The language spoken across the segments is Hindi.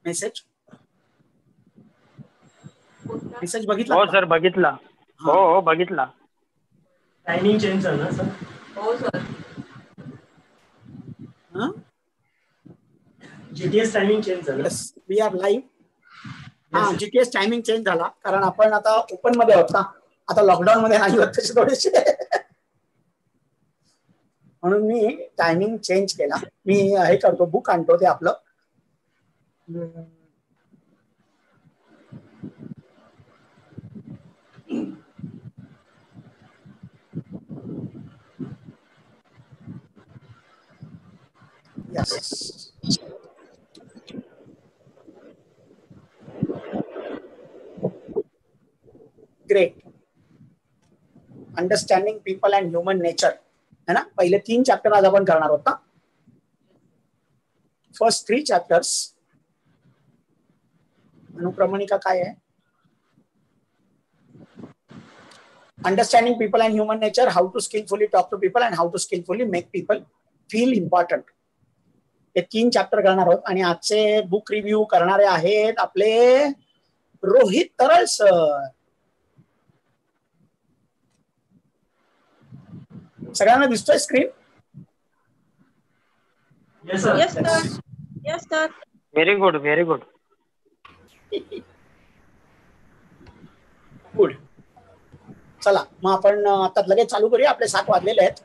मेसेज बघितला? हो सर बघितला. हो बघितला. टायमिंग चेंज झाला सर. हो सर. जीटीएस टायमिंग चेंज झाला. We are live. हा, जीटीएस टायमिंग चेंज झाला कारण आपण आता ओपन मध्ये आहोत ना, आता लॉकडाऊन मध्ये नाही होत तसे थोडेसे, म्हणून मी टायमिंग चेंज केला. मी हे करतो, बुक आणतो ते आपलं. Yes. Great. Understanding people and human nature है ना. पहिले 3 चॅप्टर आज आपण करणार आहोत ना. First 3 chapters. अनुक्रमणिका काय आहे? Understanding people and human nature, how to skillfully talk to people and how to skillfully make people feel important. Hey 3 chapter करणार आहोत आणि आजचे बुक रिव्ह्यू करणारे आहेत आपले रोहित तरळ सर. सगळ्यांना दिसतोय screen? Yes sir. Yes sir. Yes sir. Very good, very good. Good. चला मग आपण आता लगेच चालू करूया. आपले 7 वाजलेले आहेत.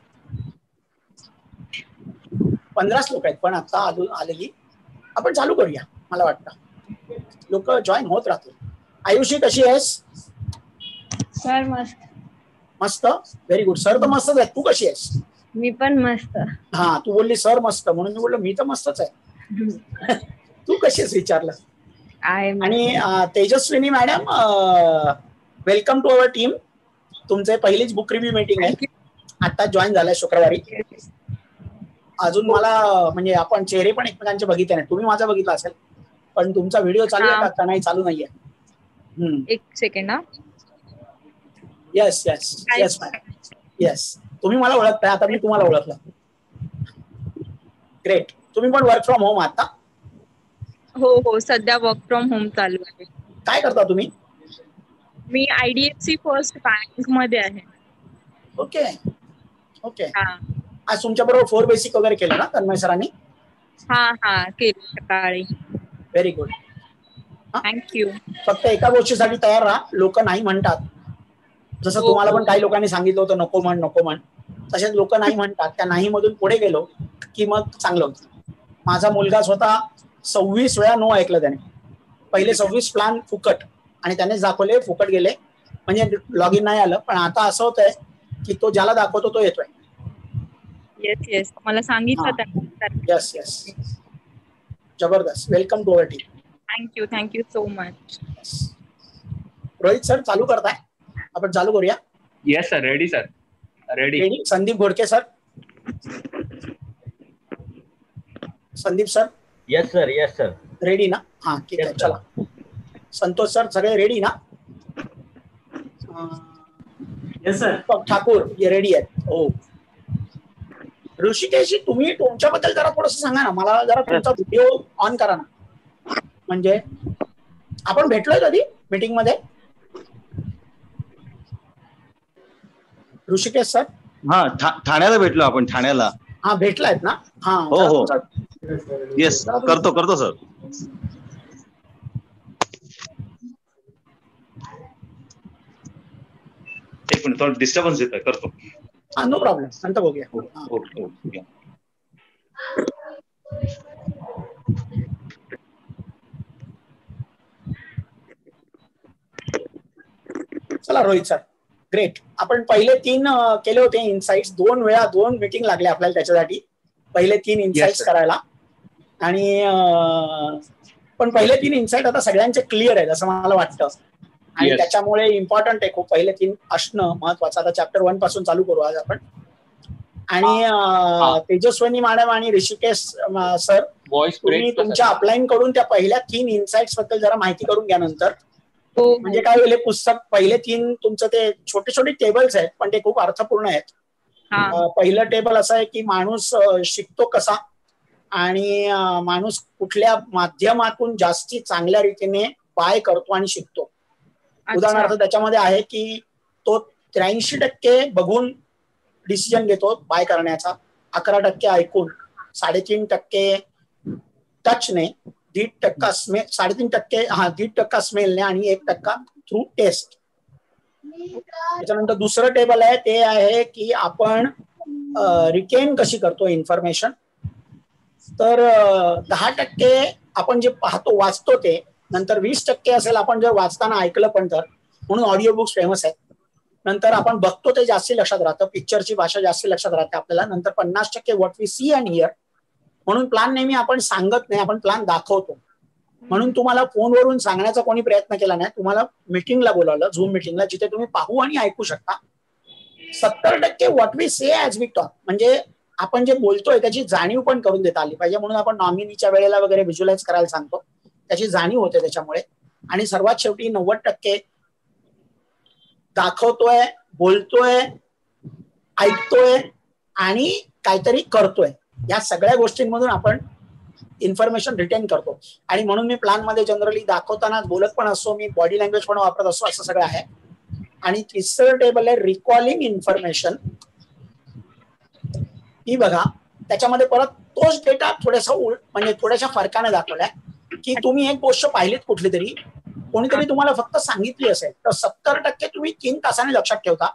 15 लोक आहेत पण आता आलेली. आपण चालू करूया. मला वाटतं लोक जॉईन होत राहतील. आयुषी कशी आहेस? सर मस्त. मस्त. Very good. सर तर मस्तच आहे. तू कशी आहेस? मी पण मस्त. हा, तू बोलली सर मस्त म्हणून मी बोललो मी तर मस्तच आहे. तू कशी आहेस विचारलं. आणि Tejaswini madam, welcome to our team. तुमचे पहिलीच बुक रिव्ह्यू मीटिंग आहे. आता जॉईन झालाय शुक्रवारी. अजून मला म्हणजे आपण चेहरे पण एकमेकांचे बघितले नाही. तुम्ही माझा बघितला असेल पण तुमचा व्हिडिओ चालू आहे का? नाही चालू नाहीये. एक second. Yes yes yes madam. Yes, तुम्ही मला ओळखताय, आता मी तुम्हाला ओळखलं. ग्रेट. तुम्ही पण वर्क फ्रॉम होम आता? हो हो, सध्या वर्क फ्रॉम होम चालू आहे. काय करता तुम्ही? मी IDFC फर्स्ट बँक मध्ये आहे. Okay okay. आज तुमच्या बरोबर 4 बेसिक वगैरे केलं ना तन्मय सरांनी? हा केलं सकाळी. Very good. थँक्यू. फक्त एका गोष्टीसाठी तयार राहा. लोक नाही म्हणतात, जसं तुम्हाला पण काही लोकांनी सांगितलं होतं नको म्हण नको म्हण, तसेच लोक नाही म्हणतात. त्या नाही मधून पुढे गेलो की मग चांगलं होतं. माझा मुलगा स्वतः 26 वेळा नो ऐकलं त्याने. पहिले 26 प्लॅन फुकट आणि त्याने दाखवले, फुकट गेले, म्हणजे लॉग इन नाही आलं. पण आता असं होतंय की तो ज्याला दाखवतो तो येतोय. येस येस, मला सांगितलं त्यांनी. येस येस, जबरदस्त. Welcome to our team. Thank you so much. Rohit sir चालू करताय? आपण चालू करूया. Yes sir. Ready sir. Ready. Sandeep Ghodke sir. Sandeep sir. Yes sir. Yes sir. Ready ना? हा ठीक आहे. चला संतोष सर, सगळे रेडी ना? Yes sir. ठाकूर ये रेडी आहेत. हो. ऋषिकेश, तुम्ही तुमच्याबद्दल जरा थोडस सांगा ना मला. जरा तुमचा व्हिडिओ ऑन करा ना. म्हणजे आपण भेटलोय कधी मीटिंग मध्ये? ऋषिकेश सर? हा, ठाण्याला भेटलो आपण. ठाण्याला. हा, भेटलायत ना? हा हो हो. येस, करतो सर. एक मिनिट, थोडं डिस्टर्बन्स येतोय. करतो. हा, नो प्रॉब्लेम. नंतर बघूया. चला रोहित सर, ग्रेट. आपण पहिले 3 केले होते इनसाइट्स. 2 वेळा 2 मीटिंग लागले आपल्याला त्याच्यासाठी पहिले 3 इनसाइट्स करायला. आणि पण पहिले 3 इनसाइट आता सगळ्यांचे क्लिअर आहेत असं मला वाटतं. आणि त्याच्यामुळे इम्पॉर्टंट आहे खूप पहिले 3 असणं महत्वाचं. आता चॅप्टर 1 पासून चालू करू आज आपण. आणि तेजस्विनी मॅडम आणि ऋषिकेश सर, तुम्ही तुमच्या अपलाईन कडून त्या पहिल्या 3 इनसाइट्स बद्दल जरा माहिती करून घ्या नंतर. म्हणजे काय होईल, पुस्तक पहिले 3 तुमचं ते छोटे छोटे टेबल्स आहेत पण ते खूप अर्थपूर्ण आहेत. पहिलं टेबल असं आहे की माणूस शिकतो कसा आणि माणूस कुठल्या माध्यमातून जास्ती चांगल्या रीतीने बाय करतो आणि शिकतो. उदाहरणार्थ त्याच्यामध्ये आहे की तो 83% बघून डिसिजन घेतो बाय करण्याचा, 11% ऐकून, 3.5% टचने, 1.5% स्मेलने आणि 1% थ्रू टेस्ट. त्याच्यानंतर दुसरं टेबल आहे ते आहे की आपण रिटेन कशी करतो इन्फॉर्मेशन. तर 10% आपण जे पाहतो वाचतो ते, नंतर 20% असेल आपण जर वाचताना ऐकलं पण तर, म्हणून ऑडिओ बुक्स फेमस आहेत. नंतर आपण बघतो ते जास्ती लक्षात राहतं, पिक्चरची भाषा जास्ती लक्षात राहते आपल्याला. नंतर 50% what we see and hear. म्हणून प्लॅन नेहमी आपण सांगत नाही, आपण प्लॅन दाखवतो. म्हणून तुम्हाला फोनवरून सांगण्याचा कोणी प्रयत्न केला नाही, तुम्हाला मिटिंगला बोलावलं, झूम मिटिंगला, जिथे तुम्ही पाहू आणि ऐकू शकता. 70% व्हॉट वी से ॲज वी टॉक, म्हणजे आपण जे बोलतोय त्याची जाणीव पण करून देता आली पाहिजे. म्हणून आपण नॉमिनीच्या वेळेला वगैरे व्हिज्युअलाइज करायला सांगतो, त्याची जाणीव होते त्याच्यामुळे. आणि सर्वात शेवटी 90% दाखवतोय, बोलतोय, ऐकतोय आणि काहीतरी करतोय. या सगळ्या गोष्टींमधून आपण इन्फॉर्मेशन रिटेन करतो. आणि म्हणून मी प्लॅन मध्ये जनरली दाखवताना बोलत पण असतो, मी बॉडी लँग्वेज पण वापरत असतो, असं सगळं आहे. आणि तिसरं टेबल आहे रिकॉलिंग इन्फॉर्मेशन. ही बघा, त्याच्यामध्ये परत तोच डेटा थोडासा म्हणजे थोड्याशा फरकाने दाखवलाय की तुम्ही एक गोष्ट पाहिलीत कुठली तरी, कोणीतरी तुम्हाला फक्त सांगितली असेल तर 70% तुम्ही 3 तासाने लक्षात ठेवता,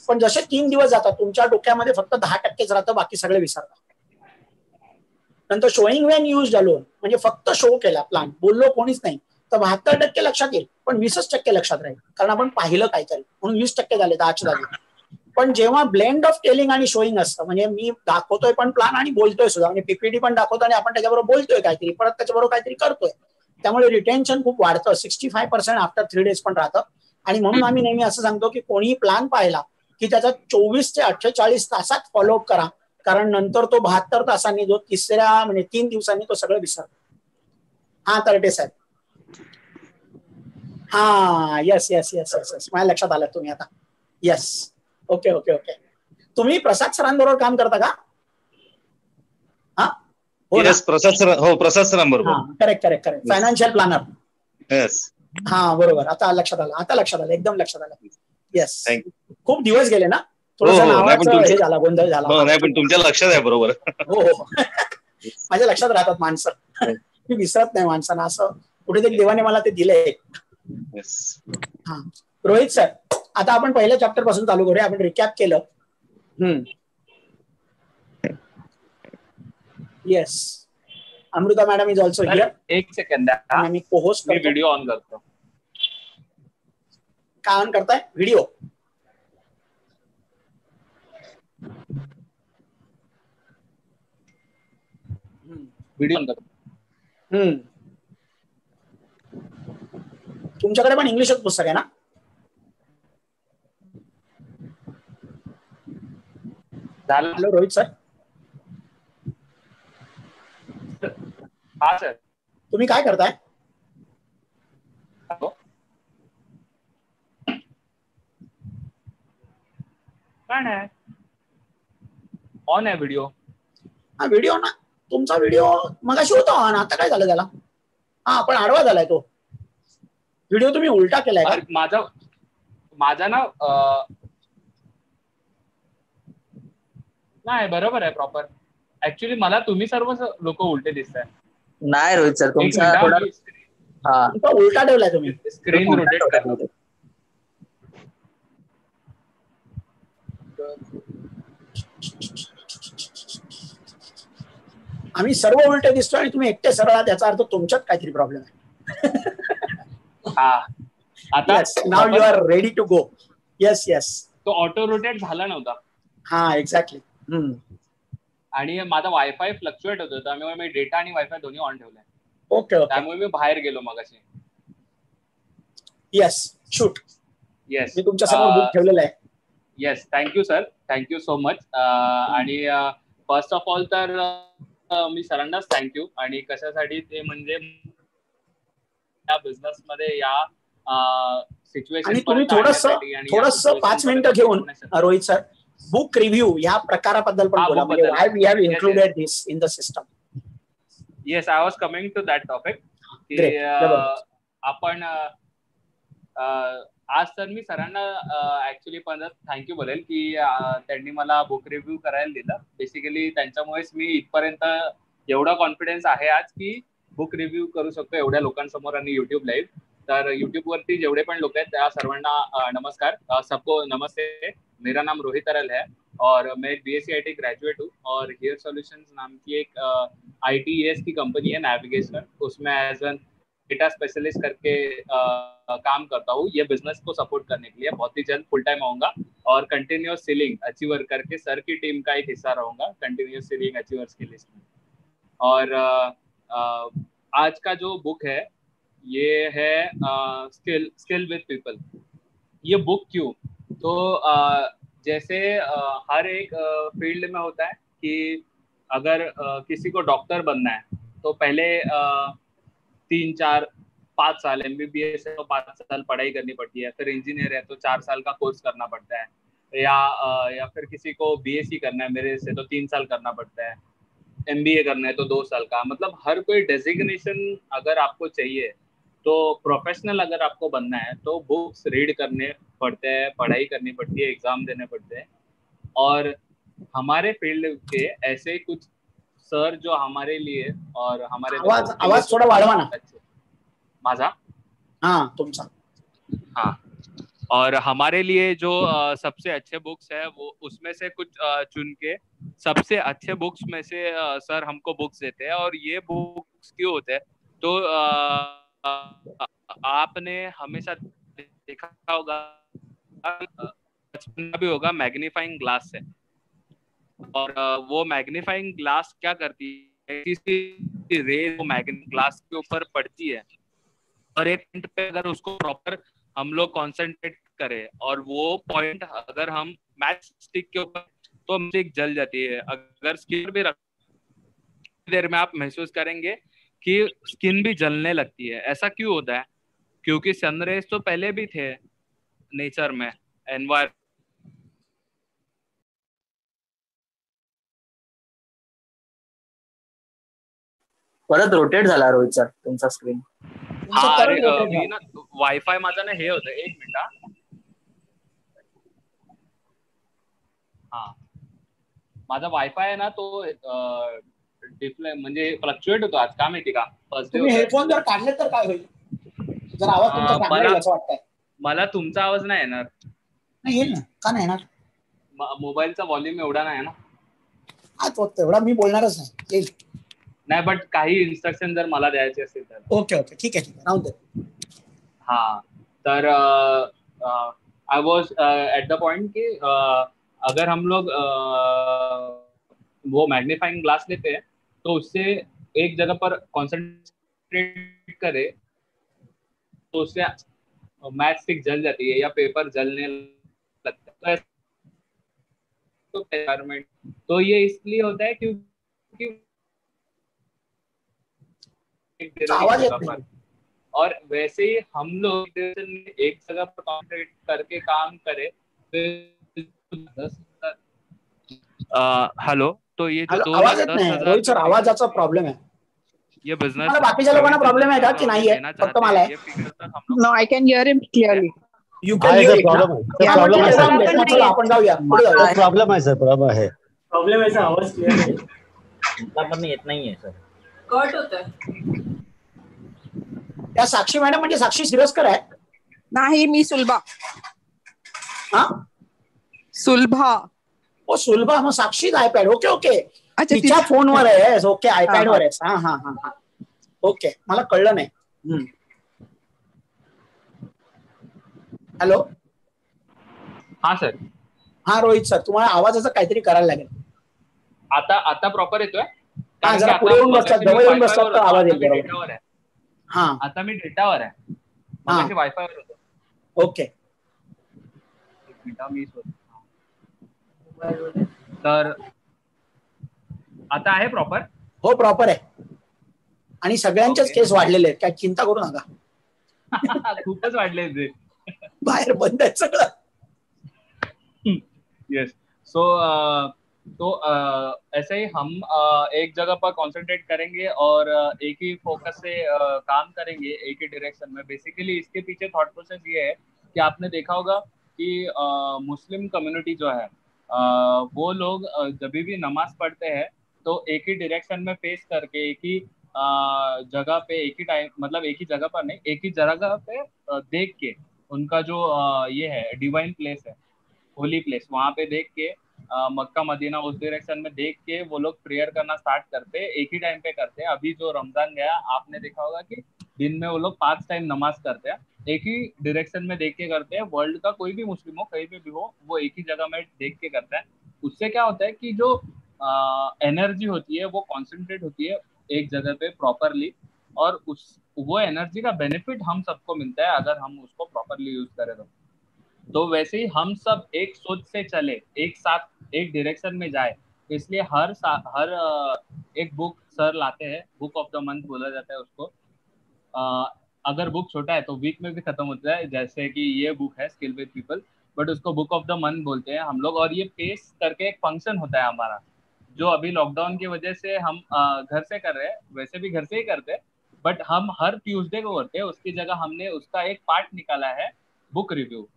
पण जसे 3 दिवस जातात तुमच्या डोक्यामध्ये फक्त 10%च राहतं, बाकी सगळे विसरतात. नंतर शोईंग वेन यूज अलोन, म्हणजे फक्त शो केला प्लॅन, बोललो कोणीच नाही, तर 72% लक्षात येईल, पण 20% लक्षात राहील, कारण आपण पाहिलं काहीतरी, म्हणून 20% झाले, 10च्या जागी. पण जेव्हा ब्लेंड ऑफ टेलिंग आणि शोईंग असतं, म्हणजे मी दाखवतोय पण प्लॅन आणि बोलतोय सुद्धा, म्हणजे पीपीटी पण दाखवतो आणि आपण त्याच्याबरोबर बोलतोय काहीतरी, परत त्याच्याबरोबर काहीतरी करतोय, त्यामुळे रिटेन्शन खूप वाढतं. 65% आफ्टर 3 days पण राहतं. आणि म्हणून आम्ही नेहमी असं सांगतो की कोणीही प्लॅन पाहिला की त्याचा 24 ते 48 तासात फॉलोअप करा, कारण नंतर तो 72 तासांनी, जो तिसऱ्या म्हणजे 3 दिवसांनी तो सगळं विसरतो. हा तरटे साहेब, हा yes yes yes yes yes, माझ्या लक्षात आलं तुम्ही आता. Yes, okay okay okay. तुम्ही प्रसाद सरांबरोबर काम करता का? हा, प्रसाद सरांबरोबर. Correct correct correct, financial planner. Yes, हा बरोबर, आता लक्षात आलं, आता लक्षात आलं, एकदम लक्षात आलं. येस, खूप दिवस गेले ना, थोडंसं नावाचं हे झाला, गोंधळ झाला. नाही पण तुमच्या लक्षात आहे, बरोबर. हो हो, माझ्या लक्षात राहतात माणसं, मी विसरत नाही माणसांना, असं कुठेतरी देवाने मला ते दिले. हा, रोहित सर, आता आपण पहिल्या चॅप्टर पासून चालू करूया. आपण रिकॅप केलं. Yes, Amrita madam is also here. एक सेकंड, मी को-होस्ट करतो. व्हिडिओ ऑन करतो. काय ऑन करताय? व्हिडिओ. व्हिडिओ ऑन करतो. तुमच्याकडे पण इंग्लिशच पुस्तक आहे ना? Hello Rohit sir. हा सर. तुम्ही काय करताय? काय नाही, ऑन आहे व्हिडिओ. हा व्हिडिओ ना, तुमचा व्हिडिओ मगाशी होता ऑन, आता काय झालं त्याला? हा, पण आडवा झालाय तो व्हिडिओ, तुम्ही उलटा केलाय का? माझा ना नाही, बरोबर आहे, प्रॉपर. ऍक्च्युली मला तुम्ही सर्व लोक उलटे दिसताय. नाही रोहित सर, तुमचा थोडा उलटा ठेवलाय तुम्ही. स्क्रीन रोटेट करतो. आम्ही सर्व उलटे दिसतोय आणि तुम्ही एकटे सरळ आहात, याचा अर्थ तुमच्यात काहीतरी प्रॉब्लेम आहे. आता नाव you are ready to go. Yes yes, तो ऑटो रोटेट झाला नव्हता. हा एक्झॅक्टली. आणि माझा वायफाय फ्लक्च्युएट होत, त्यामुळे मी डेटा आणि वायफाय दोन्ही ऑन ठेवलाय. ओके, त्यामुळे मी बाहेर गेलो मगाशी. Yes, shoot. येस, मी तुमच्या समोर बुक ठेवलेला आहे. Yes, thank you sir, thank you so much. आणि फर्स्ट ऑफ ऑल तर मी सरांनाच थँक्यू. आणि कशासाठी ते म्हणजे या बिझनेस मध्ये या सिच्युएशन, आणि तुम्ही थोडस 5 मिनिटं घेऊन रोहित सर बुक रिव्ह्यू या प्रकाराबद्दल पण बोला, म्हणजे why we have included this in the system. Yes, I was coming to that topic की आपण आज तर मी सरांना ऍक्च्युली पण थँक्यू बोलेल की त्यांनी मला बुक रिव्ह्यू करायला दिलं. बेसिकली त्यांच्यामुळेच मी इथपर्यंत एवढा कॉन्फिडन्स आहे आज की बुक रिव्ह्यू करू शकतो एवढ्या लोकांसमोर आणि युट्यूब लाईव्ह. तर युट्यूब वरती जेवढे पण लोक आहेत त्या सर्वांना नमस्कार. सबको नमस्ते. मेरा नाम रोहित अरल है और मैं BSc IT ग्रेजुएट हूँ और हियर सॉल्यूशंस नाम की एक ITES की कंपनी है नेविगेशन, उसमें एज एन डेटा स्पेशलिस्ट करके काम करता हूँ. ये बिजनेस को सपोर्ट करने के लिए बहुत ही जल्द फुल टाइम आऊंगा और कंटिन्यूअस सेलिंग अचीवर करके सर की टीम का एक हिस्सा रहूंगा कंटिन्यूअस सेलिंग अचीवर्स की लिस्ट में. और आज का जो बुक है ये है स्किल विद पीपल. ये बुक क्यों? तो जैसे हर एक फील्ड में होता है कि अगर किसी को डॉक्टर बनना है तो पहले 3-4-5 साल MBBS है तो 5 साल पढ़ाई करनी पड़ती है. फिर इंजीनियर है तो 4 साल का कोर्स करना पड़ता है. या फिर किसी को BSc करना है मेरे से तो 3 साल करना पड़ता है. MBA करना है तो 2 साल का. मतलब हर कोई डेजिग्नेशन अगर आपको चाहिए तो प्रोफेशनल अगर आपको बनना है तो बुक्स रीड करने पड़ते हैं, पढ़ाई करनी पड़ती है, एग्जाम देने पड़ते हैं. और हमारे फील्ड के ऐसे कुछ सर जो हमारे लिए और हमारे आवाज थोड़ा वाढवा ना माझा. हाँ तुमचा. हाँ, और हमारे लिए जो सबसे अच्छे बुक्स है वो उसमें से कुछ चुन के सबसे अच्छे बुक्स में से सर हमको बुक्स देते हैं. और ये बुक्स क्यों होते हैं तो आपने हमेशा देखा होगा, बचपन भी होगा, मैग्नीफाइंग ग्लास है. और वो मैग्नीफाइंग ग्लास क्या करती है, किसी रे वो मैग्नीफाइंग ग्लास के ऊपर पड़ती है और एक पॉइंट पे अगर उसको प्रॉपर हम लोग कॉन्सेंट्रेट करें और वो पॉइंट अगर हम मैच स्टिक के ऊपर तो स्टिक जल जाती है. अगर स्किन भी रख देर में आप महसूस करेंगे कि स्किन भी जलने लगती है. ऐसा क्यों होता है? क्योंकि सनरेज तो पहले भी थे नेचर में, एनवायरमेंट. परत रोटेट झाला रोहित सर तुमचा स्क्रीन. मी ना वायफाय माझा ना हे होतं. एक मिनिट. हा, माझा वायफाय आहे ना तो डिस्प्ले म्हणजे फ्लक्च्युएट होतो. आज का माहिती का? तुम्ही हेडफोन जर काढले तर काय होईल? जर आवाज तुमचा चांगला येईल असं वाटतंय. मला तुमचा आवाज नाही येणार. नाही येईल ना, का नाही येणार? मोबाईलचा व्हॉल्यूम एवढा नाही ना. हा तो तेवढा मी बोलणारच नाही. येईल नाही, बट काही इन्स्ट्रक्शन जर मला द्यायचे असतील तर. ओके ठीक आहे राहू दे. हाँ, तर I was at the point कि अगर हम लोग वो मैग्नीफाइंग ग्लास लेते हैं तो उससे एक जगह पर कॉन्सेंट्रेट करे तो उससे मैच स्टिक जल जाती है या पेपर जलने लगता है. तो एनवायरमेंट तो ये इसलिए होता है क्योंकि और वैसे ही हम लोग एक जगह पर कॉन्सेंट्रेट करके काम करें. हेलो, तो ये जो रोहित सर आवाजाचा प्रॉब्लेम आहे. ये बिझनेस बाकीच्या लोकांना प्रॉब्लेम आहे का की नाही आहे? फक्त मला आहे. No, I can hear him clearly. You can hear it. Problem आहे. आपण जाऊया. प्रॉब्लेम आहे सर, प्रॉब्लेम आहे. प्रॉब्लेम आहे, आवाज क्लिअर आहे. पण येत नाहीये सर. कट होतंय. त्या साक्षी मॅडम म्हणजे साक्षी सिरस्कर आहे? नाही, मी सुलभा. हा, सुलभा. ओ सुलभा. मग साक्षी आयपॅड. ओके अच्छा, तिच्या फोनवर आहे. ओके, आयपॅड वर आहे. हा ओके, मला कळलं नाही. हॅलो. हा सर. हा रोहित सर, तुम्हाला आवाजाचं काहीतरी करायला लागेल. आता प्रॉपर येतोय? जरा पुढे येऊन बसतात, जवळ येऊन बसतात तर आवाज येईल बरोबर. हा, आता मी डेटावर आहे. वायफायवर होतो. ओके. तर आता आहे प्रॉपर? हो, प्रॉपर आहे. आणि सगळ्यांचेच केस वाढलेले आहेत, काय चिंता करू नका. खूपच वाढले ते. बाहेर बंद आहे सगळं. येस. सो तो ऐसे ही हम एक जगह पर कंसंट्रेट करेंगे और एक ही फोकस से काम करेंगे एक ही डायरेक्शन में। बेसिकली इसके पीछे थॉट प्रोसेस ये है कि आपने देखा होगा कि मुस्लिम कम्युनिटी जो है वो लोग जब भी नमाज पढ़ते हैं तो एक ही डायरेक्शन में फेस करके एक ही जगह पे एक ही टाइम, मतलब एक ही जगह पर नहीं, एक ही जगह पे देख के उनका जो ये है डिवाइन प्लेस है, होली प्लेस, वहां पे देख के मक्का मदीना उस डायरेक्शन में देख के वो लोग प्रेयर करना स्टार्ट करते हैं, एक ही टाइम पे करते हैं। अभी जो रमजान गया आपने देखा होगा कि दिन में वो लोग 5 टाइम नमाज करते हैं, एक ही डायरेक्शन में देख के करते हैं। वर्ल्ड का कोई भी मुस्लिम हो कहीं भी हो वो एक ही जगह में देख के करता है। उससे क्या होता है कि जो एनर्जी होती है वो कॉन्सेंट्रेट होती है एक जगह पे प्रॉपरली, और वो एनर्जी का बेनिफिट हम सबको मिलता है अगर हम उसको प्रॉपरली यूज करें तो वैसे ही हम सब एक सोच से चले, एक साथ एक डायरेक्शन में जाए। इसलिए हर एक बुक सर लाते हैं, बुक ऑफ द मंथ बोला जाता है उसको। अगर बुक छोटा है तो वीक में भी खत्म होता है, जैसे कि ये बुक है स्किल विद पीपल, बट उसको बुक ऑफ द मंथ बोलते हैं हम लोग। और ये पेश करके एक फंक्शन होता है हमारा, जो अभी लॉकडाउन की वजह से हम घर से कर रहे हैं, वैसे भी घर से ही करते हैं, बट हम हर ट्यूसडे को करते हैं। उसकी जगह हमने उसका एक पार्ट निकाला है बुक रिव्यू।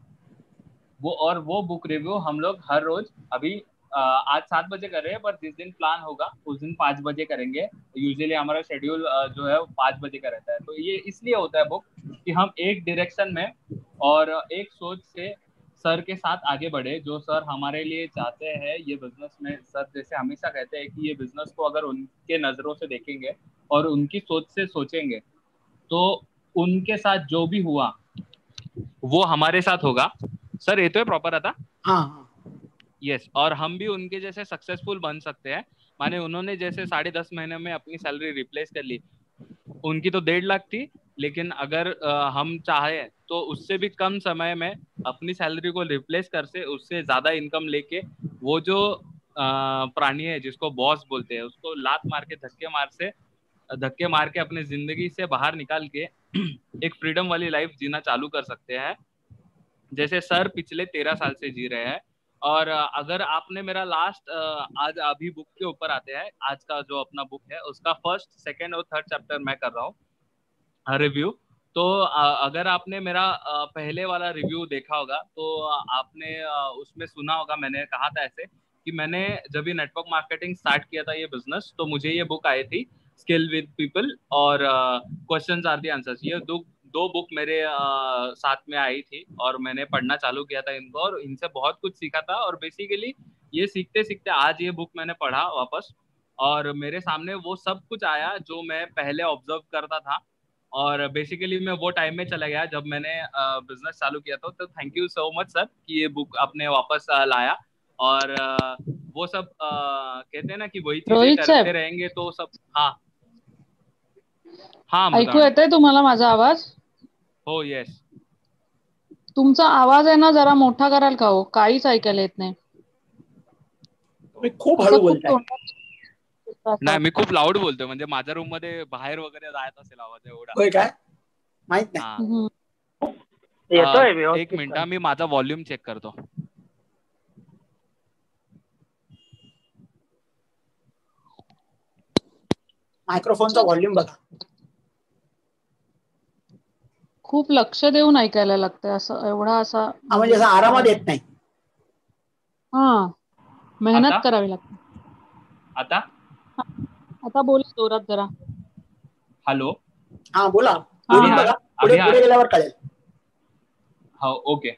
वो बुक रिव्यू हम लोग हर रोज अभी आज 7 बजे कर रहे हैं, पर जिस दिन प्लान होगा उस दिन 5 बजे करेंगे। यूजुअली हमारा शेड्यूल जो है 5 बजे का रहता है। तो ये इसलिए होता है बुक कि हम एक डायरेक्शन में और एक सोच से सर के साथ आगे बढ़े, जो सर हमारे लिए चाहते हैं ये बिजनेस में। सर जैसे हमेशा कहते हैं कि ये बिजनेस को अगर उनके नजरों से देखेंगे और उनकी सोच से सोचेंगे तो उनके साथ जो भी हुआ वो हमारे साथ होगा। सर ये तो है प्रॉपर आता। हाँ यस, और हम भी उनके जैसे सक्सेसफुल बन सकते हैं। माने उन्होंने जैसे 10.5 महीने में अपनी सैलरी रिप्लेस कर ली, उनकी तो 1.5 लाख थी, लेकिन अगर हम चाहे तो उससे भी कम समय में अपनी सैलरी को रिप्लेस कर से उससे ज्यादा इनकम लेके वो जो प्राणी है जिसको बॉस बोलते हैं उसको लात मार के धक्के मार के अपनी जिंदगी से बाहर निकाल के एक फ्रीडम वाली लाइफ जीना चालू कर सकते हैं, जैसे सर पिछले 13 साल से जी रहे हैं। और अगर आपने मेरा लास्ट आज अभी बुक के ऊपर आते हैं, आज का जो अपना बुक है उसका 1st, 2nd और 3rd चैप्टर मैं कर रहा हूँ रिव्यू। तो अगर आपने मेरा पहले वाला रिव्यू देखा होगा तो आपने उसमें सुना होगा, मैंने कहा था ऐसे कि मैंने जब भी नेटवर्क मार्केटिंग स्टार्ट किया था ये बिजनेस, तो मुझे ये बुक आई थी स्किल विद पीपल और क्वेश्चंस आर द आंसर्स। ये दो बुक मेरे साथ में आई थी और मैंने पढ़ना चालू किया था इनको और इनसे बहुत कुछ सीखा था। और बेसिकली ये सीखते सीखते आज ये बुक मैंने पढ़ा वापस और मेरे सामने वो सब कुछ आया जो मैं पहले ऑब्जर्व करता था। और बेसिकली मैं वो टाइम में चला गया जब मैंने बिजनेस चालू किया था। तो thank you so much sir कि ये बुक आपने वापस लाया। और वो सब कहते हैं ना कि वही चीजें करते रहेंगे तो सब। हाँ ऐकू येतोय तुम्हाला माझा आवाज? हो येस. तुमचा आवाज आहे ना जरा मोठा कराल का हो? काहीच ऐकायला येत नाही. खूप हळू बोलताय. नाही मी खूप लाऊड बोलतोय, म्हणजे माझ्या रूम मध्ये बाहेर वगैरे जायत असेल आवाज एवढा. होय काय माहित नाही. येतोय. एक मिनिट मी माझा व्हॉल्यूम चेक करतो. मायक्रोफोनचा व्हॉल्यूम बघा. खूप लक्ष देऊन ऐकायला लागतंय असं एवढा असा म्हणजे असं आरामात येत नाही. मेहनत करावी लागते. आता बोला जोरात जरा. हॅलो. हा बोला. पुढे गेल्यावर कळेल. हो ओके.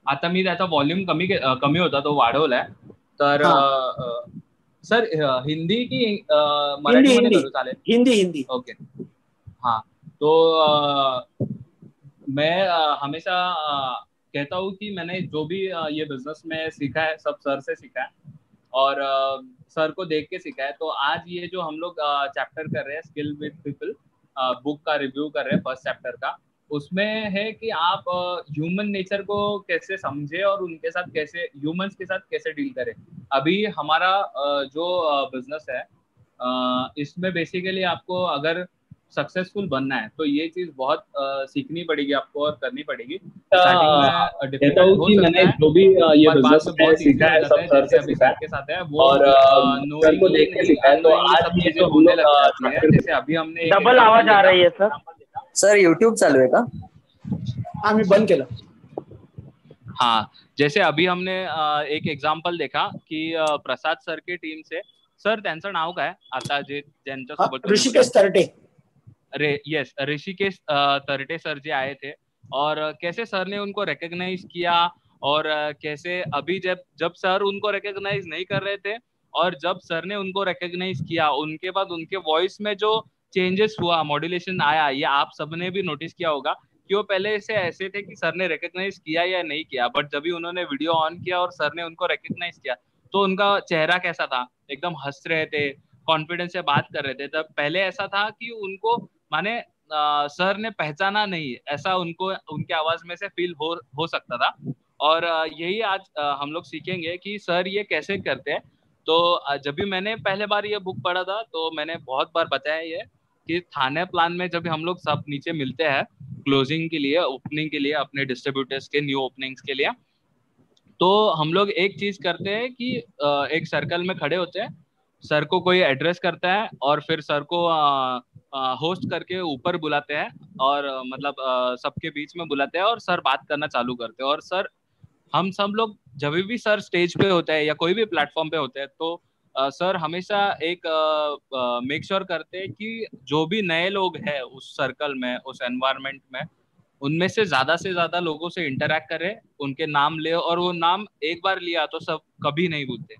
आता मी त्याचा व्हॉल्यूम कमी होता तो वाढवलाय. तर सर हिंदी की मराठी मध्ये करू चालेल? हिंदी. ओके. हाँ तो मैं हमेशा कहता हूँ कि मैंने जो भी ये बिजनेस में सीखा है सब सर से सीखा है और सर को देख के सीखा है। तो आज ये जो हम लोग चैप्टर कर रहे हैं स्किल विद पीपल, बुक का रिव्यू कर रहे हैं 1st चैप्टर का, उसमें है कि आप ह्यूमन नेचर को कैसे समझे और उनके साथ कैसे ह्यूमंस के साथ कैसे डील करें। अभी हमारा जो बिजनेस है इसमें बेसिकली आपको अगर सक्सेसफुल बनना है तो ये चीज बहुत सीखनी पड़ेगी आपको और करनी पड़ेगी। स्टार्टिंग में डिफिकल्ट हो सकता है, जो भी ये पर बाद बिजनेस में बहुत सीखा है इजी हो सब जाता है। सर से जैसे अभी सीखा सर है के साथ है वो और सर को देख के सीखा है, तो आज सब ये चीजें जो हम होने लोग लग जाती है। जैसे अभी हमने एक डबल example आवाज आ देखा। रही है सर। सर युट्यूब चालू आहे का? मी बंद केलं. हाँ, जैसे अभी हमने एक एग्जाम्पल देखा की प्रसाद सर के टीम से, सर त्यांचं नाव काय आता जे ज्यांच्यासोबत ऋषिकेश तरटे. यस, ऋषिकेश तरटे सर जी आए थे और कैसे सर ने उनको रिकॉग्नाइज किया और कैसे अभी जब सर उनको रिकॉग्नाइज नहीं कर रहे थे और जब सर ने उनको रिकॉग्नाइज किया उनके बाद उनके वॉइस में जो चेंजेस हुआ, मॉड्यूलेशन आया, ये आप सबने भी नोटिस किया होगा कि वो पहले से ऐसे थे कि सर ने रिकॉग्नाइज किया या नहीं किया, बट जब भी उन्होंने वीडियो ऑन किया और सर ने उनको रिकॉग्नाइज किया तो उनका चेहरा कैसा था, एकदम हंस रहे थे, कॉन्फिडेंस से बात कर रहे थे। तब पहले ऐसा था कि उनको माने सर ने पहचाना नहीं, ऐसा उनको उनके आवाज में से फील हो सकता था। और यही आज हम लोग सीखेंगे कि सर ये कैसे करते हैं। तो जब भी मैंने पहले बार ये बुक पढ़ा था तो मैंने बहुत बार बताया ये कि थाने प्लान में जब हम लोग सब नीचे मिलते हैं क्लोजिंग के लिए, ओपनिंग के लिए, अपने डिस्ट्रीब्यूटर्स के न्यू ओपनिंग्स के लिए, तो हम लोग एक चीज करते हैं कि एक सर्कल में खड़े होते हैं, सर को कोई एड्रेस करता है और फिर सर को होस्ट करके ऊपर बुलाते हैं और मतलब सबके बीच में बुलाते हैं और सर बात करना चालू करते हैं। और सर हम सब लोग जब भी सर स्टेज पे होते हैं या कोई भी प्लेटफॉर्म पे होते हैं तो सर हमेशा एक मेक श्योर करते हैं कि जो भी नए लोग हैं उस सर्कल में, उस एनवायरनमेंट में, उनमें से ज्यादा लोगों से इंटरेक्ट करे, उनके नाम ले, और वो नाम एक बार लिया तो सब कभी नहीं भूलते।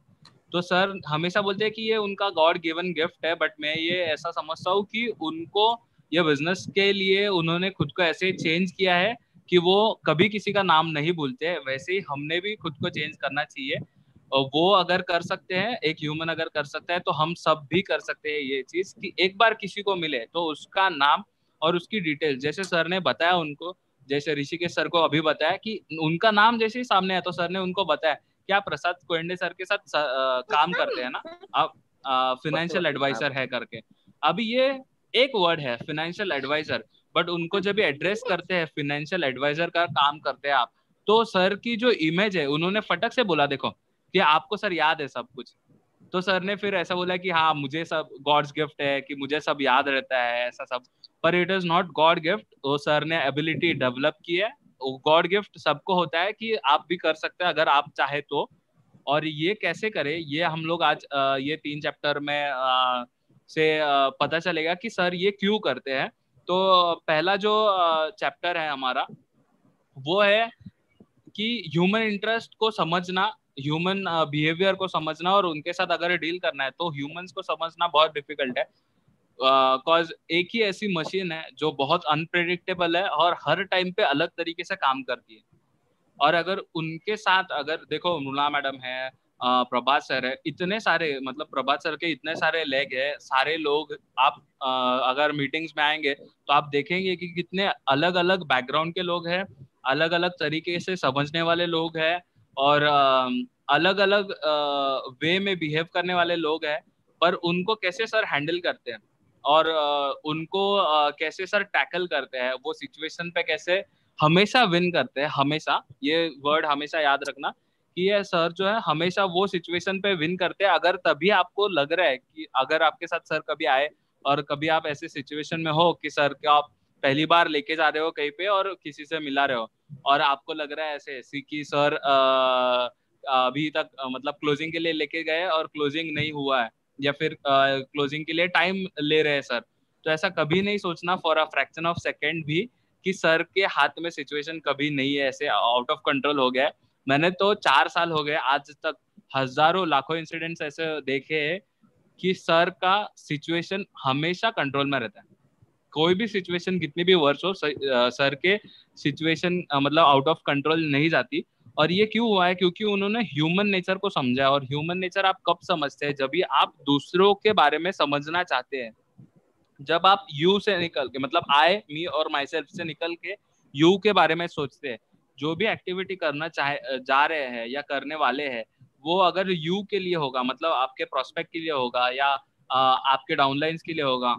तो सर हमेशा बोलते हैं कि ये उनका गॉड गिवन गिफ्ट है, बट मैं ये ऐसा समझता हूँ कि उनको ये बिजनेस के लिए उन्होंने खुद को ऐसे चेंज किया है कि वो कभी किसी का नाम नहीं भूलते। वैसे ही हमने भी खुद को चेंज करना चाहिए, और वो अगर कर सकते हैं, एक ह्यूमन अगर कर सकता है तो हम सब भी कर सकते हैं ये चीज कि एक बार किसी को मिले तो उसका नाम और उसकी डिटेल, जैसे सर ने बताया उनको, जैसे ऋषिकेश सर को अभी बताया कि उनका नाम जैसे ही सामने आया तो सर ने उनको बताया कि आप प्रसाद कोयंडे सर के साथ काम करते हैं ना, आप फाइनेंशियल एडवाइजर है करके। अभी ये एक वर्ड है फाइनेंशियल एडवाइजर, बट उनको जब एड्रेस करते हैं फाइनेंशियल एडवाइजर का काम करते हैं आप, तो सर की जो इमेज है उन्होंने फटक से बोला देखो कि आपको सर याद है सब कुछ। तो सर ने फिर ऐसा बोला कि हाँ मुझे सब गॉड्स गिफ्ट है कि मुझे सब याद रहता है ऐसा सब, पर it is not God gift. वो सर ने एबिलिटी डेवलप की है, गॉड गिफ्ट सबको होता है कि आप भी कर सकते हैं अगर आप चाहे तो। और ये कैसे करें ये हम लोग आज ये 3 चैप्टर में से पता चलेगा कि सर ये क्यों करते हैं। तो पहला जो चैप्टर है हमारा वो है कि ह्यूमन इंटरेस्ट को समझना, ह्यूमन बिहेवियर को समझना, और उनके साथ अगर डील करना है तो ह्यूमंस को समझना बहुत डिफिकल्ट है। कॉज एक ही ऐसी मशीन है जो बहुत अनप्रेडिक्टेबल है और हर टाइम पे अलग तरीके से काम करती है। और अगर उनके साथ अगर देखो मृणा मैडम है, प्रभात सर है, इतने सारे मतलब प्रभात सर के इतने सारे लेग है, सारे लोग आप अगर मीटिंग्स में आएंगे तो आप देखेंगे कि कितने अलग अलग बैकग्राउंड के लोग हैं, अलग अलग तरीके से समझने वाले लोग हैं, और अलग अलग वे में बिहेव करने वाले लोग हैं, पर उनको कैसे सर हैंडल करते हैं और उनको कैसे सर टैकल करते हैं, वो सिचुएशन पे कैसे हमेशा विन करते हैं। हमेशा ये वर्ड हमेशा याद रखना कि ये सर जो है हमेशा वो सिचुएशन पे विन करते हैं। अगर तभी आपको लग रहा है कि अगर आपके साथ सर कभी आए और कभी आप ऐसे सिचुएशन में हो कि सर को आप पहली बार लेके जा रहे हो कहीं पे और किसी से मिला रहे हो और आपको लग रहा है ऐसे कि सर अभी तक मतलब क्लोजिंग के लिए लेके गए और क्लोजिंग नहीं हुआ है, या फिर क्लोजिंग के लिए टाइम ले रहे हैं सर, तो ऐसा कभी नहीं सोचना for a fraction of second भी कि सर के हाथ में सिचुएशन कभी नहीं है, ऐसे आउट ऑफ कंट्रोल हो गया है। मैंने तो 4 साल हो गए आज तक हजारों लाखों इंसिडेंट्स ऐसे देखे हैं कि सर का सिचुएशन हमेशा कंट्रोल में रहता है। कोई भी सिचुएशन कितनी भी वर्ष हो सर के सिचुएशन मतलब आउट ऑफ कंट्रोल नहीं जाती। और ये क्यों हुआ है? क्योंकि उन्होंने ह्यूमन नेचर को समझा। और ह्यूमन नेचर आप कब समझते हैं? जब भी आप दूसरों के बारे में समझना चाहते हैं, जब आप यू से निकल के मतलब आई मी और माई सेल्फ से निकल के यू के बारे में सोचते हैं। जो भी एक्टिविटी करना जा रहे हैं या करने वाले हैं, वो अगर यू के लिए होगा, मतलब आपके प्रोस्पेक्ट के लिए होगा या आपके डाउनलाइंस के लिए होगा,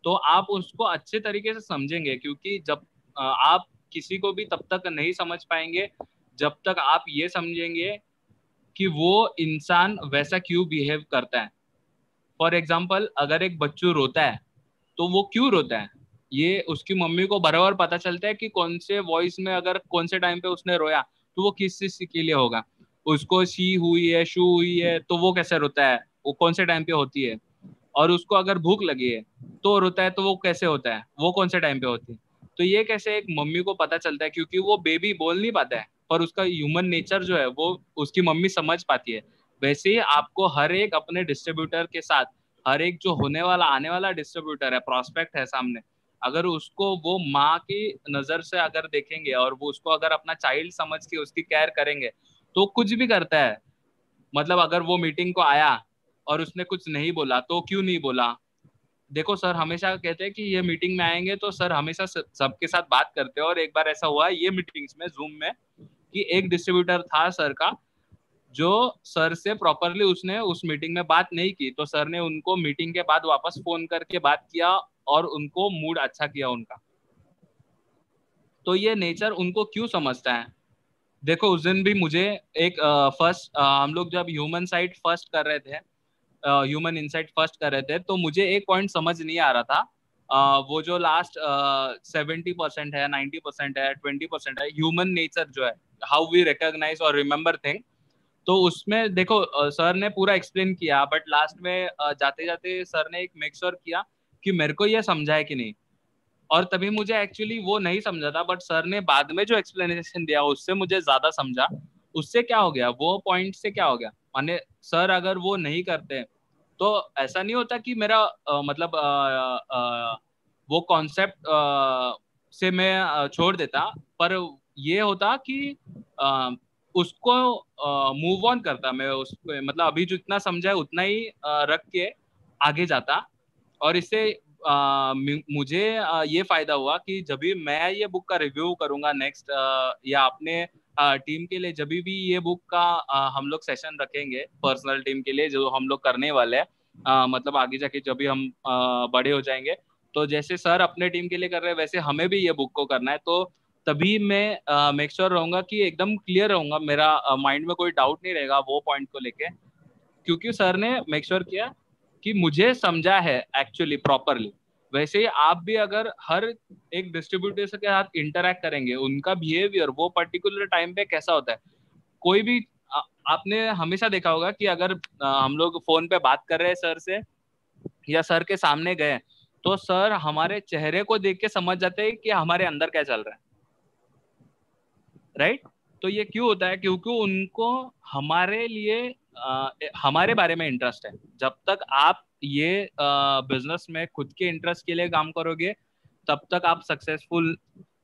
तो आप उसको अच्छे तरीके से समझेंगे, क्योंकि जब आप किसी को भी तब तक नहीं समझ पाएंगे जब तक आप ये समझेंगे कि वो इंसान वैसा क्यों बिहेव करता है। फॉर एग्जाम्पल, अगर एक बच्चू रोता है तो वो क्यों रोता है, ये उसकी मम्मी को बराबर पता चलता है कि कौन से वॉइस में, अगर कौन से टाइम पे उसने रोया तो वो किस चीज के लिए होगा। उसको शी हुई है, शू हुई है, तो वो कैसे रोता है, वो कौन से टाइम पे होती है। और उसको अगर भूख लगी है तो रोता है, तो वो कैसे होता है, वो कौन से टाइम पे होती है। तो ये कैसे एक मम्मी को पता चलता है, क्योंकि वो बेबी बोल नहीं पाता है, पर उसका ह्यूमन नेचर जो है वो उसकी मम्मी समझ पाती है। वैसे ही आपको हर एक अपने डिस्ट्रीब्यूटर के साथ, हर एक जो होने वाला आने वाला डिस्ट्रीब्यूटर है, प्रॉस्पेक्ट है सामने, अगर उसको वो माँ की नजर से अगर देखेंगे और वो उसको अगर अपना चाइल्ड समझ के उसकी केयर करेंगे, तो कुछ भी करता है। मतलब अगर वो मीटिंग को आया और उसने कुछ नहीं बोला तो क्यों नहीं बोला, देखो सर हमेशा कहते हैं कि ये मीटिंग में आएंगे तो सर हमेशा सबके साथ बात करते हैं। और एक बार ऐसा हुआ ये मीटिंग्स में, जूम में, कि एक डिस्ट्रीब्यूटर था सर का, जो सर से प्रॉपरली उसने उस मीटिंग में बात नहीं की, तो सर ने उनको मीटिंग के बाद वापस फोन करके बात किया और उनको मूड अच्छा किया उनका। तो ये नेचर उनको क्यों समझता है। देखो उस दिन भी मुझे एक फर्स्ट हम लोग जब ह्यूमन साइट फर्स्ट कर रहे थे, ह्यूमन इनसाइट फर्स्ट कर रहे थे, तो मुझे एक पॉइंट समझ नहीं आ रहा था। वो जो लास्ट 70% है, 90% है, 20% है, ह्यूमन नेचर जो है, हाउ वी रिकॉग्नाइज और रिमेम्बर थिंग। तो उसमें देखो सर ने पूरा एक्सप्लेन किया, बट लास्ट में जाते जाते सर ने एक मेक श्योर किया कि मेरे को ये समझा है कि नहीं। और तभी मुझे एक्चुअली वो नहीं समझा था, बट सर ने बाद में जो एक्सप्लेनेशन दिया उससे मुझे ज्यादा समझा। उससे क्या हो गया, वो पॉइंट से क्या हो गया, माने सर अगर वो नहीं करते तो ऐसा नहीं होता कि मेरा मतलब वो कॉन्सेप्ट से मैं छोड़ देता, पर ये होता कि उसको मूव ऑन करता मैं, उसको मतलब अभी जो इतना समझा है उतना ही रख के आगे जाता। और इससे मुझे ये फायदा हुआ कि जब भी मैं ये बुक का रिव्यू करूंगा नेक्स्ट, या अपने टीम के लिए जब भी ये बुक का हम लोग सेशन रखेंगे पर्सनल टीम के लिए जो हम लोग करने वाले हैं, मतलब आगे जाके जब भी हम बड़े हो जाएंगे, तो जैसे सर अपने टीम के लिए कर रहे हैं वैसे हमें भी ये बुक को करना है। तो तभी मैं मेक श्योर रहूंगा कि एकदम क्लियर रहूंगा, मेरा माइंड में कोई डाउट नहीं रहेगा वो पॉइंट को लेके, क्योंकि सर ने मेक श्योर किया कि मुझे समझा है एक्चुअली प्रॉपरली। वैसे ही आप भी अगर हर एक डिस्ट्रीब्यूटर के साथ इंटरैक्ट करेंगे, उनका बिहेवियर वो पर्टिकुलर टाइम पे कैसा होता है, कोई भी आपने हमेशा देखा होगा कि अगर हम लोग फोन पे बात कर रहे हैं सर से या सर के सामने गए, तो सर हमारे चेहरे को देख के समझ जाते हैं कि हमारे अंदर क्या चल रहा है, राइट। तो ये क्यों होता है, क्योंकि उनको हमारे लिए हमारे बारे में इंटरेस्ट है। जब तक आप ये बिजनेस में खुद के इंटरेस्ट के लिए काम करोगे तब तक आप सक्सेसफुल,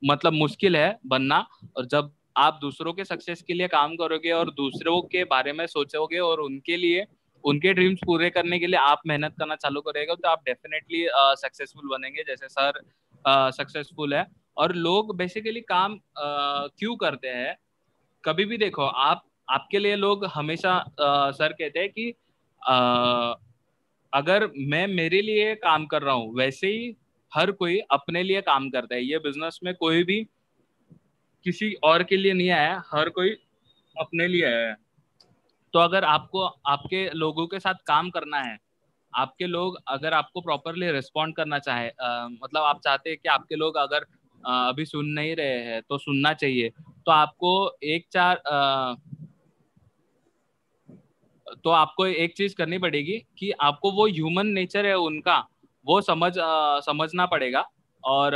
मतलब मुश्किल है बनना। और जब आप दूसरों के सक्सेस के लिए काम करोगे और दूसरों के बारे में सोचोगे और उनके लिए उनके ड्रीम्स पूरे करने के लिए आप मेहनत करना चालू करेगा, तो आप डेफिनेटली सक्सेसफुल बनेंगे, जैसे सर सक्सेसफुल है। और लोग बेसिकली काम क्यों करते हैं, कभी भी देखो आप, आपके लिए लोग हमेशा सर कहते हैं कि अगर मैं मेरे लिए काम कर रहा हूँ, वैसे ही हर कोई अपने लिए काम करता है। ये बिजनेस में कोई भी किसी और के लिए नहीं आया, हर कोई अपने लिए आया है। तो अगर आपको आपके लोगों के साथ काम करना है, आपके लोग अगर आपको प्रॉपरली रिस्पॉन्ड करना चाहे, मतलब आप चाहते हैं कि आपके लोग अगर अभी सुन नहीं रहे हैं तो सुनना चाहिए, तो आपको एक चीज करनी पड़ेगी कि आपको वो ह्यूमन नेचर है उनका वो समझना पड़ेगा। और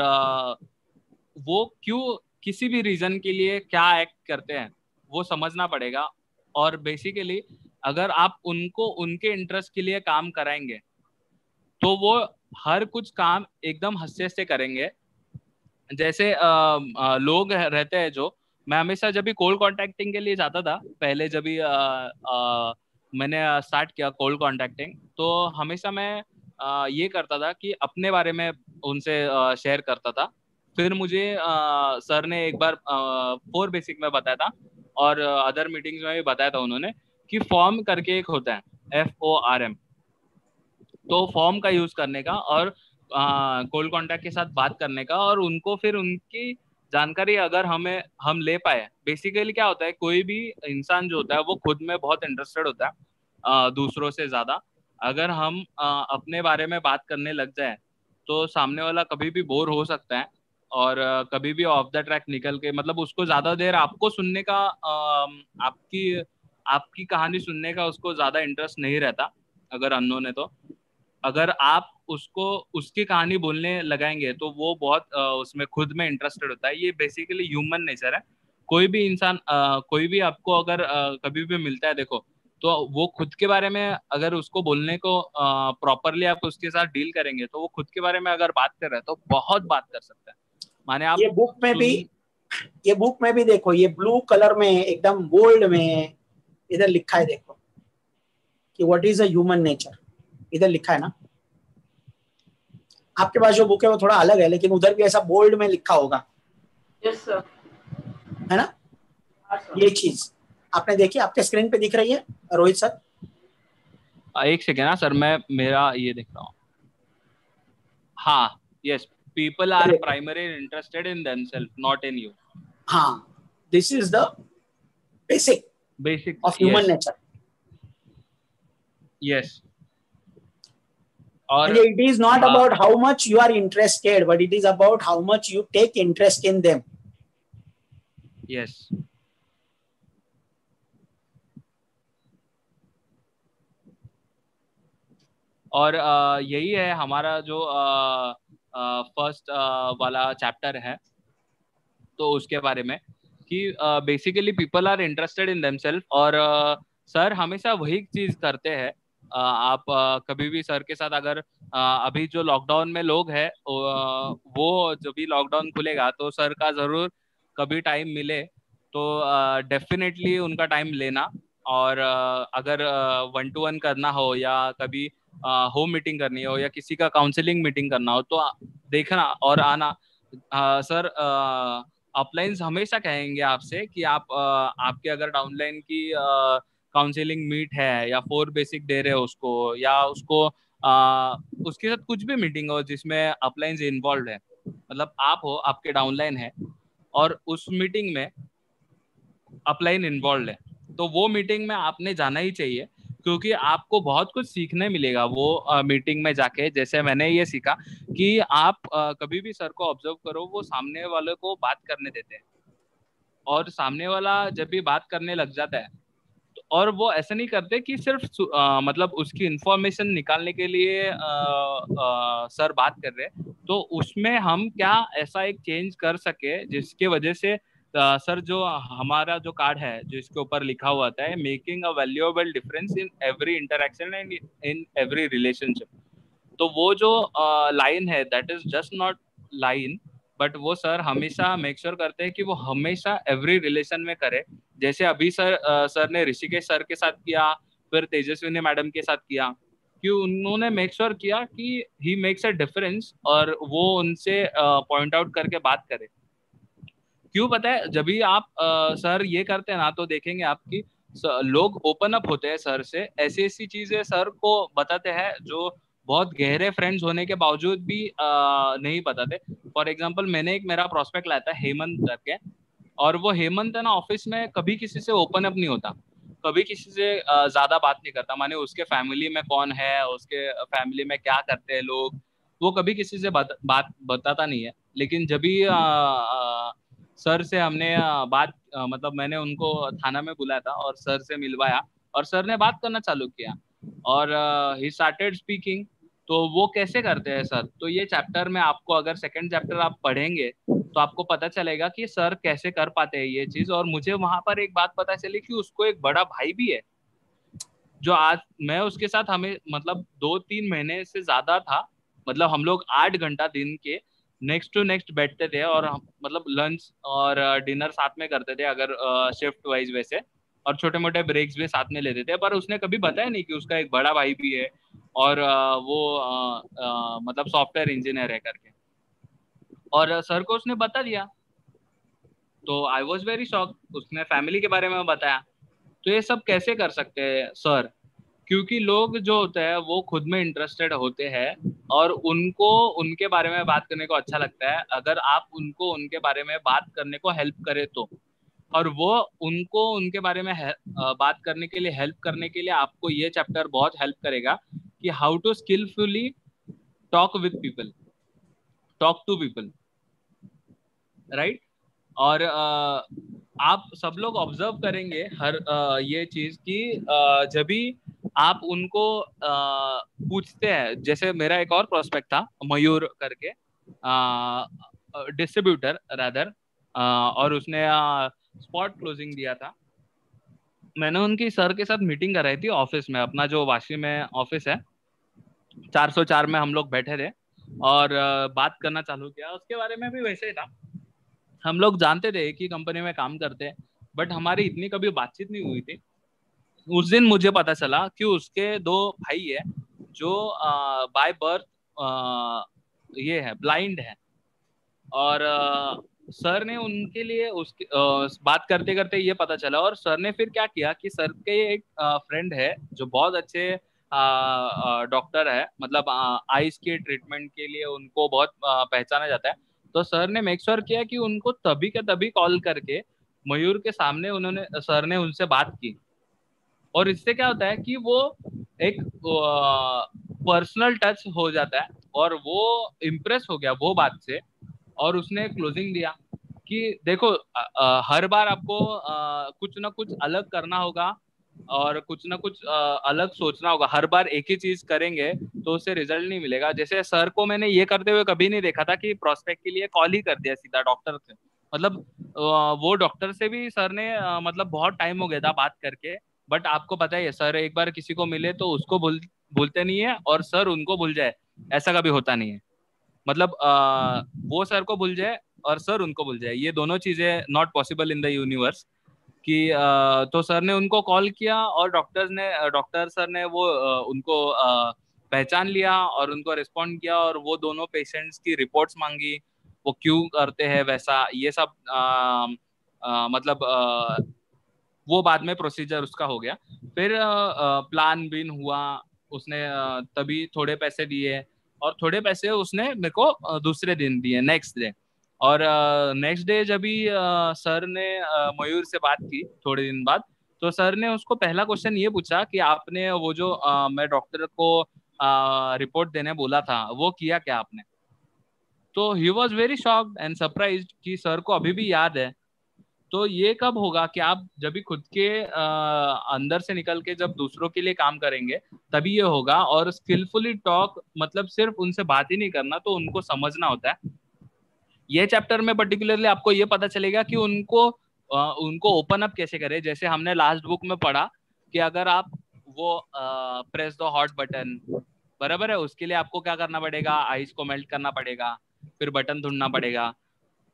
वो क्यों किसी भी रीजन के लिए क्या एक्ट करते हैं वो समझना पड़ेगा। और बेसिकली अगर आप उनको उनके इंटरेस्ट के लिए काम कराएंगे तो वो हर कुछ काम एकदम हंसते से करेंगे। जैसे लोग रहते हैं जो, मैं हमेशा जब भी कोल्ड कॉन्टैक्टिंग के लिए जाता था पहले, जब भी मैंने स्टार्ट किया कोल्ड कॉन्टैक्टिंग, तो हमेशा मैं ये करता था कि अपने बारे में उनसे शेयर करता था। फिर मुझे सर ने एक बार 4 बेसिक में बताया था और अदर मीटिंग्स में भी बताया था उन्होंने कि फॉर्म करके एक होता है FORM, तो फॉर्म का यूज करने का। और कोल्ड कांटेक्ट के साथ बात करने का, और उनको फिर उनकी जानकारी अगर हम ले पाए। बेसिकली क्या होता है, कोई भी इंसान जो होता है वो खुद में बहुत इंटरेस्टेड होता है दूसरों से ज्यादा। अगर हम अपने बारे में बात करने लग जाए तो सामने वाला कभी भी बोर हो सकता है, और कभी भी ऑफ द ट्रैक निकल के, मतलब उसको ज्यादा देर आपको सुनने का, आपकी कहानी सुनने का उसको ज्यादा इंटरेस्ट नहीं रहता अगर अननोन है तो। अगर आप उसको उसकी कहानी बोलने लगाएंगे तो वो बहुत उसमें खुद में इंटरेस्टेड होता है। ये बेसिकली ह्यूमन नेचर है। कोई भी इंसान कोई भी आपको अगर कभी भी मिलता है देखो, तो वो खुद के बारे में अगर उसको बोलने को प्रॉपरली आप उसके साथ डील करेंगे तो वो खुद के बारे में अगर बात कर रहा है तो बहुत बात कर सकता है। माने आप ये बुक में भी देखो, ये ब्लू कलर में एकदम बोल्ड में इधर लिखा है, देखो कि what is a human nature, इधर लिखा है ना। आपके पास जो बुक है वो थोड़ा अलग है, लेकिन उधर भी ऐसा बोल्ड में लिखा होगा। Yes sir. है ना? ये चीज आपने देखी, आपके स्क्रीन पे दिख रही है रोहित सर? एक सेकेंड ना सर, मैं मेरा ये देख रहा हूँ। हाँ, yes, people are primarily interested in themselves, not in you. हाँ, this is the basic of human nature. Yes. And it is not about how much you are interested, but it is about how much you take interest in them. Yes. और यही है हमारा जो फर्स्ट वाला चैप्टर है, तो उसके बारे में कि basically people are interested in themselves. और सर हमेशा वही चीज करते हैं। आप कभी भी सर के साथ अगर अभी जो लॉकडाउन में लोग हैं, वो जब भी लॉकडाउन खुलेगा तो सर का जरूर कभी टाइम मिले तो डेफिनेटली उनका टाइम लेना। और अगर 1-to-1 करना हो या कभी होम मीटिंग करनी हो या किसी का काउंसलिंग मीटिंग करना हो तो देखना और आना। सर अपलाइंस हमेशा कहेंगे आपसे कि आप आपके अगर डाउनलाइन की काउंसलिंग मीट है या 4 बेसिक दे रहे हो उसको, या उसको उसके साथ कुछ भी मीटिंग हो जिसमें अपलाइंस इन्वॉल्व है, मतलब आप हो, आपके डाउनलाइन है और उस मीटिंग में अपलाइन इन्वॉल्व है, तो वो मीटिंग में आपने जाना ही चाहिए, क्योंकि आपको बहुत कुछ सीखने मिलेगा वो मीटिंग में जाके। जैसे मैंने ये सीखा कि आप कभी भी सर को ऑब्जर्व करो, वो सामने वाले को बात करने देते हैं, और सामने वाला जब भी बात करने लग जाता है और वो ऐसा नहीं करते कि सिर्फ मतलब उसकी इंफॉर्मेशन निकालने के लिए सर बात कर रहे हैं, तो उसमें हम क्या ऐसा एक चेंज कर सके जिसके वजह से सर जो हमारा जो कार्ड है जिसके ऊपर लिखा हुआ था है making a valuable difference in every interaction and in every relationship, तो वो जो लाइन है that is just not line, but वो सर हमेशा मेक श्योर करते हैं कि वो हमेशा एवरी रिलेशन में करे। जैसे अभी सर ने ऋषिकेश सर के साथ किया, फिर तेजस्विनी मैडम के साथ किया, कि उन्होंने मेक श्योर किया कि ही मेक्स अ डिफरेंस और वो उनसे पॉइंट आउट करके बात करे। क्यों पता है, जब भी आप सर ये करते हैं ना तो देखेंगे आपकी लोग ओपन अप होते हैं सर से, ऐसी ऐसी चीजें सर को बताते हैं जो बहुत गहरे फ्रेंड्स होने के बावजूद भी नहीं बताते। फॉर एग्जांपल मैंने एक मेरा प्रोस्पेक्ट लाया था हेमंत करके, और वो हेमंत है ना ऑफिस में कभी किसी से ओपन अप नहीं होता, कभी किसी से ज्यादा बात नहीं करता, माने उसके फैमिली में कौन है, उसके फैमिली में क्या करते हैं लोग, वो कभी किसी से बात बताता नहीं है। लेकिन जब भी सर से हमने बात मतलब मैंने उनको थाना में बुलाया था और सर से मिलवाया और सर ने बात करना चालू किया और ही स्टार्टेड स्पीकिंग। तो वो कैसे करते हैं सर, तो ये चैप्टर में आपको अगर सेकंड चैप्टर आप पढ़ेंगे तो आपको पता चलेगा कि सर कैसे कर पाते हैं ये चीज। और मुझे वहां पर एक बात पता चली कि उसको एक बड़ा भाई भी है, जो आज मैं उसके साथ हमें मतलब 2-3 महीने से ज्यादा था, मतलब हम लोग 8 घंटा दिन के नेक्स्ट टू नेक्स्ट बैठते थे और मतलब लंच और डिनर साथ में करते थे अगर शिफ्ट वाइज वैसे, और छोटे मोटे ब्रेक्स भी साथ में लेते थे। पर उसने कभी बताया नहीं कि उसका एक बड़ा भाई भी है और वो मतलब सॉफ्टवेयर इंजीनियर है करके, और सर को उसने बता दिया। तो आई वॉज वेरी शॉक, उसने फैमिली के बारे में बताया। तो ये सब कैसे कर सकते हैं सर, क्योंकि लोग जो होते हैं वो खुद में इंटरेस्टेड होते हैं और उनको उनके बारे में बात करने को अच्छा लगता है अगर आप उनको उनके बारे में बात करने को हेल्प करें तो, और वो उनको उनके बारे में बात करने के लिए हेल्प करने के लिए आपको ये चैप्टर बहुत हेल्प करेगा कि how to skilfully talk with people, talk to people, right. और आप सब लोग ऑब्जर्व करेंगे हर ये चीज की जब भी आप उनको पूछते हैं, जैसे मेरा एक और प्रोस्पेक्ट था मयूर करके, डिस्ट्रीब्यूटर रादर, और उसने स्पॉट क्लोजिंग दिया था। मैंने उनकी सर के साथ मीटिंग कराई थी ऑफिस में, अपना जो वाशी में ऑफिस है 404 में हम लोग बैठे थे और बात करना चालू किया। उसके बारे में भी वैसे ही था, हम लोग जानते थे कि कंपनी में काम करते हैं बट हमारी इतनी कभी बातचीत नहीं हुई थी। उस दिन मुझे पता चला कि उसके 2 भाई है जो बाय बर्थ ये है ब्लाइंड है, और सर ने उनके लिए उसके बात करते करते ये पता चला, और सर ने फिर क्या किया कि सर के एक फ्रेंड है जो बहुत अच्छे डॉक्टर है, मतलब आइज के ट्रीटमेंट के लिए उनको बहुत पहचाना जाता है। तो सर ने मेक श्योर किया कि उनको तभी के तभी कॉल करके मयूर के सामने उन्होंने सर ने उनसे बात की, और इससे क्या होता है कि वो एक पर्सनल टच हो जाता है और वो इम्प्रेस हो गया वो बात से, और उसने क्लोजिंग दिया कि देखो हर बार आपको कुछ ना कुछ अलग करना होगा और कुछ ना कुछ अलग सोचना होगा। हर बार एक ही चीज करेंगे तो उससे रिजल्ट नहीं मिलेगा। जैसे सर को मैंने ये करते हुए कभी नहीं देखा था कि प्रोस्पेक्ट के लिए कॉल ही कर दिया सीधा डॉक्टर से, मतलब वो डॉक्टर से भी सर ने मतलब बहुत टाइम हो गया था बात करके। बट आपको पता ही है सर एक बार किसी को मिले तो उसको भूलते नहीं है, और सर उनको भूल जाए ऐसा कभी होता नहीं है। मतलब वो सर को भूल जाए और सर उनको भूल जाए, ये दोनों चीजें not possible in the universe. कि तो सर ने उनको कॉल किया और डॉक्टर सर ने वो उनको पहचान लिया और उनको रिस्पॉन्ड किया, और वो दोनों पेशेंट्स की रिपोर्ट्स मांगी, वो क्यों करते हैं वैसा, ये सब मतलब वो बाद में प्रोसीजर उसका हो गया। फिर प्लान बिन हुआ, उसने तभी थोड़े पैसे दिए, और थोड़े पैसे उसने मेरे को दूसरे दिन दिए, नेक्स्ट डे। और नेक्स्ट डे जब भी सर ने मयूर से बात की थोड़े दिन बाद, तो सर ने उसको पहला क्वेश्चन ये पूछा कि आपने वो जो मैं डॉक्टर को रिपोर्ट देने बोला था वो किया क्या आपने। तो he was very shocked and surprised कि सर को अभी भी याद है। तो ये कब होगा कि आप जब भी खुद के अंदर से निकल के जब दूसरों के लिए काम करेंगे तभी ये होगा। और स्किलफुली टॉक मतलब सिर्फ उनसे बात ही नहीं करना, तो उनको समझना होता है। ये चैप्टर में पर्टिकुलरली आपको ये पता चलेगा कि उनको ओपन अप कैसे करें। जैसे हमने लास्ट बुक में पढ़ा कि अगर आप वो प्रेस द हॉट बटन, बराबर है, उसके लिए आपको क्या करना पड़ेगा, आइस को मेल्ट करना पड़ेगा, फिर बटन ढूंढना पड़ेगा।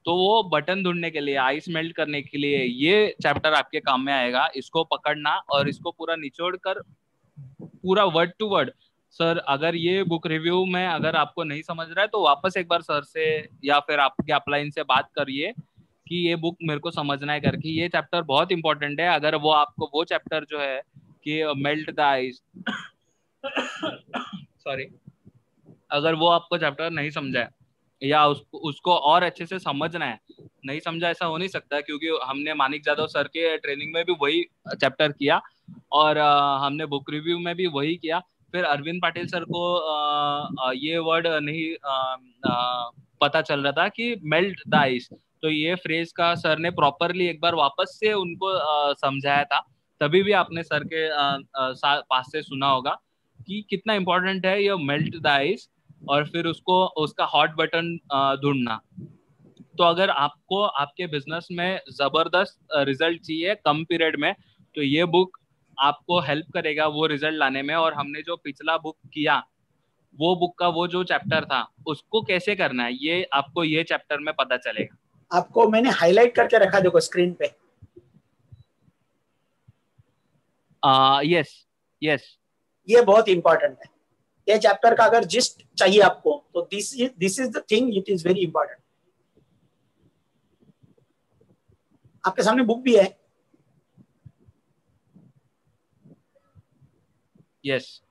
तो वो बटन ढूंढने के लिए, आइस मेल्ट करने के लिए ये चैप्टर आपके काम में आएगा। इसको पकड़ना और इसको पूरा निचोड़ कर पूरा वर्ड टू वर्ड। सर अगर ये बुक रिव्यू में अगर आपको नहीं समझ रहा है तो वापस एक बार सर से या फिर आपके अपलाइन से बात करिए कि ये बुक मेरे को समझना है करके। ये चैप्टर बहुत इंपॉर्टेंट है। अगर वो आपको वो चैप्टर जो है कि मेल्ट द आइस सॉरी, अगर वो आपको चैप्टर नहीं समझा है या उसको और अच्छे से समझना है, नहीं समझा ऐसा हो नहीं सकता, क्योंकि हमने मानिक जाधव सर के ट्रेनिंग में भी वही चैप्टर किया और हमने बुक रिव्यू में भी वही किया। फिर अरविंद पाटिल सर को ये वर्ड नहीं पता चल रहा था कि मेल्ट द आइस, तो ये फ्रेज का सर ने प्रॉपरली एक बार वापस से उनको समझाया था। तभी भी आपने सर के पास से सुना होगा कि कितना इंपॉर्टेंट है ये मेल्ट द आइस और फिर उसका हॉट बटन ढूंढना। तो अगर आपको आपके बिजनेस में जबरदस्त रिजल्ट चाहिए कम पीरियड में, तो ये बुक आपको हेल्प करेगा वो रिजल्ट लाने में। और हमने जो पिछला बुक किया वो बुक का वो जो चैप्टर था उसको कैसे करना है ये आपको ये चैप्टर में पता चलेगा। आपको मैंने हाईलाइट करके रखा, देखो स्क्रीन पे। यस यस, ये बहुत इंपॉर्टेंट है। ये चैप्टर का अगर जिस्ट चाहिए आपको तो this is the thing, it is very important. आपके सामने बुक भी है। यस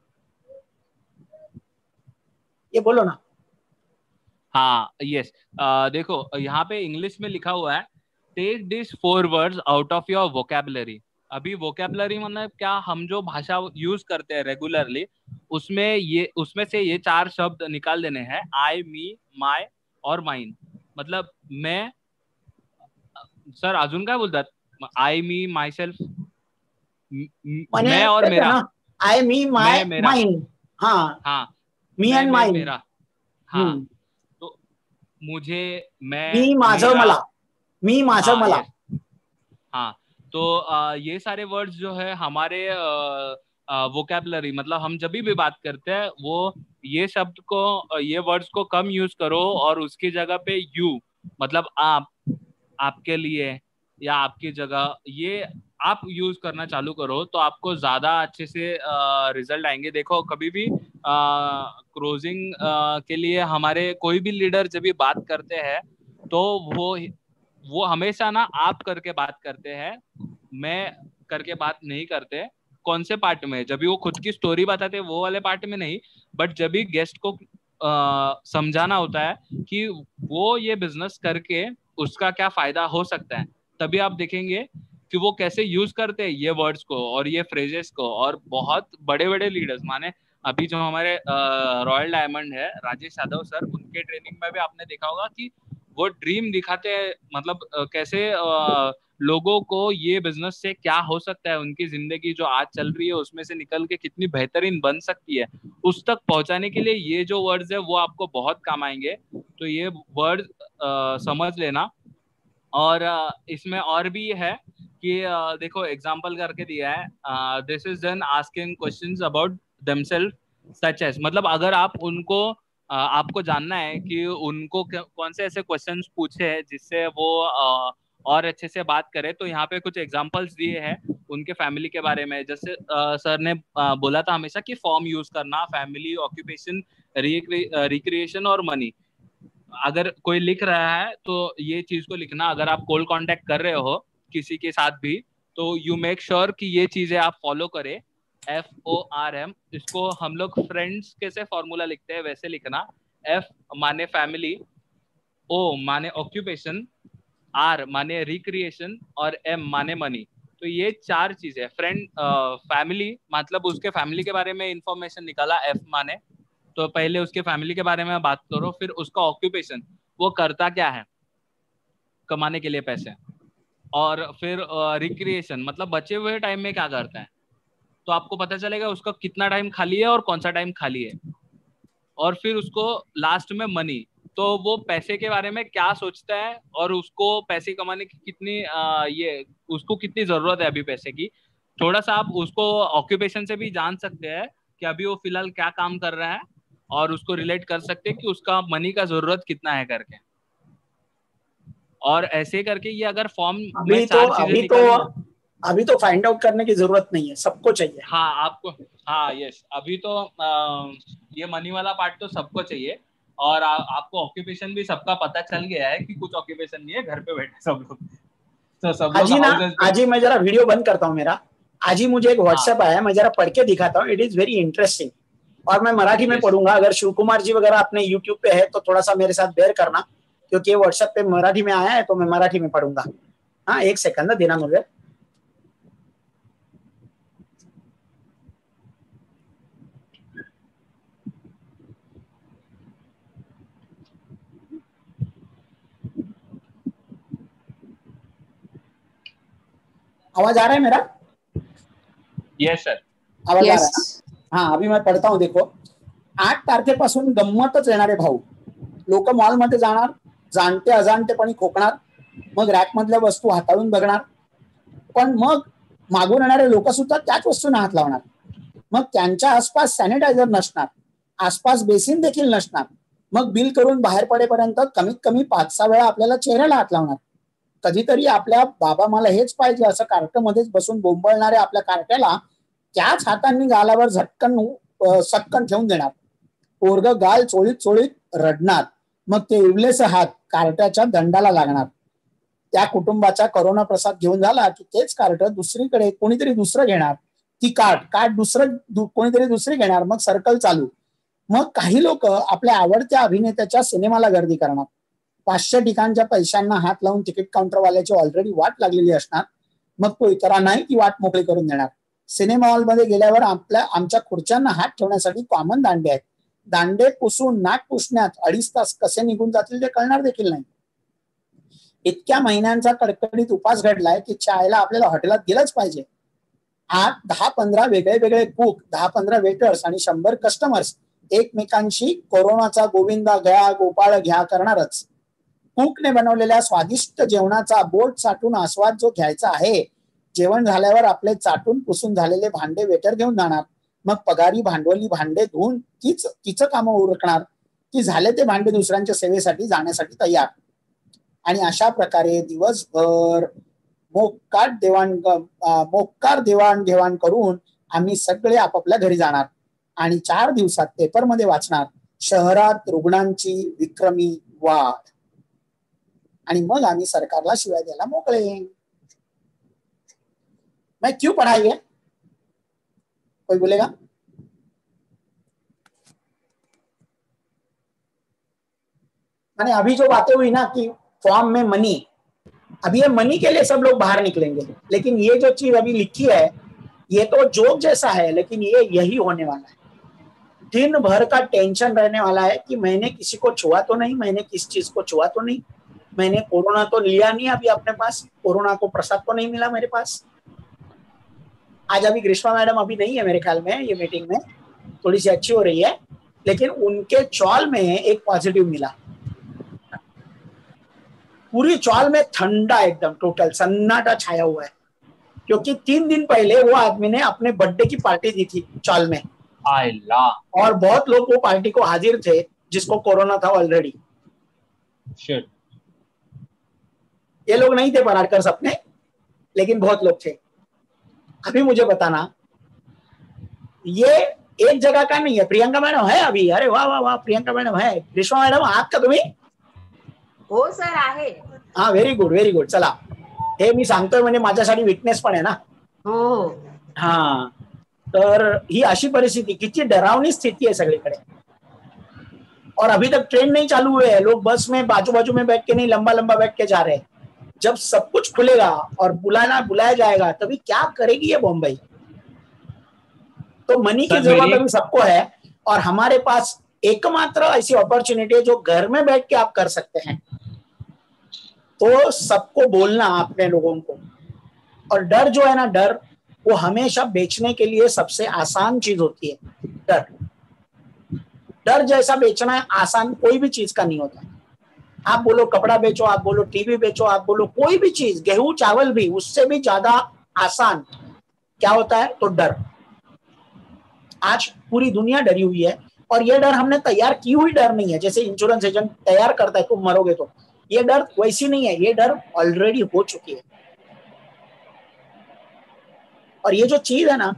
ये बोलो ना। हाँ यस देखो यहाँ पे इंग्लिश में लिखा हुआ है take this 4 words out of your vocabulary. अभी वोकेबलरी मतलब क्या, हम जो भाषा यूज करते हैं रेगुलरली उसमें से ये 4 शब्द निकाल देने हैं, आई, मी, माय और माइन। मतलब मैं, सर अजून काय बोलतात, आई, मी, माय सेल्फ, मैं और मेरा, आई, मी, माय, माइन। हाँ हाँ, मी एंड माइन, मेरा, हाँ तो मुझे, मैं, मी माझं मला, मी माझं मला। हाँ तो ये सारे वर्ड्स जो है हमारे वोकैबुलरी, मतलब हम जब भी बात करते हैं वो ये शब्द को, ये वर्ड्स को कम यूज करो और उसकी जगह पे यू, मतलब आप, आपके लिए या आपकी जगह, ये आप यूज करना चालू करो तो आपको ज्यादा अच्छे से रिजल्ट आएंगे। देखो कभी भी क्लोजिंग के लिए हमारे कोई भी लीडर जब भी बात करते हैं तो वो हमेशा ना आप करके बात करते हैं, मैं करके बात नहीं करते। कौन से पार्ट में? जब भी वो खुद की स्टोरी बताते हैं वो वाले पार्ट में नहीं, बट जब भी गेस्ट को समझाना होता है कि वो ये बिजनेस करके उसका क्या फायदा हो सकता है, तभी आप देखेंगे कि वो कैसे यूज करते हैं ये वर्ड्स को और ये फ्रेजेस को। और बहुत बड़े बड़े लीडर्स, माने अभी जो हमारे रॉयल डायमंड है राजेश यादव सर, उनके ट्रेनिंग में भी आपने देखा होगा कि वो ड्रीम दिखाते हैं, मतलब कैसे लोगों को ये बिजनेस से क्या हो सकता है, उनकी जिंदगी जो आज चल रही है उसमें से निकल के कितनी बेहतरीन बन सकती है, उस तक पहुंचाने के लिए ये जो वर्ड्स है वो आपको बहुत काम आएंगे। तो ये वर्ड समझ लेना। और इसमें और भी है कि देखो एग्जाम्पल करके दिया है, this is then asking questions about themselves such as, मतलब अगर आप उनको आपको जानना है कि उनको कौन से ऐसे क्वेश्चंस पूछे हैं जिससे वो और अच्छे से बात करे, तो यहाँ पे कुछ एग्जांपल्स दिए हैं उनके फैमिली के बारे में। जैसे सर ने बोला था हमेशा कि फॉर्म यूज करना, फैमिली, ऑक्यूपेशन, रिक्रिएशन और मनी। अगर कोई लिख रहा है तो ये चीज को लिखना, अगर आप कोल्ड कांटेक्ट कर रहे हो किसी के साथ भी तो यू मेक श्योर कि ये चीजें आप फॉलो करें। FORM, इसको हम लोग फ्रेंड्स कैसे फॉर्मूला लिखते हैं वैसे लिखना। F माने फैमिली, O माने ऑक्यूपेशन, R माने रिक्रिएशन और M माने मनी। तो ये 4 चीजें, फ्रेंड, फैमिली मतलब उसके फैमिली के बारे में इंफॉर्मेशन निकाला, F माने, तो पहले उसके फैमिली के बारे में बात करो। फिर उसका ऑक्यूपेशन, वो करता क्या है कमाने के लिए पैसे। और फिर रिक्रिएशन मतलब बचे हुए टाइम में क्या करता है, तो आपको पता चलेगा उसका कितना टाइम खाली है और कौन सा टाइम खाली है। और फिर उसको लास्ट में मनी, तो वो पैसे के बारे में क्या सोचता है और उसको पैसे कमाने की कितनी ये उसको कितनी जरूरत है अभी पैसे की। थोड़ा सा आप उसको ऑक्यूपेशन से भी जान सकते हैं कि अभी वो फिलहाल क्या काम कर रहा है और उसको रिलेट कर सकते हैं कि उसका मनी का जरूरत कितना है करके। और ऐसे करके ये अगर फॉर्म में 4 चीजें अभी तो फाइंड आउट करने की जरूरत नहीं है, सबको चाहिए। हाँ आपको, हाँ यस, अभी तो ये मनी वाला पार्ट तो सबको चाहिए। और आपको ऑक्यूपेशन भी सबका पता चल गया है कि कुछ ऑक्यूपेशन नहीं है, घर पे बैठे सब लोग। तो सब लोग आज ही मैं जरा वीडियो बंद करता हूँ मेरा। आज ही मुझे एक व्हाट्सएप आया, मैं जरा पढ़ के दिखाता हूँ, इट इज वेरी इंटरेस्टिंग। और मैं मराठी में पढ़ूंगा, अगर शिव कुमार जी वगैरह अपने यूट्यूब पे है तो थोड़ा सा मेरे साथ बेयर करना, क्योंकि व्हाट्सएप पे मराठी में आया है तो मैं मराठी में पढ़ूंगा। हाँ, 1 सेकंड देना मुझे। आवाज आ रहा है मेरा? यस सर, आवाज आ रहा है? हाँ, अभी मैं पढ़ता हूँ। देखो, 8 तारखेपासून गंमतच येणार आहे भाऊ. लोक मॉलमध्ये जाणार, जाणते अजाणतेपणी खोकणार, मग रॅक मधल्या वस्तू हाताळून बघणार, पण मग मागून येणारे लोक सुद्धा त्याच वस्तूंना हात लावणार. मग त्यांच्या आसपास सॅनिटायझर नसणार, आसपास बेसिन देखील नसणार. मग बिल करून बाहेर पडेपर्यंत कमीत कमी 5-6 वेळा आपल्याला चेहऱ्याला हात लावणार. कधीतरी आपल्या बाबा मला हेच पाहिजे असं कार्टमध्येच बसून बोंबळणाऱ्या आपल्या कार्ट्याला त्याच हातांनी गालावर सटकन ठेवून देणार. पोरग गाल चोळीत चोळीत रडणार. मग ते इवलेसे हात कार्ट्याच्या दंडाला लागणार. त्या कुटुंबाचा करोना प्रसाद घेऊन झाला की तेच कार्ट दुसरीकडे कोणीतरी दुसरं घेणार. ती कार्ड कोणीतरी दुसरी घेणार, मग सर्कल चालू. मग काही लोक आपल्या आवडत्या अभिनेत्याच्या सिनेमाला गर्दी करणार. 500 ठिकाणच्या पैशांना हात लावून तिकीट काउंटरवाल्याची ऑलरेडी वाट लागलेली असणार. मग तो इतरांनाही ती वाट मोकळी करून देणार. सिनेमा हॉलमध्ये गेल्यावर आमच्या खुर्च्यांना हात ठेवण्यासाठी कॉमन दांडे आहेत. दांडे पुसून नाक पुसण्यात 2.5 तास कसे निघून जातील ते कळणार देखील नाही. इतक्या महिन्यांचा कडकडीत उपास घडलाय की चायला आपल्याला हॉटेलात गेलंच पाहिजे. आत 10-15 वेगळे कुक, 10-15 वेटर्स आणि 100 कस्टमर्स एकमेकांशी कोरोनाचा गोविंदा घ्या गोपाळ घ्या करणारच. कुकने बनवलेल्या स्वादिष्ट जेवणाचा बोट चाटून आस्वाद जो घ्यायचा आहे, जेवण झाल्यावर आपले चाटून पुसून झालेले भांडे वेटर घेऊन जाणार. मग पगारी भांडवली भांडे धुवून तिचं कामं उरकणार की झाले ते भांडे दुसऱ्यांच्या सेवेसाठी जाण्यासाठी तयार. आणि अशा प्रकारे दिवसभर मोक्कार देवाणघेवाण करून आम्ही सगळे आपापल्या घरी जाणार आणि 4 दिवसात पेपरमध्ये वाचणार शहरात रुग्णांची विक्रमी वाढ. आणि मग आम्ही सरकारला शिवाय द्यायला मोकळे. मैं क्यों पढ़ाई है, कोई बोलेगा? मैंने अभी जो बातें हुई ना कि फॉर्म में मनी, अभी ये मनी के लिए सब लोग बाहर निकलेंगे, लेकिन ये जो चीज अभी लिखी है ये तो जोक जैसा है, लेकिन ये यही होने वाला है. दिन भर का टेंशन रहने वाला है कि मैंने किसी को छुआ तो नहीं, मैंने किस चीज को छुआ तो नहीं, मैंने कोरोना तो लिया नहीं अभी अपने पास, कोरोना को प्रसाद तो नहीं मिला मेरे पास. आज अभी ग्रीष्मा मैडम अभी नहीं है मेरे ख्याल में, ये मीटिंग में थोड़ी सी अच्छी हो रही है, लेकिन उनके चौल में एक पॉजिटिव मिला. पूरी चौल में ठंडा एकदम टोटल सन्नाटा छाया हुआ है, क्योंकि 3 दिन पहले वो आदमी ने अपने बर्थडे की पार्टी दी थी चौल में. और बहुत लोग वो पार्टी को हाजिर थे जिसको कोरोना था ऑलरेडी. ये लोग नहीं थे पराडकर सपने, लेकिन बहुत लोग थे. अभी मुझे बताना, ये एक जगह का नहीं है. प्रियंका मैडम है अभी? अरे वाह वाह वाह, प्रियंका मैडम है. ग्रीष्मा मैडम आहात का तुम्ही? हो सर आहे. हा, व्हेरी गुड व्हेरी गुड. चला, हे मी सांगतोय म्हणजे माझ्यासाठी विटनेस पण आहे ना. हो. हा, तर ही अशी परिस्थिती, किती डरावनी स्थिति है सगळीकडे. और अभी तक ट्रेन नहीं चालू हुए हैं, लोग बस में बाजू बाजू में बैठ के नहीं, लंबा लंबा बैठ के जा रहे हैं. जब सब कुछ खुलेगा और बुलाया जाएगा, तभी क्या करेगी ये बॉम्बई. तो मनी की जरूरत अभी सबको है, और हमारे पास एकमात्र ऐसी अपॉर्चुनिटी है जो घर में बैठ के आप कर सकते हैं. तो सबको बोलना अपने लोगों को. और डर जो है ना, डर वो हमेशा बेचने के लिए सबसे आसान चीज होती है. डर जैसा बेचना आसान कोई भी चीज का नहीं होता. आप बोलो कपड़ा बेचो, आप बोलो टीवी बेचो, आप बोलो कोई भी चीज, गेहूं चावल भी, उससे भी ज्यादा आसान क्या होता है? तो डर. आज पूरी दुनिया डरी हुई है, और ये डर हमने तैयार की हुई डर नहीं है. जैसे इंश्योरेंस एजेंट तैयार करता है तुम मरोगे तो, ये डर वैसी नहीं है, ये डर ऑलरेडी हो चुकी है. और ये जो चीज है ना,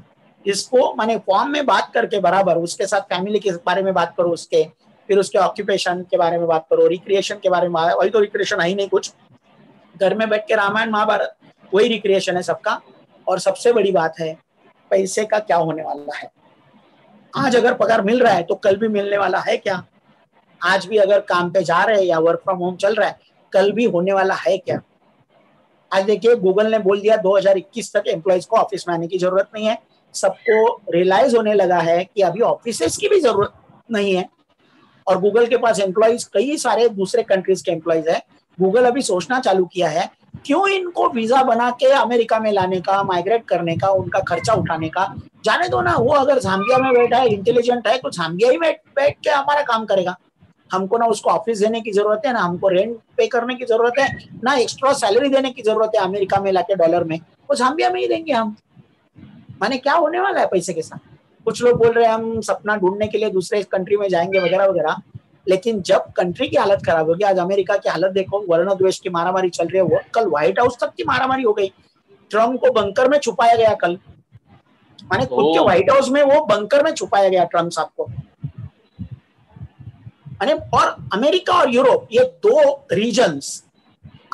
इसको मैंने फॉर्म में बात करके बराबर उसके साथ फैमिली के बारे में बात करो, उसके फिर उसके ऑक्यूपेशन के बारे में बात करो, रिक्रिएशन के बारे में. वही तो रिक्रिएशन है ही नहीं कुछ. घर में बैठ के रामायण महाभारत वही रिक्रिएशन है सबका. और सबसे बड़ी बात है पैसे का क्या होने वाला है. आज अगर पगार मिल रहा है तो कल भी मिलने वाला है क्या? आज भी अगर काम पे जा रहे हैं या वर्क फ्रॉम होम चल रहा है, कल भी होने वाला है क्या? आज देखिए, गूगल ने बोल दिया 2021 तक एम्प्लॉइज को ऑफिस में आने की जरूरत नहीं है. सबको रियलाइज होने लगा है कि अभी ऑफिसेस की भी जरूरत नहीं है. और गूगल के पास एम्प्लॉइज कई सारे दूसरे कंट्रीज के एम्प्लॉइज है. गूगल अभी सोचना चालू किया है, क्यों इनको वीजा बना के अमेरिका में लाने का, माइग्रेट करने का, उनका खर्चा उठाने का. जाने दो ना, वो अगर झाम्बिया में बैठा है, इंटेलिजेंट है, तो झाम्बिया ही बैठ के हमारा काम करेगा. हमको ना उसको ऑफिस देने की जरूरत है, ना हमको रेंट पे करने की जरूरत है, ना एक्स्ट्रा सैलरी देने की जरूरत है अमेरिका में लाके डॉलर में. वो झाम्बिया में ही देंगे हम. माने क्या होने वाला है पैसे के साथ? कुछ लोग बोल रहे हैं हम सपना ढूंढने के लिए दूसरे कंट्री में जाएंगे वगैरह वगैरह. लेकिन जब कंट्री की हालत खराब होगी, आज अमेरिका की हालत देखो, वर्ण द्वेष की मारामारी चल रही है. वो कल व्हाइट हाउस तक की मारामारी हो गई. ट्रम्प को बंकर में छुपाया गया कल. माने खुद के व्हाइट हाउस में वो बंकर में छुपाया गया ट्रम्प साहब को. और अमेरिका और यूरोप, ये 2 रीजन्स,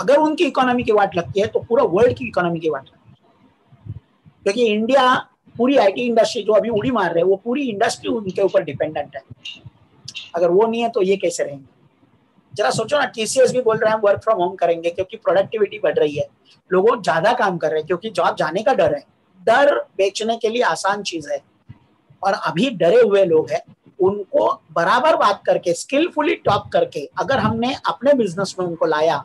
अगर उनकी इकोनॉमी की वाट लगती है तो पूरा वर्ल्ड की इकोनॉमी की वाट लगती है. क्योंकि इंडिया पूरी आईटी इंडस्ट्री जो अभी उड़ी मार रहे हैं, वो पूरी इंडस्ट्री उनके ऊपर डिपेंडेंट है। अगर वो नहीं है तो ये कैसे रहेंगे? जरा सोचो ना, टीसीएस भी बोल रहे हैं वर्क फ्रॉम होम करेंगे क्योंकि प्रोडक्टिविटी बढ़ रही है, लोगों ज्यादा काम कर रहे हैं क्योंकि जॉब जाने का डर है। डर बेचने के लिए आसान चीज है, और अभी डरे हुए लोग हैं, उनको बराबर बात करके, स्किलफुली टॉक करके अगर हमने अपने बिजनेस में उनको लाया,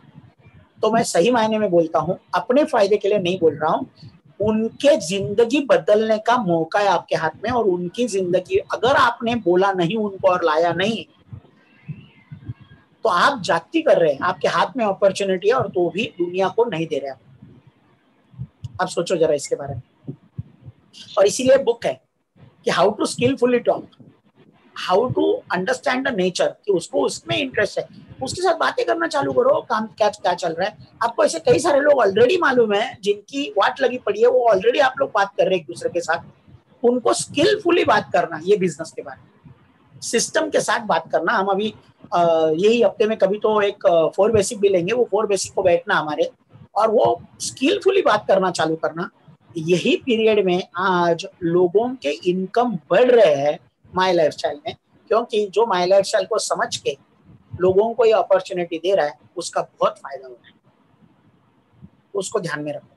तो मैं सही मायने में बोलता हूँ, अपने फायदे के लिए नहीं बोल रहा हूँ, उनके जिंदगी बदलने का मौका है आपके हाथ में। और उनकी जिंदगी अगर आपने बोला नहीं उनको और लाया नहीं, तो आप जागती कर रहे हैं, आपके हाथ में अपॉर्चुनिटी है और तो भी दुनिया को नहीं दे रहे आप। अब सोचो जरा इसके बारे में। और इसीलिए बुक है कि how to skilfully talk, how to understand the nature, कि उसको उसमें इंटरेस्ट है, उसके साथ बातें करना चालू करो, काम क्या क्या चल रहा है। आपको ऐसे कई सारे लोग ऑलरेडी मालूम है जिनकी वाट लगी पड़ी है, वो ऑलरेडी आप लोग बात कर रहे हैं एक दूसरे के साथ। उनको स्किलफुली बात करना, ये बिजनेस के बारे में सिस्टम के साथ बात करना। हम अभी यही हफ्ते में कभी तो एक 4 बेसिक भी लेंगे, वो 4 बेसिक को बैठना हमारे, और वो स्किलफुली बात करना चालू करना। यही पीरियड में आज लोगों के इनकम बढ़ रहे हैं माई लाइफस्टाइल में, क्योंकि जो माई लाइफस्टाइल को समझ के लोगों को ये अपॉर्चुनिटी दे रहा है, उसका बहुत फायदा हो रहा है, उसको ध्यान में रखो।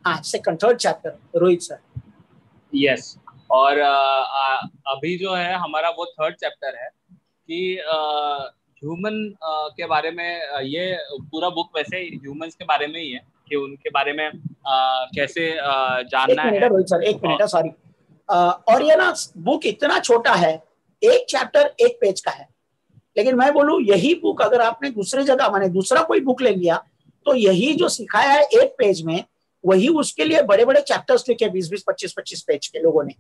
हाँ, second third chapter Rohit sir. Yes, और अभी जो है हमारा वो 3rd चैप्टर है कि ह्यूमन के बारे में। ये पूरा बुक वैसे ह्यूमंस के बारे में ही है कि उनके बारे में कैसे जानना है। रोहित सर, एक मिनट, सॉरी। और ये ना बुक इतना छोटा है, एक चैप्टर 1 पेज का है, लेकिन मैं बोलूं यही बुक अगर आपने दूसरे जगह, माने दूसरा कोई बुक ले लिया, तो यही जो सिखाया है 1 पेज में, वही उसके लिए बड़े बड़े चैप्टर्स लिखे 20-20, 25-25 पेज के लोगों ने।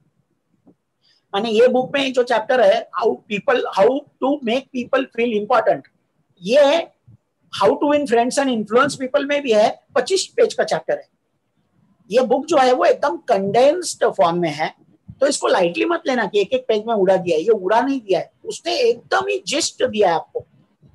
माने ये बुक में जो चैप्टर है how to make people feel important, ये है how to win friends and influence people में भी है, 25 पेज का चैप्टर है। ये बुक जो है वो एकदम कंडेंस्ड फॉर्म में है, तो इसको लाइटली मत लेना कि एक पेज में उड़ा दिया है। ये उड़ा नहीं दिया है, उसने एकदम ही जिस्ट दिया है आपको।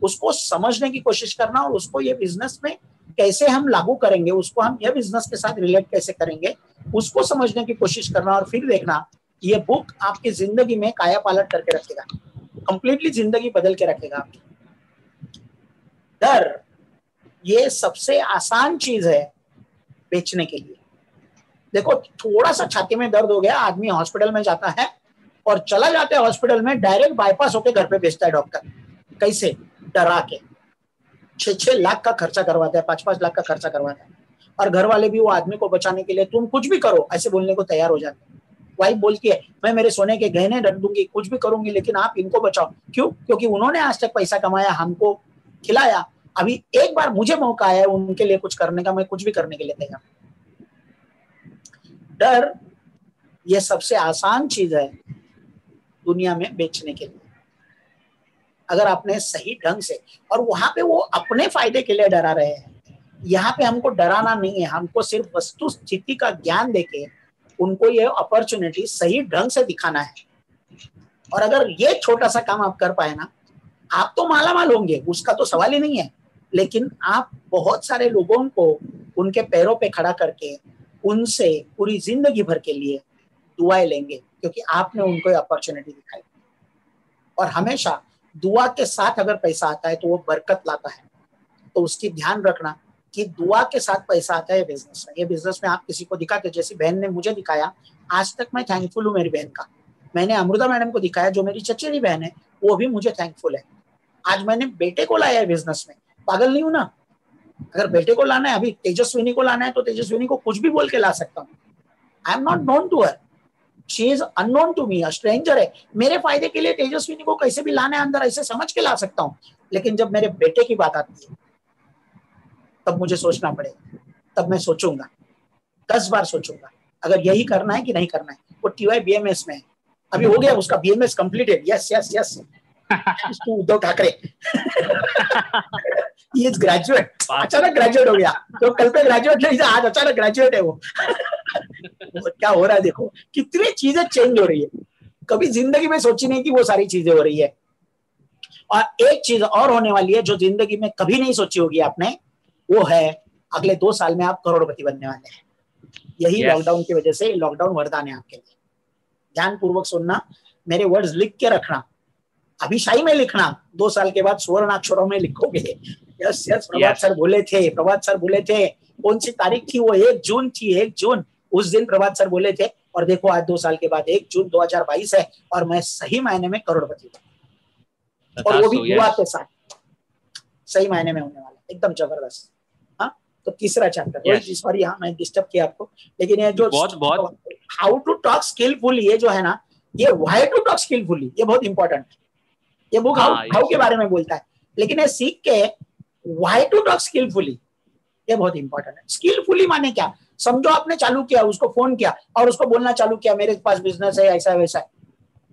उसको समझने की कोशिश करना, और उसको ये बिजनेस में कैसे हम लागू करेंगे, उसको हम ये बिजनेस के साथ रिलेट कैसे करेंगे, उसको समझने की कोशिश करना। और फिर देखना, ये बुक आपकी जिंदगी में काया पालट करके रखेगा, कंप्लीटली जिंदगी बदल के रखेगा आपकी। डर ये सबसे आसान चीज है बेचने के लिए। देखो, थोड़ा सा छाती में दर्द हो गया, आदमी हॉस्पिटल में जाता है और चला जाता है हॉस्पिटल में, डायरेक्ट बाईपास होके घर पे भेजता है डॉक्टर। कैसे? डरा के 6-6 लाख का खर्चा करवाता है, 5-5 लाख का खर्चा करवाता है, और घर वाले भी वो आदमी को बचाने के लिए तुम कुछ भी करो ऐसे बोलने को तैयार हो जाते हैं। वाइफ बोलती है मैं मेरे सोने के गहने रख दूंगी, कुछ भी करूंगी, लेकिन आप इनको बचाओ। क्यों? क्योंकि उन्होंने आज तक पैसा कमाया, हमको खिलाया, अभी एक बार मुझे मौका आया उनके लिए कुछ करने का, मैं कुछ भी करने के लिए तैयार। डर ये सबसे आसान चीज है दुनिया में बेचने के लिए, अगर आपने सही ढंग से। और वहां पे वो अपने फायदे के लिए डरा रहे हैं, यहाँ पे हमको डराना नहीं है, हमको सिर्फ वस्तु स्थिति का ज्ञान देके उनको ये अपॉर्चुनिटी सही ढंग से दिखाना है। और अगर ये छोटा सा काम आप कर पाए ना, आप तो मालामाल होंगे, उसका तो सवाल ही नहीं है, लेकिन आप बहुत सारे लोगों को उनके पैरों पे खड़ा करके उनसे पूरी जिंदगी भर के लिए दुआएं लेंगे, क्योंकि आपने उनको अपॉर्चुनिटी दिखाई। और हमेशा दुआ के साथ अगर पैसा आता है तो वो बरकत लाता है, तो उसकी ध्यान रखना कि दुआ के साथ पैसा आता है बिजनेस में। ये बिजनेस में आप किसी को दिखाते, जैसी बहन ने मुझे दिखाया, आज तक मैं थैंकफुल हूँ मेरी बहन का। मैंने अमृता मैडम को दिखाया जो मेरी चचेरी बहन है, वो भी मुझे थैंकफुल है। आज मैंने बेटे को लाया है बिजनेस में, पागल नहीं हूं ना। अगर बेटे को लाना है, अभी तेजस्विनी को लाना है, तो तेजस्विनी को कुछ भी बोल के ला सकता हूँ। I am not known to her, she is unknown to me, stranger है। मेरे फायदे के लिए तेजस्विनी को कैसे भी लाना है अंदर, ऐसे समझ के ला सकता हूँ, लेकिन जब मेरे बेटे की बात आती है तब मुझे सोचना पड़ेगा, तब मैं सोचूंगा, 10 बार सोचूंगा अगर यही करना है कि नहीं करना है। वो TY BMS में है, अभी हो गया उसका BMS completed. Yes yes yes, Uddhav Thackeray he is graduate, अचानक ग्रेजुएट हो गया। तो कल पे ग्रेजुएट नहीं था, आज अचानक ग्रेजुएट है वो। क्या हो रहा है देखो, कितनी चीजें चेंज हो रही है, कभी जिंदगी में सोची नहीं कि वो सारी चीजें हो रही है। और एक चीज और होने वाली है जो जिंदगी में कभी नहीं सोची होगी आपने, वो है अगले 2 साल में आप करोड़पति बनने वाले हैं। यही लॉकडाउन की वजह से, लॉकडाउन वरदान है आपके लिए। ध्यानपूर्वक सुनना, मेरे वर्ड्स लिख के रखना, अभी शाही में लिखना, 2 साल के बाद स्वर्ण अक्षरों में लिखोगे। यस यस, प्रभात सर बोले थे, प्रभात सर बोले थे, कौन सी तारीख थी वो? 1 जून थी, 1 जून, उस दिन प्रभात सर बोले थे। और देखो आज 2 साल के बाद 1 जून 2022 है और मैं सही मायने में करोड़पति हूँ, और वो भी दुआ के साथ, सही मायने में होने वाला, एकदम जबरदस्त। हाँ, तो तीसरा चैप्टर, सॉरी हाँ मैं डिस्टर्ब किया आपको, लेकिन ये जो बहुत हाउ टू टॉक स्किलफुली, ये जो है ना, ये व्हाई टू टॉक स्किलफुली, ये बहुत इंपॉर्टेंट है। ये बुक हाउ के बारे में बोलता है, लेकिन ये सीख के व्हाई टू टॉक स्किलफुली, ये बहुत इंपॉर्टेंट है। स्किलफुली माने क्या? समझो आपने चालू किया, उसको फोन किया और उसको बोलना चालू किया मेरे पास बिजनेस है, ऐसा वैसा है,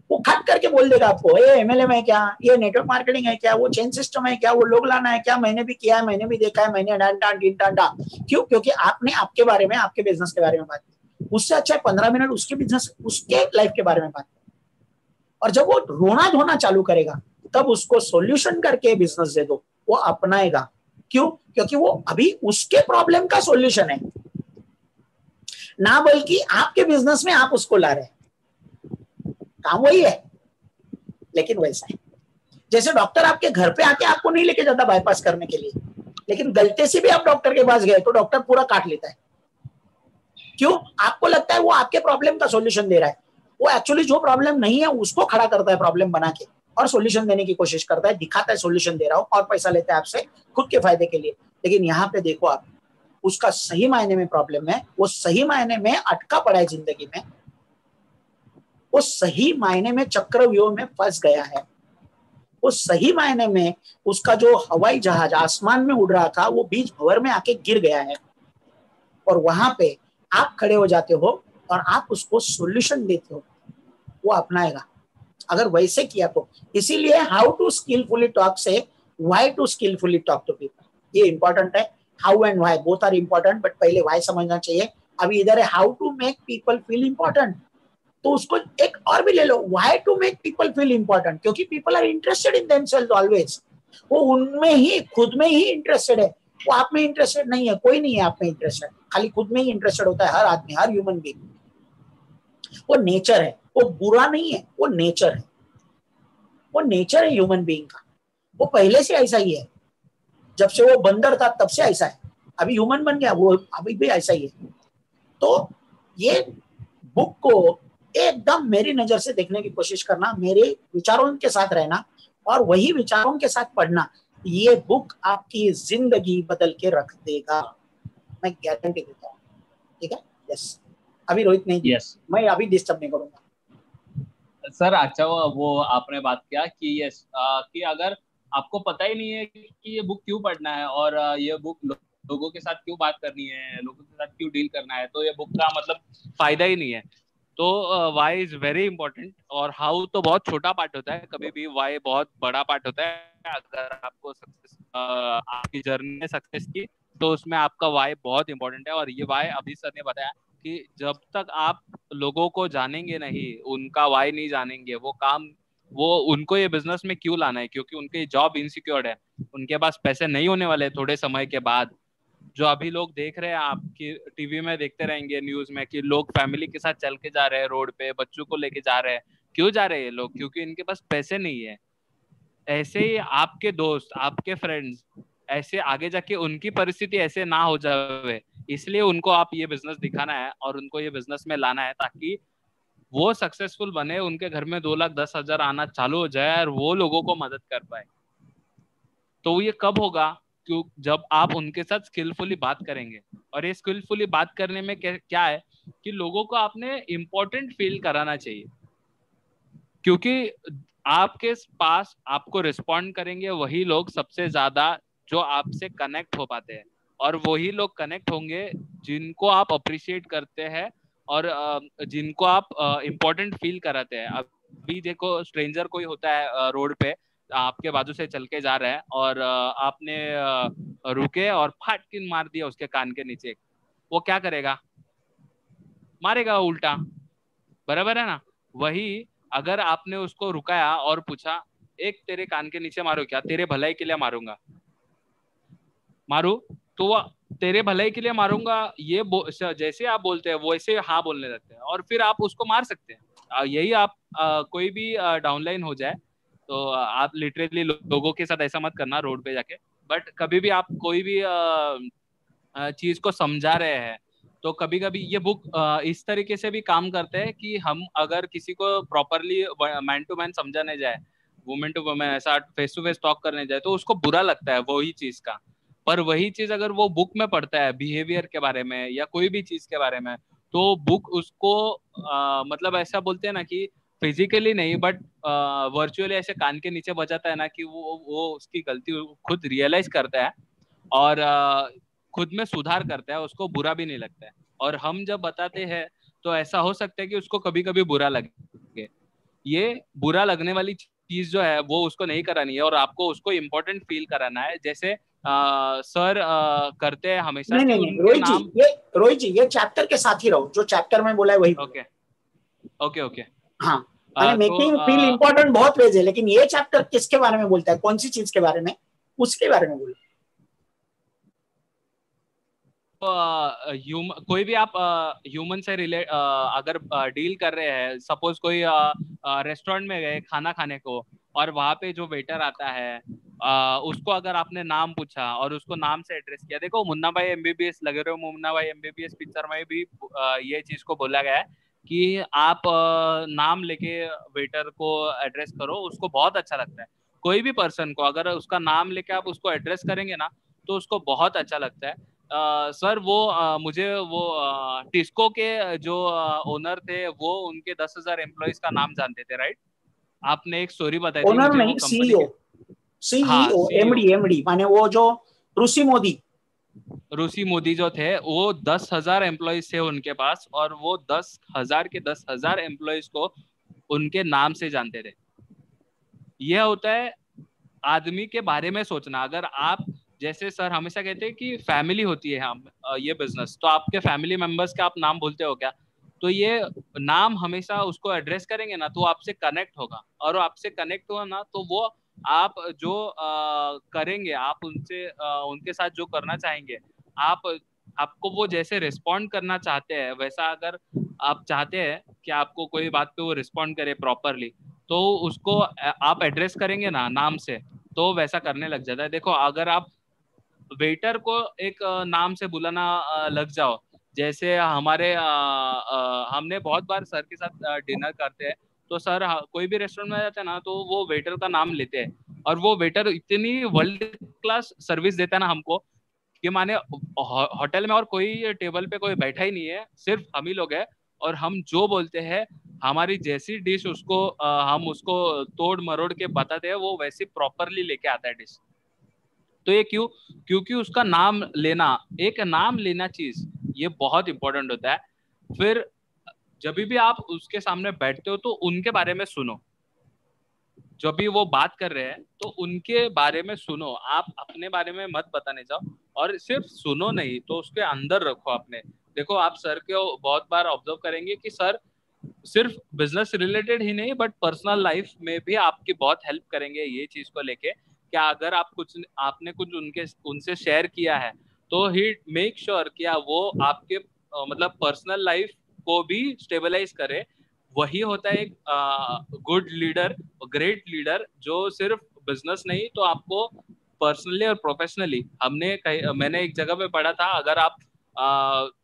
वो खट करके बोल देगा आपको, ये MLM है क्या, ये नेटवर्क मार्केटिंग है क्या, वो चेन सिस्टम है क्या, वो लोग लाना है क्या, मैंने भी किया है, मैंने भी देखा है, मैंने डांटा। क्यों? क्योंकि आपने आपके बारे में, आपके बिजनेस के बारे में बात की। उससे अच्छा है 15 मिनट उसके बिजनेस, उसके लाइफ के बारे में बात की। और जब वो रोना धोना चालू करेगा तब उसको सॉल्यूशन करके बिजनेस दे दो, वो अपनाएगा। क्यों? क्योंकि वो अभी उसके प्रॉब्लम का सॉल्यूशन है ना, बल्कि आपके बिजनेस में आप उसको ला रहे हैं। काम वही है, लेकिन वैसा है जैसे डॉक्टर आपके घर पे आके आपको नहीं लेके जाता बाईपास करने के लिए, लेकिन गलती से भी आप डॉक्टर के पास गए तो डॉक्टर पूरा काट लेता है। क्यों? आपको लगता है वो आपके प्रॉब्लम का सॉल्यूशन दे रहा है, वो एक्चुअली जो प्रॉब्लम नहीं है उसको खड़ा करता है प्रॉब्लम बना के, और सॉल्यूशन देने की कोशिश करता है, दिखाता है सॉल्यूशन दे रहा हूं, और पैसा लेता है आपसे खुद के फायदे के लिए। लेकिन यहाँ पे देखो आप, उसका सही मायने में प्रॉब्लम है, वो सही मायने में अटका पड़ा है जिंदगी में, वो सही मायने में चक्रव्यूह में फंस गया है, वो सही मायने में उसका जो हवाई जहाज आसमान में उड़ रहा था वो बीच भंवर में आके गिर गया है। और वहां पे आप खड़े हो जाते हो और आप उसको सॉल्यूशन देते हो, वो अपनाएगा अगर वैसे किया तो। इसीलिए हाउ टू स्किलफुली टॉक से why to skilfully talk to people, ये इंपॉर्टेंट है। How and why both are important, but पहले व्हाई समझना चाहिए। अभी इधर है how to make people feel important, तो उसको एक और भी ले लो, why to make people feel important, क्योंकि people are interested in themselves always, वो उनमें ही खुद में ही इंटरेस्टेड है, वो आप में इंटरेस्टेड नहीं है, कोई नहीं है आप में इंटरेस्टेड, खाली खुद में ही इंटरेस्टेड होता है हर आदमी, हर ह्यूमन बीइंग। वो नेचर है, वो बुरा नहीं है, वो नेचर है, वो नेचर है ह्यूमन बीइंग का, वो पहले से ऐसा ही है, जब से वो बंदर था तब से ऐसा है, अभी ह्यूमन बन गया, वो अभी भी ऐसा ही है। तो ये बुक को एकदम मेरी नजर से देखने की कोशिश करना, मेरे विचारों के साथ रहना और वही विचारों के साथ पढ़ना, ये बुक आपकी जिंदगी बदल के रख देगा, मैं गारंटी देता हूँ। ठीक है? यस, अभी रोहित नहीं, यस मैं अभी डिस्टर्ब नहीं करूंगा। सर अच्छा वो आपने बात किया कि यस कि अगर आपको पता ही नहीं है कि ये बुक क्यों पढ़ना है और ये बुक लोगों के साथ क्यों बात करनी है, लोगों के साथ क्यों डील करना है, तो ये बुक का मतलब फायदा ही नहीं है। तो वाई इज वेरी इंपॉर्टेंट, और हाउ तो बहुत छोटा पार्ट होता है, कभी भी वाई बहुत बड़ा पार्ट होता है। अगर आपको सक्सेस आपकी जर्नी है सक्सेस की, तो उसमें आपका वाई बहुत इंपॉर्टेंट है। और ये वाई अभी सर ने बताया कि जब तक आप लोगों को जानेंगे नहीं, उनका वाई नहीं जानेंगे, वो काम, वो उनको ये बिजनेस में क्यों लाना है, क्योंकि उनकी जॉब इनसिक्योर्ड है, उनके पास पैसे नहीं होने वाले थोड़े समय के बाद। जो अभी लोग देख रहे हैं, आपकी टीवी में देखते रहेंगे न्यूज में कि लोग फैमिली के साथ चल के जा रहे हैं रोड पे, बच्चों को लेके जा रहे हैं, क्यों जा रहे हैं लोग? क्योंकि इनके पास पैसे नहीं है। ऐसे ही आपके दोस्त, आपके फ्रेंड्स, ऐसे आगे जाके उनकी परिस्थिति ऐसे ना हो जाए, इसलिए उनको आप ये बिजनेस दिखाना है और उनको ये बिजनेस में लाना है, ताकि वो सक्सेसफुल बने, उनके घर में 2,10,000 आना चालू हो जाए और वो लोगों को मदद कर पाए। तो ये कब होगा? क्यों? जब आप उनके साथ स्किलफुली बात करेंगे। और ये स्किलफुली बात करने में क्या है कि लोगों को आपने इम्पोर्टेंट फील कराना चाहिए, क्योंकि आपके पास आपको रिस्पॉन्ड करेंगे वही लोग सबसे ज्यादा जो आपसे कनेक्ट हो पाते हैं, और वही लोग कनेक्ट होंगे जिनको आप अप्रिशिएट करते हैं और जिनको आप इम्पोर्टेंट फील कराते हैं। अभी देखो, स्ट्रेंजर कोई होता है रोड पे, आपके बाजू से चल के जा रहा है और आपने रुके और फाटकिन मार दिया उसके कान के नीचे, वो क्या करेगा? मारेगा उल्टा, बराबर है ना? वही अगर आपने उसको रुकाया और पूछा, एक तेरे कान के नीचे मारो क्या? तेरे भलाई के लिए मारूंगा। मारू? तो वो तेरे भलाई के लिए मारूंगा ये जैसे आप बोलते हैं वैसे हाँ बोलने लगते हैं, और फिर आप उसको मार सकते हैं। यही आप कोई भी डाउनलाइन हो जाए तो आप लिटरली लोगों के साथ ऐसा मत करना रोड पे जाके, बट कभी भी आप कोई भी चीज को समझा रहे हैं तो कभी कभी ये बुक इस तरीके से भी काम करते हैं कि हम अगर किसी को प्रॉपरली मैन टू मैन समझाने जाए, वुमेन टू वुमेन ऐसा फेस टू फेस टॉक करने जाए तो उसको बुरा लगता है वही चीज का। पर वही चीज अगर वो बुक में पढ़ता है बिहेवियर के बारे में या कोई भी चीज के बारे में, तो बुक उसको मतलब ऐसा बोलते हैं ना कि फिजिकली नहीं बट वर्चुअली ऐसे कान के नीचे बजाता है ना कि वो उसकी गलती खुद रियलाइज करता है और खुद में सुधार करता है, उसको बुरा भी नहीं लगता है। और हम जब बताते हैं तो ऐसा हो सकता है कि उसको कभी कभी बुरा लगे। ये बुरा लगने वाली चीज जो है वो उसको नहीं करानी है और आपको उसको इम्पोर्टेंट फील कराना है। जैसे सर करते हैं हमेशा। नहीं रोहित जी ये चैप्टर के साथ ही रहो, जो चैप्टर में बोला है वही। ओके हाँ, मेकिंग फील इम्पोर्टेंट बहुत वेज है, लेकिन ये चैप्टर किसके बारे में बोलता है, कौन सी चीज के बारे में, उसके बारे में बोलो। कोई भी आप ह्यूमन से रिलेट अगर डील कर रहे हैं, सपोज कोई रेस्टोरेंट में गए खाना खाने को और वहां पे जो वेटर आता है उसको अगर आपने नाम पूछा और उसको नाम से एड्रेस किया। देखो मुन्ना भाई एमबीबीएस लगे रहे हो, मुन्ना भाई एमबीबीएस पिक्चर में भी ये चीज को बोला गया है कि आप नाम लेके वेटर को एड्रेस करो, उसको बहुत अच्छा लगता है। कोई भी पर्सन को अगर उसका नाम लेके आप उसको एड्रेस करेंगे ना तो उसको बहुत अच्छा लगता है। सर वो मुझे वो टिस्को के जो ओनर थे वो उनके 10,000 एम्प्लॉइज का नाम जानते थे, राइट? आपने एक स्टोरी बताई थी ओनर नहीं, सीईओ एमडी माने वो जो रूसी मोदी जो थे वो 10,000 एम्प्लॉइज थे उनके पास और वो 10,000 के 10,000 एम्प्लॉइज को उनके नाम से जानते थे। यह होता है आदमी के बारे में सोचना। अगर आप जैसे सर हमेशा कहते हैं कि फैमिली होती है हम ये बिजनेस, तो आपके फैमिली मेंबर्स के आप नाम बोलते हो क्या? तो ये नाम हमेशा उसको एड्रेस करेंगे ना तो आपसे कनेक्ट होगा, और आपसे कनेक्ट हुआ ना तो वो आप जो करेंगे, आप उनसे उनके साथ जो करना चाहेंगे, आपको वो जैसे रिस्पॉन्ड करना चाहते हैं वैसा अगर आप चाहते हैं कि आपको कोई बात पे वो रिस्पॉन्ड करे प्रॉपरली, तो उसको आप एड्रेस करेंगे ना नाम से तो वैसा करने लग जाता है। देखो अगर आप वेटर को एक नाम से बुलाना लग जाओ, जैसे हमारे हमने बहुत बार सर के साथ डिनर करते हैं तो सर कोई भी रेस्टोरेंट में जाते हैं ना तो वो वेटर का नाम लेते हैं और वो वेटर इतनी वर्ल्ड क्लास सर्विस देता है ना हमको कि माने होटल में और कोई टेबल पे कोई बैठा ही नहीं है, सिर्फ हम ही लोग हैं और हम जो बोलते हैं हमारी जैसी डिश उसको हम उसको तोड़ मरोड़ के बताते हैं वो वैसे प्रॉपरली लेके आता है डिश। तो ये क्योंकि उसका नाम लेना, एक नाम लेना चीज ये बहुत इंपॉर्टेंट होता है। फिर जब भी आप उसके सामने बैठते हो तो उनके बारे में सुनो, जब भी वो बात कर रहे हैं तो उनके बारे में सुनो, आप अपने बारे में मत बताने जाओ और सिर्फ सुनो नहीं तो उसके अंदर रखो अपने। देखो आप सर को बहुत बार ऑब्जर्व करेंगे कि सर सिर्फ बिजनेस रिलेटेड ही नहीं बट पर्सनल लाइफ में भी आपकी बहुत हेल्प करेंगे ये चीज को लेके। क्या अगर आपने कुछ उनसे शेयर किया है तो ही मेक श्योर क्या वो आपके मतलब पर्सनल लाइफ को भी स्टेबलाइज करे। वही होता है एक गुड लीडर, ग्रेट लीडर, जो सिर्फ बिजनेस नहीं तो आपको पर्सनली और प्रोफेशनली। मैंने एक जगह पे पढ़ा था अगर आप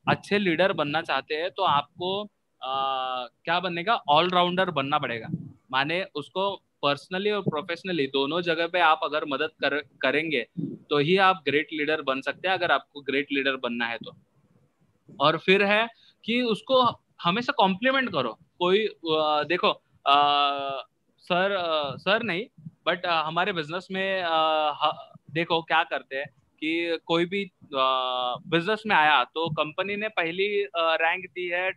अच्छे लीडर बनना चाहते हैं तो आपको क्या बनने का, ऑलराउंडर बनना पड़ेगा। माने उसको पर्सनली और प्रोफेशनली दोनों जगह पे आप अगर मदद करेंगे तो ही आप ग्रेट लीडर बन सकते हैं, अगर आपको ग्रेट लीडर बनना है तो। और फिर है कि उसको हमेशा कॉम्प्लीमेंट करो। कोई देखो सर नहीं बट हमारे बिजनेस में देखो क्या करते हैं कि कोई भी बिजनेस में आया तो कंपनी ने पहली रैंक दी है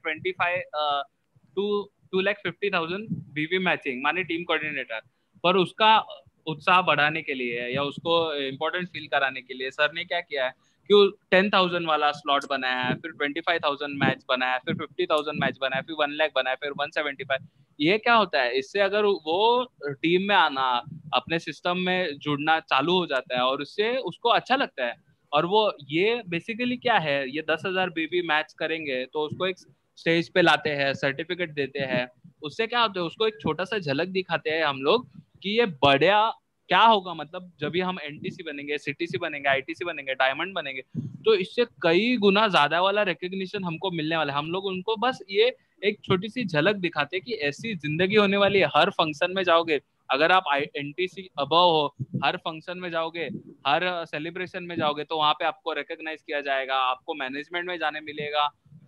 2,50,000 बीवी मैचिंग माने टीम कोऑर्डिनेटर, पर उसका उत्साह बढ़ाने के लिए या उसको इम्पोर्टेंट फील कराने के लिए सर ने क्या किया है कि 10,000 वाला स्लॉट बनाया है, फिर 25,000 मैच बनाया, फिर 50,000 मैच बनाया, फिर 1 लाख बनाया, फिर 175। ये क्या होता है, इससे अगर वो टीम में आना, अपने सिस्टम में जुड़ना चालू हो जाता है और उससे उसको अच्छा लगता है। और वो ये बेसिकली क्या है, ये 10,000 बीबी मैच करेंगे तो उसको एक स्टेज पे लाते हैं, सर्टिफिकेट देते हैं उससे क्या होता है, उसको एक छोटा सा झलक दिखाते हैं हम लोग कि ये बढ़िया क्या होगा, मतलब जब भी हम एनटीसी बनेंगे, सीटीसी बनेंगे, आईटीसी बनेंगे, डायमंड बनेंगे, तो इससे कई गुना ज्यादा वाला रिकग्निशन हमको मिलने वाला है। हम लोग उनको बस ये एक छोटी सी झलक दिखाते हैं कि ऐसी जिंदगी होने वाली है। हर फंक्शन में जाओगे, अगर आप एनटीसी अबव हो, हर फंक्शन में जाओगे, हर सेलिब्रेशन में जाओगे, तो वहां पे आपको रिकॉग्नाइज किया जाएगा, आपको मैनेजमेंट में जाने मिलेगा,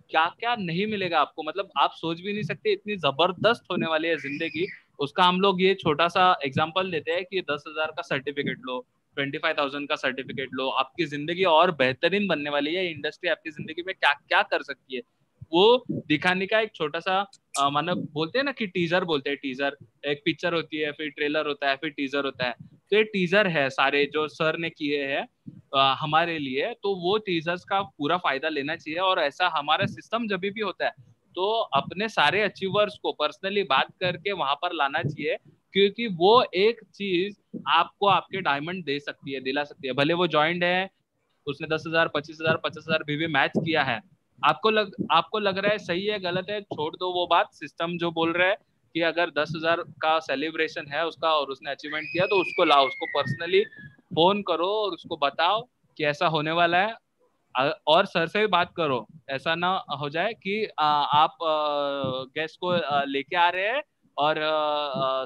क्या क्या नहीं मिलेगा आपको, मतलब आप सोच भी नहीं सकते इतनी जबरदस्त होने वाली है जिंदगी। उसका हम लोग ये छोटा सा एग्जांपल देते हैं कि 10,000 का सर्टिफिकेट लो, 25,000 का सर्टिफिकेट लो, आपकी जिंदगी और बेहतरीन बनने वाली है। इंडस्ट्री आपकी जिंदगी में क्या क्या कर सकती है वो दिखाने का एक छोटा सा मतलब बोलते हैं ना कि टीजर बोलते हैं, टीजर एक पिक्चर होती है, फिर ट्रेलर होता है, फिर टीजर होता है। तो ये टीजर है सारे जो सर ने किए हैं हमारे लिए, तो वो टीजर्स का पूरा फायदा लेना चाहिए। और ऐसा हमारा सिस्टम जब भी होता है तो अपने सारे अचीवर्स को पर्सनली बात करके वहां पर लाना चाहिए, क्योंकि वो एक चीज आपको आपके डायमंड दे सकती है, दिला सकती है। भले वो जॉइंट है, उसने 10,000, 25,000, 50,000 भी मैच किया है, आपको लग रहा है सही है गलत है, छोड़ दो वो बात। सिस्टम जो बोल रहा है कि अगर 10,000 का सेलिब्रेशन है उसका और उसने अचीवमेंट किया तो उसको लाओ, उसको पर्सनली फोन करो और उसको बताओ कि ऐसा होने वाला है, और सर से भी बात करो। ऐसा ना हो जाए कि आप गेस्ट को लेके आ रहे हैं और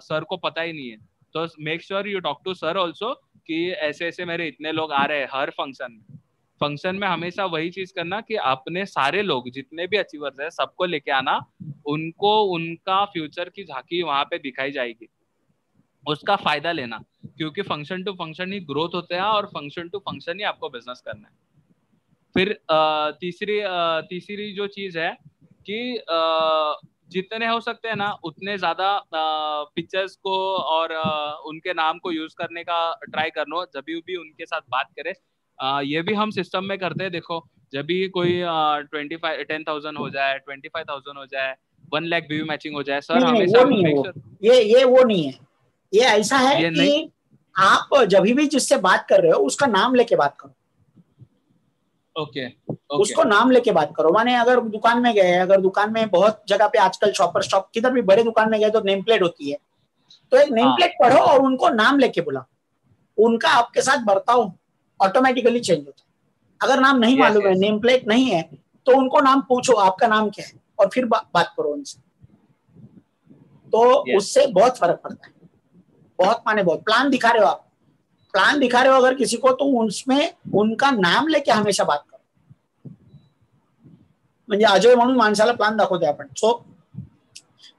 सर को पता ही नहीं है। तो make sure you talk to sir also कि ऐसे ऐसे मेरे इतने लोग आ रहे हैं हर फंक्शन में हमेशा वही चीज करना कि अपने सारे लोग जितने भी अचीवर्स हैं सबको लेके आना, उनको उनका फ्यूचर की झांकी वहां पे दिखाई जाएगी, उसका फायदा लेना, क्योंकि फंक्शन टू फंक्शन ही ग्रोथ होता है और फंक्शन टू फंक्शन ही आपको बिजनेस करना है। फिर तीसरी जो चीज है कि जितने हो सकते हैं ना उतने ज्यादा पिक्चर्स को और उनके नाम को यूज करने का ट्राई करना, जब भी उनके साथ बात करें। ये भी हम सिस्टम में करते हैं। देखो जब भी कोई 10,000 हो जाए, 25,000 हो जाए, 1 लाख व्यू मैचिंग हो जाए, सर हमेशा ये वो नहीं है। ये ऐसा है कि आप जब भी जिससे बात कर रहे हो उसका नाम लेके बात करो। ओके। उसको नाम लेके बात करो। माने अगर दुकान में गए, अगर दुकान में बहुत जगह पे आजकल शॉपर स्टॉप किधर भी बड़े दुकान में गए तो नेम प्लेट होती है, तो एक नेम प्लेट पढ़ो और उनको नाम लेके बुलाओ। उनका आपके साथ बर्ताव ऑटोमेटिकली चेंज होता है। अगर नाम नहीं मालूम है, नेम प्लेट नहीं है, तो उनको नाम पूछो आपका नाम क्या है और फिर बात करो उनसे, तो उससे बहुत फर्क पड़ता है। बहुत माने बहुत प्लान दिखा रहे हो आप, प्लान दिखा रहे हो अगर किसी को, तो उसमें उनका नाम लेके हमेशा बात करो। म्हणजे अजय म्हणून माणसाला प्लान दाखवते आपण, सो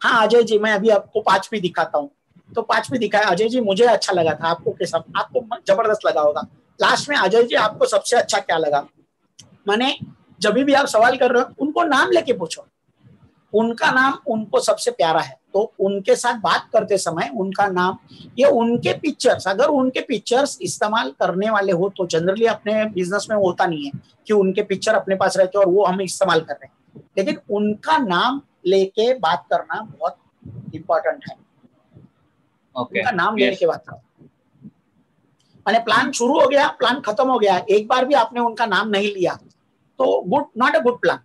हाँ अजय जी मैं अभी आपको 5P दिखाता हूँ, तो 5P दिखाया अजय जी मुझे अच्छा लगा था, आपको कैसा, आपको जबरदस्त लगा होगा। लास्ट में अजय जी आपको सबसे अच्छा क्या लगा। माने जब भी आप सवाल कर रहे हो उनको नाम लेके पूछो, उनका नाम उनको सबसे प्यारा है, तो उनके साथ बात करते समय उनका नाम, ये उनके पिक्चर्स, अगर उनके पिक्चर्स इस्तेमाल करने वाले हो तो जनरली अपने बिजनेस में होता नहीं है कि उनके पिक्चर अपने पास रहते और वो हम इस्तेमाल कर रहे हैं, लेकिन उनका नाम लेके बात करना बहुत इंपॉर्टेंट है। उनका नाम लेके बात करो। मैंने प्लान शुरू हो गया, प्लान खत्म हो गया, एक बार भी आपने उनका नाम नहीं लिया तो good, not a good plan.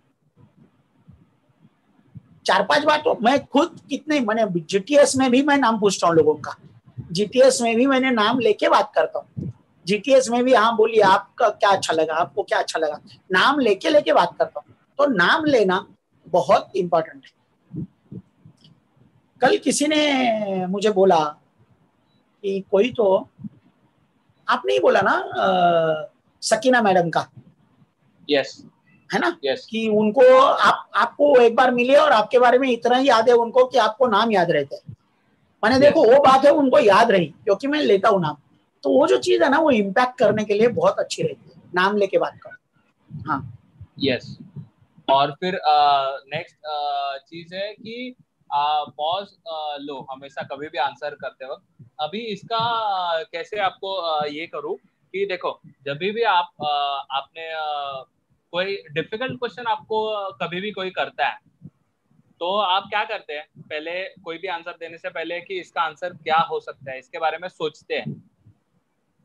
4-5 बार तो मैं खुद कितने, मैंने जीटीएस में भी मैं नाम पूछता हूँ लोगों का, जीटीएस में भी मैंने नाम लेके बात करता हूँ। जीटीएस में भी हाँ बोलिए आपका क्या अच्छा लगा, आपको क्या अच्छा लगा, नाम लेके बात करता हूँ। तो नाम लेना बहुत इंपॉर्टेंट है। कल किसी ने मुझे बोला कि कोई तो, आपने ही बोला ना सकीना मैडम का, यस है ना, कि उनको आपको एक बार मिले और आपके बारे में इतना ही याद है उनको कि आपको नाम याद रहते हैं। मैंने देखो वो बात है उनको याद रही क्योंकि मैं लेता हूँ नाम, तो वो जो चीज है ना वो इम्पैक्ट करने के लिए बहुत अच्छी रहती है, नाम लेके बात करो। हाँ यस। और फिर नेक्स्ट चीज है कि पॉज लो हमेशा कभी भी आंसर करते वक्त। अभी इसका कैसे आपको ये करूँ कि देखो जब भी आप आपने कोई डिफिकल्ट क्वेश्चन आपको कभी भी कोई करता है तो आप क्या करते हैं, पहले कोई भी आंसर देने से पहले कि इसका आंसर क्या हो सकता है इसके बारे में सोचते हैं।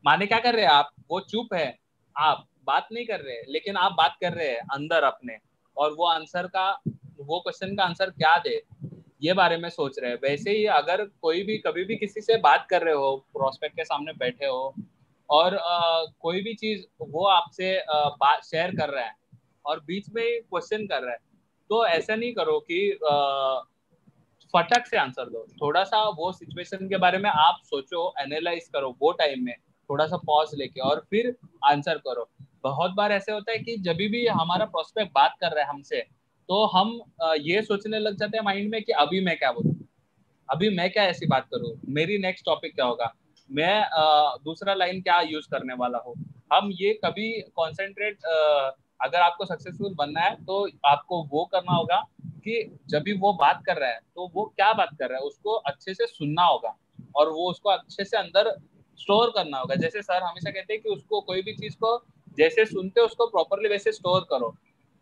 माने क्या कर रहे हैं आप, वो चुप है, आप बात नहीं कर रहे, लेकिन आप बात कर रहे हैं अंदर अपने, और वो आंसर का, वो क्वेश्चन का आंसर क्या दे, ये बारे में सोच रहे हैं। वैसे ही अगर कोई भी कभी भी किसी से बात कर रहे हो, प्रोस्पेक्ट के सामने बैठे हो और कोई भी चीज वो आपसे बात शेयर कर रहा है और बीच में क्वेश्चन कर रहा है, तो ऐसा नहीं करो कि फटक से आंसर दो। थोड़ा सा वो सिचुएशन के बारे में आप सोचो, एनालाइज करो, वो टाइम में थोड़ा सा पॉज लेके और फिर आंसर करो। बहुत बार ऐसे होता है कि जब भी हमारा प्रोस्पेक्ट बात कर रहा है हमसे, तो हम ये सोचने लग जाते हैं माइंड में कि अभी मैं क्या बोलूं, अभी मैं क्या ऐसी बात करूं, मेरी नेक्स्ट टॉपिक क्या होगा, मैं दूसरा लाइन क्या यूज करने वाला हूँ। हम ये कभी कॉन्सेंट्रेट, अगर आपको सक्सेसफुल बनना है तो आपको वो करना होगा कि जब भी वो बात कर रहा है तो वो क्या बात कर रहा है उसको अच्छे से सुनना होगा और वो उसको अच्छे से अंदर स्टोर करना होगा। जैसे सर हमेशा कहते हैं कि उसको कोई भी चीज को जैसे सुनते उसको प्रॉपरली वैसे स्टोर करो।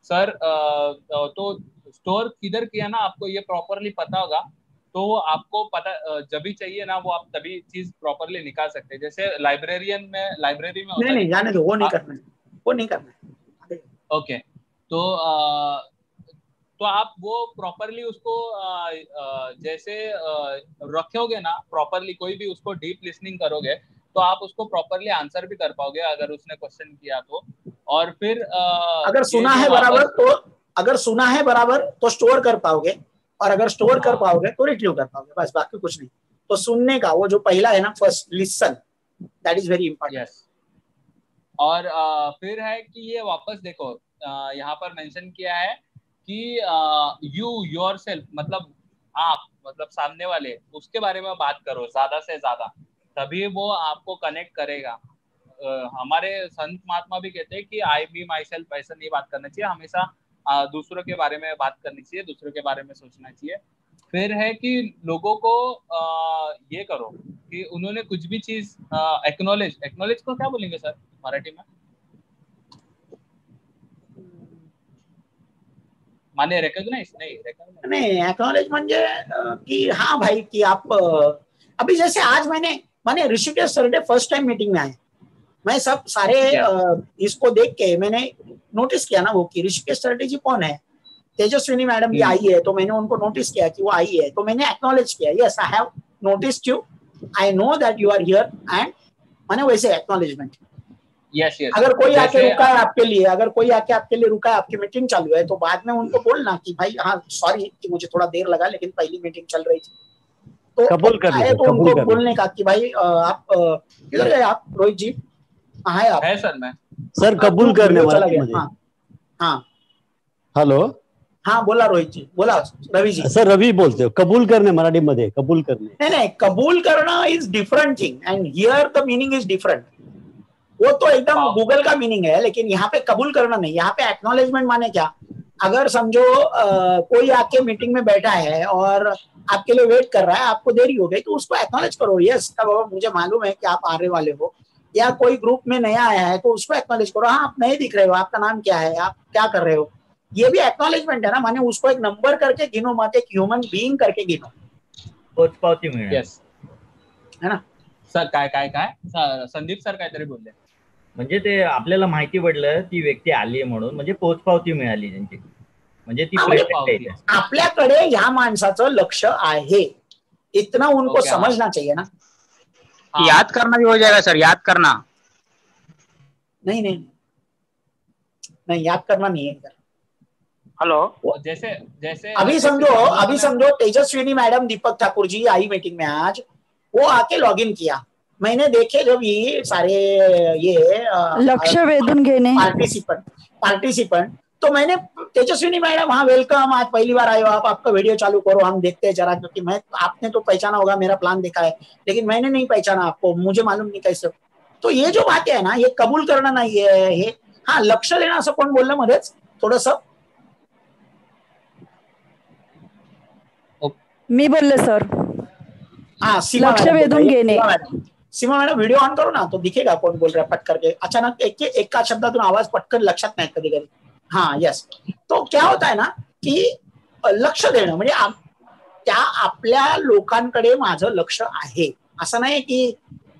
सर तो स्टोर किधर किया ना, आपको ये प्रॉपरली पता होगा तो आपको पता जब भी चाहिए ना वो आप तभी चीज प्रॉपरली निकाल सकते हैं। जैसे लाइब्रेरी में नहीं जाने दो, वो नहीं करना है, वो नहीं करना है। ओके, तो आप वो प्रॉपरली उसको जैसे रखोगे ना, प्रॉपरली कोई भी उसको डीप लिसनिंग करोगे तो आप उसको प्रॉपरली आंसर भी कर पाओगे अगर उसने क्वेश्चन किया तो। और फिर अगर सुना है बराबर तो स्टोर कर पाओगे, और अगर स्टोर कर पाओगे तो रिट्रीव कर पाओगे, बस, बाकी कुछ नहीं। तो सुनने का वो जो पहला है ना, first listen, that is very important. और फिर है कि ये वापस देखो, यहाँ पर मेंशन किया है कि यू योरसेल्फ, मतलब आप, मतलब सामने वाले, उसके बारे में बात करो ज्यादा से ज्यादा, तभी वो आपको कनेक्ट करेगा। हमारे संत महात्मा भी कहते हैं कि आई बी माई सेल्फ ऐसा नहीं बात करना चाहिए, हमेशा दूसरों के बारे में बात करनी चाहिए, दूसरों के बारे में सोचना चाहिए। फिर है कि लोगों को ये करो कि उन्होंने कुछ भी चीज एक्नॉलेज को क्या बोलेंगे सर मराठी में? माने रिकॉग्नाइज नहीं एक्नॉलेज म्हणजे कि हाँ भाई कि आप अभी जैसे आज मैंने ऋषिकेश सरडे फर्स्ट टाइम मीटिंग में आए, मैं सब सारे इसको देख के मैंने नोटिस किया ना वो कि ऋषिकेश सरडे जी कौन है, तेजस्विनी मैडम भी आई है, तो मैंने उनको नोटिस किया कि वो आई है, तो मैंने एक्नॉलेज किया, yes I have noticed you, I know that you are here, and मैंने वैसे एक्नॉलेजमेंट। यस अगर कोई आके रुका है आपके लिए, अगर कोई आके आपके लिए रुका है, आपकी मीटिंग चालू है, तो बाद में उनको बोलना कि भाई हाँ सॉरी कि मुझे थोड़ा देर लगा, लेकिन पहली मीटिंग चल रही थी, तो कबूल कर लीजिए, तो उनको बोलने का कि भाई आप किधर गए आप, रोहित जी? है आप? है सर, मैं सर कबूल करने वाला हाँ हेलो, हाँ बोला रोहित जी, बोला रवि जी। सर रवि बोलते हो, कबूल करणे मराठी मध्ये कबूल करणे। नहीं, कबूल करना is different thing and here the meaning is different. वो तो एकदम गूगल का मीनिंग है, लेकिन यहाँ पे कबूल करना नहीं, यहाँ पे एक्नॉलेजमेंट माने क्या, अगर समझो कोई आके मीटिंग में बैठा है और आपके लिए वेट कर रहा है, आपको देरी हो गई, तो उसको एक्नॉलेज करो, यस बाबा मुझे मालूम है कि आप आने वाले हो, या कोई ग्रुप में नया आया है तो उसको एक्नॉलेज करो, हाँ आप नए दिख रहे हो, आपका नाम क्या है, आप क्या कर रहे हो, ये भी एक्नॉलेजमेंट है ना, माने उसको एक नंबर करके गिनो, मत एक ह्यूमन बीइंग करके गिनो, पोचपावती मिळेल, यस है ना सर। काय संदीप सर काहीतरी बोलले, म्हणजे ते आपल्याला माहिती पडलं ती व्यक्ती आली म्हणून, म्हणजे पोचपावती मिळाली त्यांची, म्हणजे ती आपल्याकडे ह्या माणसाचं लक्ष आहे, इतना उनको समझना चाहिए ना। याद करना भी हो जाएगा सर, याद करना नहीं, याद करना नहीं है। हेलो, जैसे अभी समझो तेजस्विनी मैडम, दीपक ठाकुर जी आई मीटिंग में आज, वो आके लॉग इन किया, मैंने देखे जब ये सारे ये लक्ष वेधून घेणे पार्टिसिपेंट, तो मैंने तेजस्विनी मैडम हाँ वेलकम, आज पहली बार आए हो आप, आपका वीडियो चालू करो, हम देखते हैं जरा, क्योंकि मैं आपने तो पहचाना होगा, मेरा प्लान देखा है, लेकिन मैंने नहीं पहचाना आपको, मुझे मालूम नहीं कैसे। तो ये जो बातें है ना, ये कबूल करना नहीं है, हे हाँ लक्ष देणं, असं कोण बोललं मध्येच थोडस? मी बोलले सर, हाँ लक्ष वेधून घेणे। सीमा मैडम वीडियो ऑन करो ना, तो दिखेगा कौन बोल रहा है, पट करके अचानक एक शब्दातून आवाज पटकन लक्षात नाही कधी कधी, हाँ यस। तो क्या होता है ना की लक्ष देणं म्हणजे त्या आपल्या लोकांकडे माझं लक्ष आहे, असं नाही की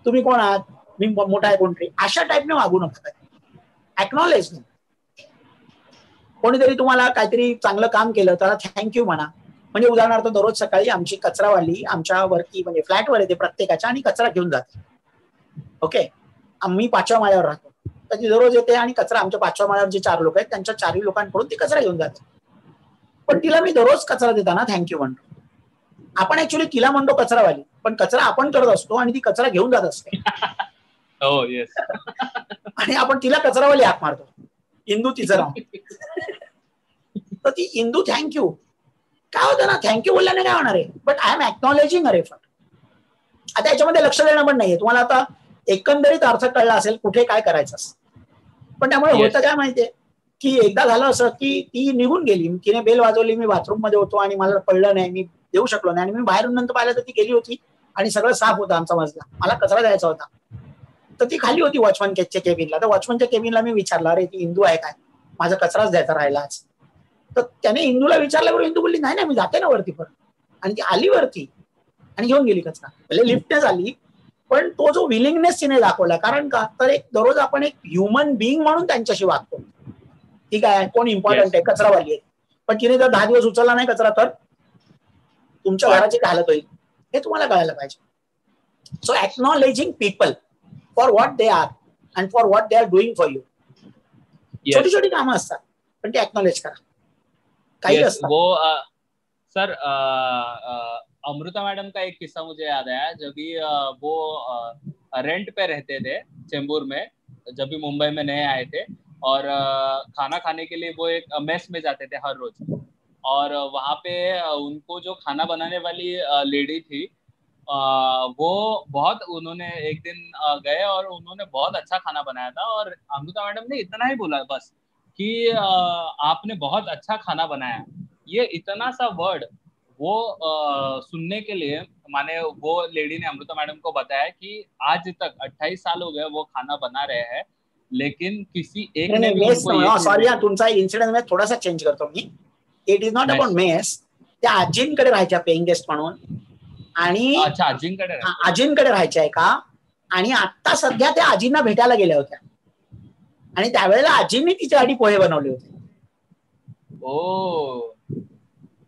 तुम्ही कोण आहात, मी मोठा आहे कोणतरी, अशा टाईपने वागू नका, एक्नॉलेज. कोणीतरी तुम्हाला काहीतरी चांगलं काम केलं त्याला थँक्यू म्हणा, म्हणजे उदाहरणार्थ दररोज सकाळी आमची कचरावाली आमच्या वरती म्हणजे फ्लॅटवर येते प्रत्येकाच्या आणि कचरा घेऊन जाते. ओके, आम्ही 5व्या माळ्यावर राहतो, तर ती दररोज येते आणि कचरा आमच्या 5व्या माळ्यावर जे 4 लोक आहेत त्यांच्या 4ही लोकांकडून ती कचरा घेऊन जाते. पण तिला मी दररोज कचरा देताना थँक्यू म्हणतो. आपण ऍक्च्युली तिला म्हणतो कचरावाली, पण कचरा आपण करत असतो आणि ती कचरा घेऊन जात असते. आणि आपण तिला कचरावाली हाक मारतो. इंदू तिचं नाव. तर ती इंदू थँक्यू. काय होतं ना, थँक्यू बोलल्याने काय होणार आहे, but I am acknowledging our effort. आता याच्यामध्ये लक्ष देणं पण नाहीये. तुम्हाला आता एकंदरीत अर्थ कळला असेल कुठे काय करायचं असतं. पण त्यामुळे होतं काय माहितीये की एकदा झालं असं की ती निघून गेली, तिने बेल वाजवली, मी बाथरूम मध्ये होतो आणि मला कळलं नाही, मी देऊ शकलो नाही, आणि मी बाहेरून नंतर पाहिलं तर ती गेली होती आणि सगळं साफ होतं आमचा मजला. मला कचरा द्यायचा होता, तर ती खाली होती वॉचमन च्या केबिनला. तर वॉचमनच्या केबिनला मी विचारलं, अरे ती इंदू आहे काय, माझा कचराच द्यायचा राहिला आज. तर त्याने इंदूला विचारल्यावर इंदू बोलली नाही नाही मी जाते ना वरती परत. आणि ती आली वरती आणि घेऊन गेली कचरा. म्हणजे लिफ्टनेच आली, पण तो जो विलिंगनेस तिने दाखवला. कारण का, तर एक दररोज आपण एक ह्युमन बिईंग म्हणून त्यांच्याशी वागतो. ठीक आहे, कोण इम्पॉर्टंट आहे, कचरावाली आहे, पण तिने जर 10 दिवस उचलला नाही कचरा तर तुमच्या घराची काय हालत होईल हे तुम्हाला कळायला पाहिजे. So acknowledging people for what they are and for what they are doing for you. छोटी छोटी कामं असतात पण ते एक्नॉलेज करा. काही असतात वो सर अमृता मैडम का एक किस्सा मुझे याद आया. जब भी वो रेंट पे रहते थे चेंबूर में, जब भी मुंबई में नए आए थे, और खाना खाने के लिए वो एक मेस में जाते थे हर रोज. और वहाँ पे उनको जो खाना बनाने वाली लेडी थी, वो बहुत, उन्होंने एक दिन गए और उन्होंने बहुत अच्छा खाना बनाया था. और अमृता मैडम ने इतना ही बोला बस कि आपने बहुत अच्छा खाना बनाया. ये इतना सा वर्ड वो सुनने के लिए, माने वो लेडी ने अमृता मैडम को बताया कि आज तक 28 साल हो गए वो खाना बना रहे हैं, लेकिन किसी एक ने भी उनको सॉरी तुमचा इन्सिडेंट में थोडासा चेंज करतो मी. It is not about mess. त्या आजींकडे राहायच्या पेइंग गेस्ट म्हणून, आणि आजींकडे राहायच्या एका, आणि आता सध्या त्या आजींना भेटायला गेल्या होत्या आणि त्यावेळेला आजींनी तिच्यासाठी पोहे बनवले होते.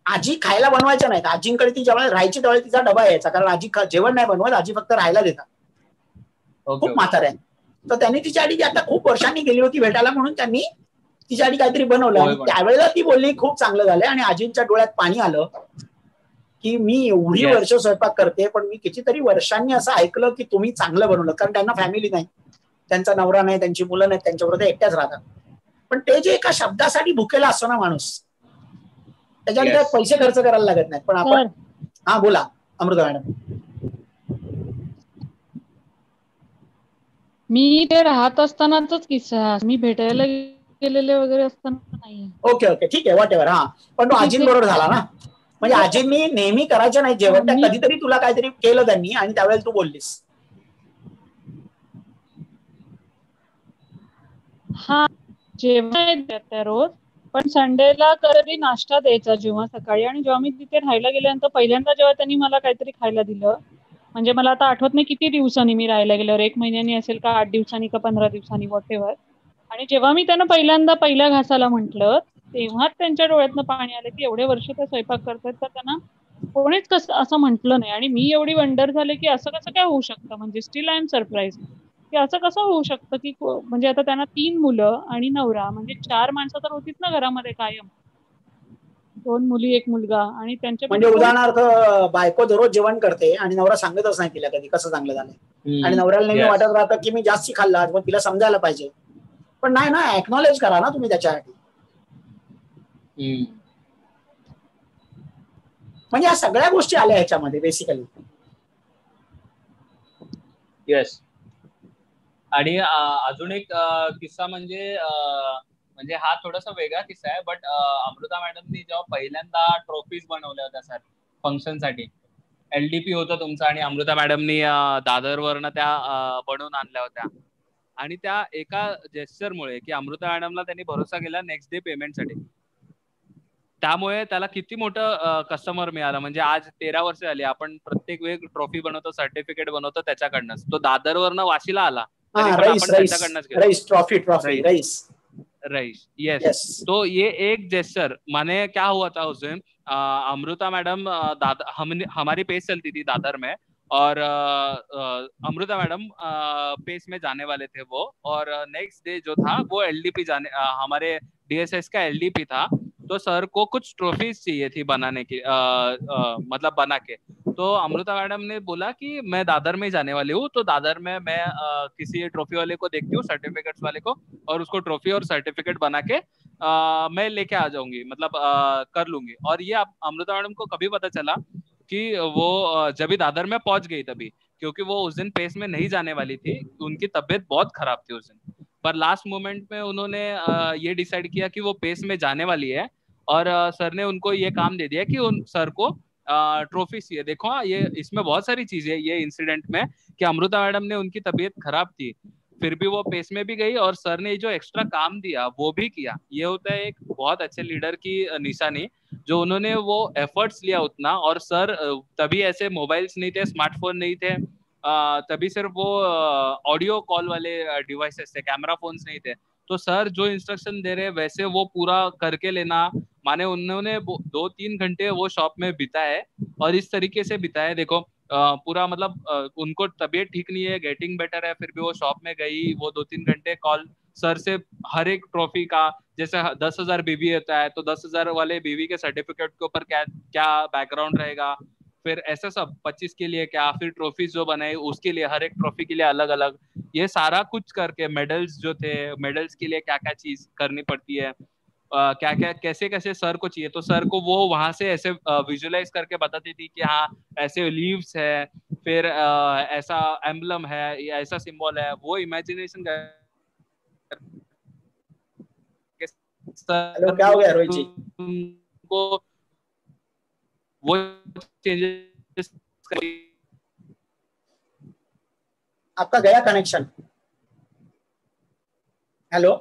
आजी खायला बनवायच्या नाहीत. आजींकडे ती ज्यावेळेला राहायची त्यावेळेला तिचा डबा यायचा, कारण आजी जेवण नाही बनवत, आजी फक्त राहायला देतात. खूप म्हातारे आहे. तर त्यांनी तिच्यासाठी आता खूप वर्षांनी गेली होती भेटायला म्हणून त्यांनी तिच्यासाठी काहीतरी बनवलं, आणि त्यावेळेला ती बोलली खूप चांगलं झालंय. आणि आजींच्या डोळ्यात पाणी आलं की मी एवढी वर्ष स्वयंपाक करते पण मी कितीतरी वर्षांनी असं ऐकलं की तुम्ही चांगलं बनवलं. कारण त्यांना फॅमिली नाही, त्यांचा नवरा नाही, त्यांची मुलं नाहीत, त्यांच्याबरोबर एकट्याच राहतात. पण ते जे एका शब्दासाठी भुकेला असतो ना माणूस, त्याच्यानंतर पैसे खर्च करायला लागत नाहीत. पण आपण हा बोला अमृता मॅडम. मी ते राहत असतानाच किस्सा, मी भेटायला गेलेले वगैरे असताना नाही. ओके ओके ठीक आहे, वॉट एव्हर. हा पण तो आजींबरोबर झाला ना, म्हणजे आजींनी नेहमी करायचं नाही जेवण, त्या कधीतरी तुला काहीतरी केलं त्यांनी आणि त्यावेळेला तू बोललीस. हा जेवण त्या रोज, पण संडेला कधी नाश्ता द्यायचा जेव्हा सकाळी. आणि जेव्हा मी तिथे राहायला गेल्यानंतर पहिल्यांदा जेव्हा त्यांनी मला काहीतरी खायला दिलं, म्हणजे मला आता आठवत नाही किती दिवसांनी मी राहायला गेल्यावर, 1 महिन्यानी असेल का 8 दिवसांनी का 15 दिवसांनी, वॉट एव्हर. आणि जेव्हा मी त्यांना पहिल्यांदा पहिल्या घासाला म्हटलं तेव्हाच त्यांच्या डोळ्यातनं पाणी आलं की एवढे वर्ष ते स्वयंपाक करतात तर त्यांना कोणीच कसं असं म्हटलं नाही. आणि मी एवढी वंडर झाले की असं कसं काय होऊ शकतं, म्हणजे स्टील आय एम सरप्राईज की असं कसं होऊ शकतं की, म्हणजे आता त्यांना 3 मुलं आणि नवरा, म्हणजे 4 माणसं तर होतीच ना घरामध्ये कायम, 2 मुली 1 मुलगा. आणि त्यांच्या म्हणजे उदाहरणार्थ बायको दररोज जेवण करते आणि नवरा सांगतच नाही तिला कधी कसं चांगलं झालंय, आणि नवऱ्याला नेहमी वाटत राहतं की मी जास्ती खाल्लं आज, मग तिला समजायला पाहिजे. पण नाही ना, एक्नॉलेज करा ना तुम्ही त्याच्यासाठी. म्हणजे या सगळ्या गोष्टी आल्या ह्याच्यामध्ये बेसिकली. येस. आणि अजून एक किस्सा म्हणजे हा थोडासा वेगळा किस्सा आहे, बट अमृता मॅडमनी जेव्हा पहिल्यांदा ट्रॉफीज बनवल्या होत्या सर फंक्शनसाठी, LDP होतं तुमचं, आणि अमृता मॅडमनी दादरवरनं त्या बनवून आणल्या होत्या. आणि त्या एका जेस्चरमुळे की अमृता मॅडमला त्यांनी भरोसा केला नेक्स्ट डे पेमेंटसाठी, त्यामुळे त्याला किती मोठं कस्टमर मिळालं. म्हणजे आज 13 वर्ष झाली आपण प्रत्येक वेळ ट्रॉफी बनवतो, सर्टिफिकेट बनवतो त्याच्याकडनंच. तो दादरवरनं वाशीला आला ट्रॉफी. Rice, yes. तो ये एक जेस्चर माने क्या हुआ था उस दिन, अमृता मैडम हमारी पेज चलती थी दादर में, और अमृता मैडम पेज में जाने वाले थे वो, और नेक्स्ट डे जो था वो एलडीपी जाने हमारे डीएसएस का एलडीपी था। तो सर को कुछ ट्रॉफीज चाहिए थी बनाने की, मतलब बना के। तो अमृता मैडम ने बोला कि मैं दादर में जाने वाली हूँ, तो दादर में मैं किसी ट्रॉफी वाले को देखती हूँ, सर्टिफिकेट्स वाले को, और उसको ट्रॉफी और सर्टिफिकेट बना के मैं लेके आ जाऊंगी, मतलब कर लूंगी। और ये अमृता मैडम को कभी पता चला कि वो जब भी दादर में पहुंच गई तभी, क्योंकि वो उस दिन पेस में नहीं जाने वाली थी, उनकी तबीयत बहुत खराब थी उस दिन। पर लास्ट मोमेंट में उन्होंने ये डिसाइड किया कि वो पेस में जाने वाली है, और सर ने उनको ये काम दे दिया कि उन सर को ट्रॉफी चाहिए। देखो ये इसमें बहुत सारी चीजें ये इंसिडेंट में, कि अमृता मैडम ने उनकी तबीयत खराब थी, फिर भी वो पेस में भी गई, और सर ने जो एक्स्ट्रा काम दिया वो भी किया। ये होता है एक बहुत अच्छे लीडर की निशानी, जो उन्होंने वो एफर्ट्स लिया उतना। और सर तभी ऐसे मोबाइल्स नहीं थे, स्मार्टफोन नहीं थे, तभी सिर्फ वो ऑडियो कॉल वाले डिवाइसेस थे, कैमरा फोन्स नहीं थे। तो सर जो इंस्ट्रक्शन दे रहे वैसे वो पूरा करके लेना, माने उन्होंने 2-3 घंटे वो शॉप में बिताए, और इस तरीके से बिताए। देखो पूरा मतलब उनको तबीयत ठीक नहीं है, गेटिंग बेटर है, फिर भी वो शॉप में गई, वो 2-3 घंटे कॉल सर से हर एक ट्रॉफी का, जैसे 10,000 बीवी होता है तो 10,000 वाले बीवी के सर्टिफिकेट के ऊपर क्या क्या बैकग्राउंड रहेगा, फिर ऐसा सब 25 के लिए क्या, फिर ट्रॉफीज जो बनाए उसके लिए हर एक ट्रॉफी के लिए अलग अलग, ये सारा कुछ करके मेडल्स जो थे, मेडल्स के लिए क्या क्या चीज करनी पड़ती है, क्या क्या कैसे कैसे सर को चाहिए, तो सर को वो वहां से ऐसे विजुअलाइज करके बताती थी कि हाँ ऐसे लीव्स है, फिर ऐसा एम्बलम है, ऐसा सिंबल है, वो इमेजिनेशन हेलो, क्या हो गया रोहित जी? वो चेंजेस आपका गया connection. Hello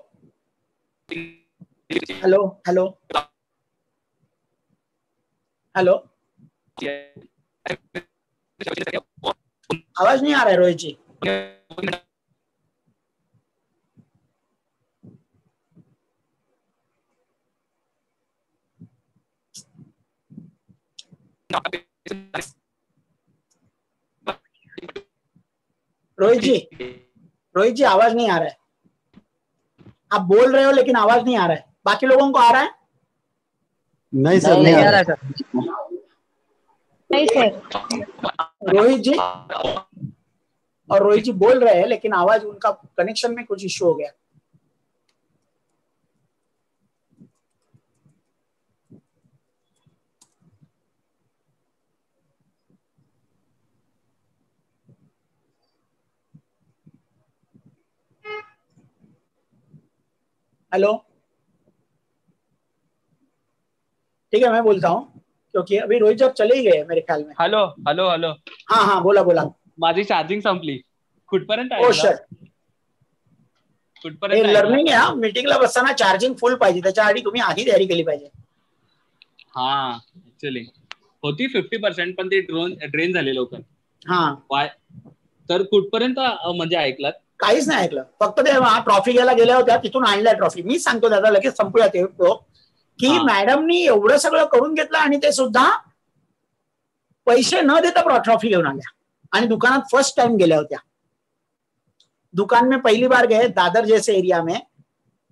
hello hello hello, आवाज नहीं आ रहा है रोहित जी। रोहित जी आवाज नहीं आ रहा है। आप बोल रहे हो लेकिन आवाज नहीं आ रहा है। बाकी लोगों को आ रहा है? नहीं सर, नहीं आ रहा है। नहीं सर। रोहित जी बोल रहे हैं लेकिन आवाज, उनका कनेक्शन में कुछ इश्यू हो गया। हेलो, ठीक है मैं बोलता हूँ, क्योंकि अभी रोहित जब चले ही गए मेरे ख्याल में। हॅलो हॅलो हॅलो, हाँ हाँ बोला बोला। माझी चार्जिंग संपली, कुठपर्यंत ओ शट, कुठपर्यंत लर्निंग आहे, मीटिंगला बसताना चार्जिंग फुल पाहिजे, त्याच्या आधी तुम्ही आधी तयारी केली पाहिजे। हा ऍक्च्युअली होती 50%, पण ती ड्रेन झाली लवकर। हा तर कुठपर्यंत म्हणजे ऐकलात? काहीच नाही ऐकलं, फक्त ते ट्रॉफी घ्यायला गेल्या होत्या, तिथून आणल्या ट्रॉफी। मी सांगतो दादा, लगेच संपूया ते की मॅडमनी एवढं सगळं करून घेतलं आणि ते सुद्धा पैसे न देता ट्रॉफी घेऊन आल्या, आणि दुकानात फर्स्ट टाइम गेल्या होत्या। दुकान में पहली बार गए, दादर जैसे एरिया में,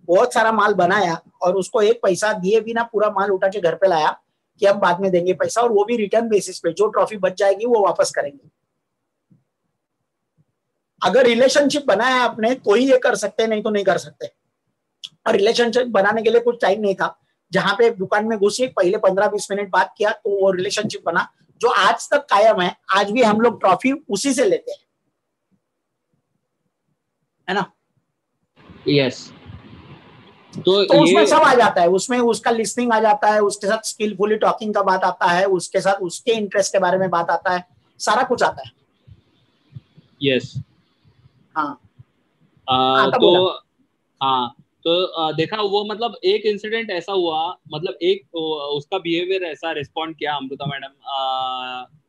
बहुत सारा माल बनाया और उसको एक पैसा दिए बिना पूरा माल उठा के घर पे लाया कि हम बाद में देंगे पैसा, और वो भी रिटर्न बेसिस पे, जो ट्रॉफी बच जाएगी वो वापस करेंगे। अगर रिलेशनशिप बनाया आपने तो ही ये कर सकते, नहीं तो नहीं कर सकते। और रिलेशनशिप बनाने के लिए कुछ टाइम नहीं था, जहां पे दुकान में घुसी, पहले 15-20 मिनट बात किया तो वो रिलेशनशिप बना, जो आज तक कायम है। आज भी हम लोग ट्रॉफी उसी से लेते हैं, है ना? यस। तो उसमें सब आ जाता है, उसमें उसका लिसनिंग आ जाता है, उसके साथ स्किलफुली टॉकिंग का बात आता है, उसके साथ उसके इंटरेस्ट के बारे में बात आता है, सारा कुछ आता है। यस। हाँ तो देखा वो, मतलब एक इंसिडेंट ऐसा हुआ, मतलब एक उसका बिहेवियर ऐसा रिस्पॉन्ड किया अमृता मैडम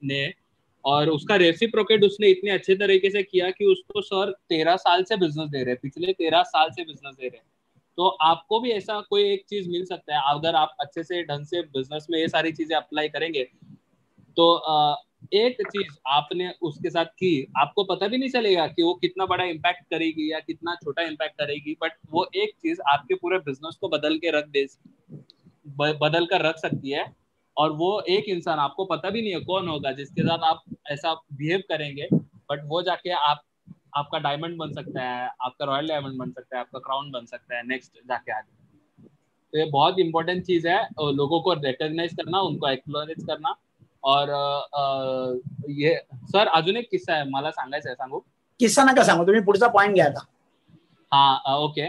ने, और उसका रेसिप्रोकेट उसने इतने अच्छे तरीके से किया कि उसको सर 13 साल से बिजनेस दे रहे, पिछले 13 साल से बिजनेस दे रहे। तो आपको भी ऐसा कोई एक चीज मिल सकता है अगर आप अच्छे से ढंग से बिजनेस में ये सारी चीजें अप्लाई करेंगे। तो एक चीज आपने उसके साथ की, आपको पता भी नहीं चलेगा कि वो कितना बड़ा इम्पैक्ट करेगी या कितना छोटा इम्पैक्ट करेगी, बट वो एक चीज आपके पूरे बिजनेस को बदल कर रख सकती है। और वो एक इंसान, आपको पता भी नहीं है कौन होगा, जिसके साथ आप ऐसा बिहेव करेंगे, बट वो जाके आपका डायमंड बन सकता है, आपका रॉयल डायमंड बन सकता है, आपका क्राउन बन सकता है नेक्स्ट जाके आगे। तो ये बहुत इंपॉर्टेंट चीज है, लोगों को रिकॉग्नाइज करना, उनको एक्नॉलेज करना। और ये सर अजून एक किस्सा आहे मला सांगायचा आहे, सांगू? किस्सा नका सांगू, तुम्ही पुढचा पॉइंट घ्या आता. हा ओके.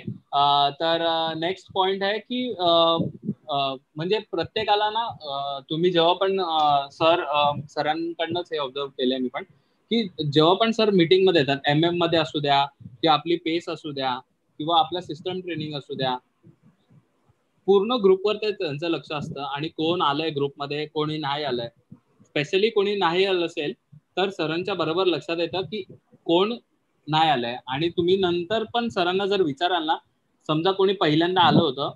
तर नेक्स्ट पॉइंट आहे की म्हणजे प्रत्येकाला ना तुम्ही जेव्हा पण सरांकडनंच हे ऑब्झर्व केलंय मी पण, की जेव्हा पण सर मीटिंग मध्ये येतात, MM मध्ये असू द्या किंवा आपली पेस असू द्या किंवा आपला सिस्टम ट्रेनिंग असू द्या, पूर्ण ग्रुपवर त्यांचं लक्ष असतं आणि कोण आलंय ग्रुपमध्ये, कोणी नाही आलंय. स्पेशली कोणी नाही आलं असेल तर सरांच्या बरोबर लक्षात येतं की कोण नाही आलंय. आणि तुम्ही नंतर पण सरांना जर विचाराल ना, समजा कोणी पहिल्यांदा आलं होतं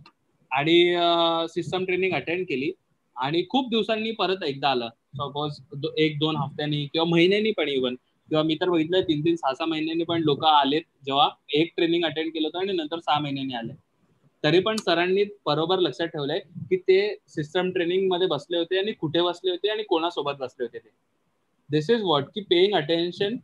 आणि सिस्टम ट्रेनिंग अटेंड केली आणि खूप दिवसांनी परत एकदा आलं, सपोज 1-2 हफ्त्यांनी किंवा महिन्यांनी पण इव्हन, किंवा मी तर बघितलं 3-3, 6-6 महिन्यांनी पण लोक आलेत जेव्हा एक ट्रेनिंग अटेंड केलं होतं आणि नंतर 6 महिन्यांनी आले, तरी पण सरांनी बरोबर लक्षात ठेवलंय की ते सिस्टम ट्रेनिंग मध्ये बसले होते आणि कुठे बसले होते आणि कोणासोबत बसले होते. ते दिस इज व्हॉट की paying attention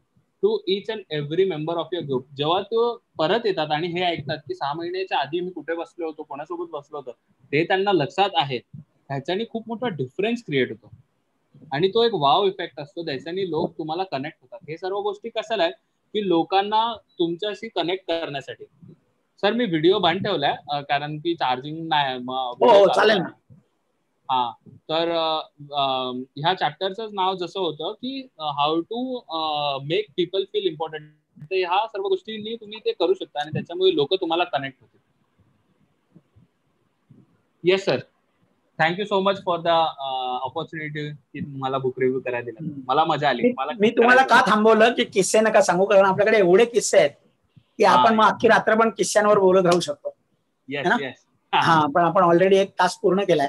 to each and every member of your group. जेव्हा तो परत येतात आणि हे ऐकतात की 6 महिन्याच्या आधी मी कुठे बसलो होतो, कोणासोबत बसलो होतो, ते त्यांना लक्षात आहे, ह्याच्याने खूप मोठा डिफरन्स क्रिएट होतो आणि तो एक वाव इफेक्ट असतो, त्याच्याने लोक तुम्हाला कनेक्ट होतात. हे सर्व गोष्टी कशाला आहे की लोकांना तुमच्याशी कनेक्ट करण्यासाठी. सर मी व्हिडिओ बंद ठेवलाय कारण की चार्जिंग नाही. चालेल ना. हा, तर ह्या चॅप्टरचं नाव जसं होतं की how to make people feel important, तर ह्या सर्व गोष्टींनी तुम्ही ते करू शकता आणि त्याच्यामुळे लोक तुम्हाला कनेक्ट होतील. Yes sir, thank you so much for the opportunity की मला बुक रिव्ह्यू करायला दिला. मला मजा आली. मी तुम्हाला का थांबवलं की किस्से नका सांगू, कारण आपल्याकडे एवढे किस्से आहेत की आपण मग अख्खी रात्र पण किस्स्यांवर बोलत राहू शकतो. हा, पण आपण ऑलरेडी 1 तास पूर्ण केलाय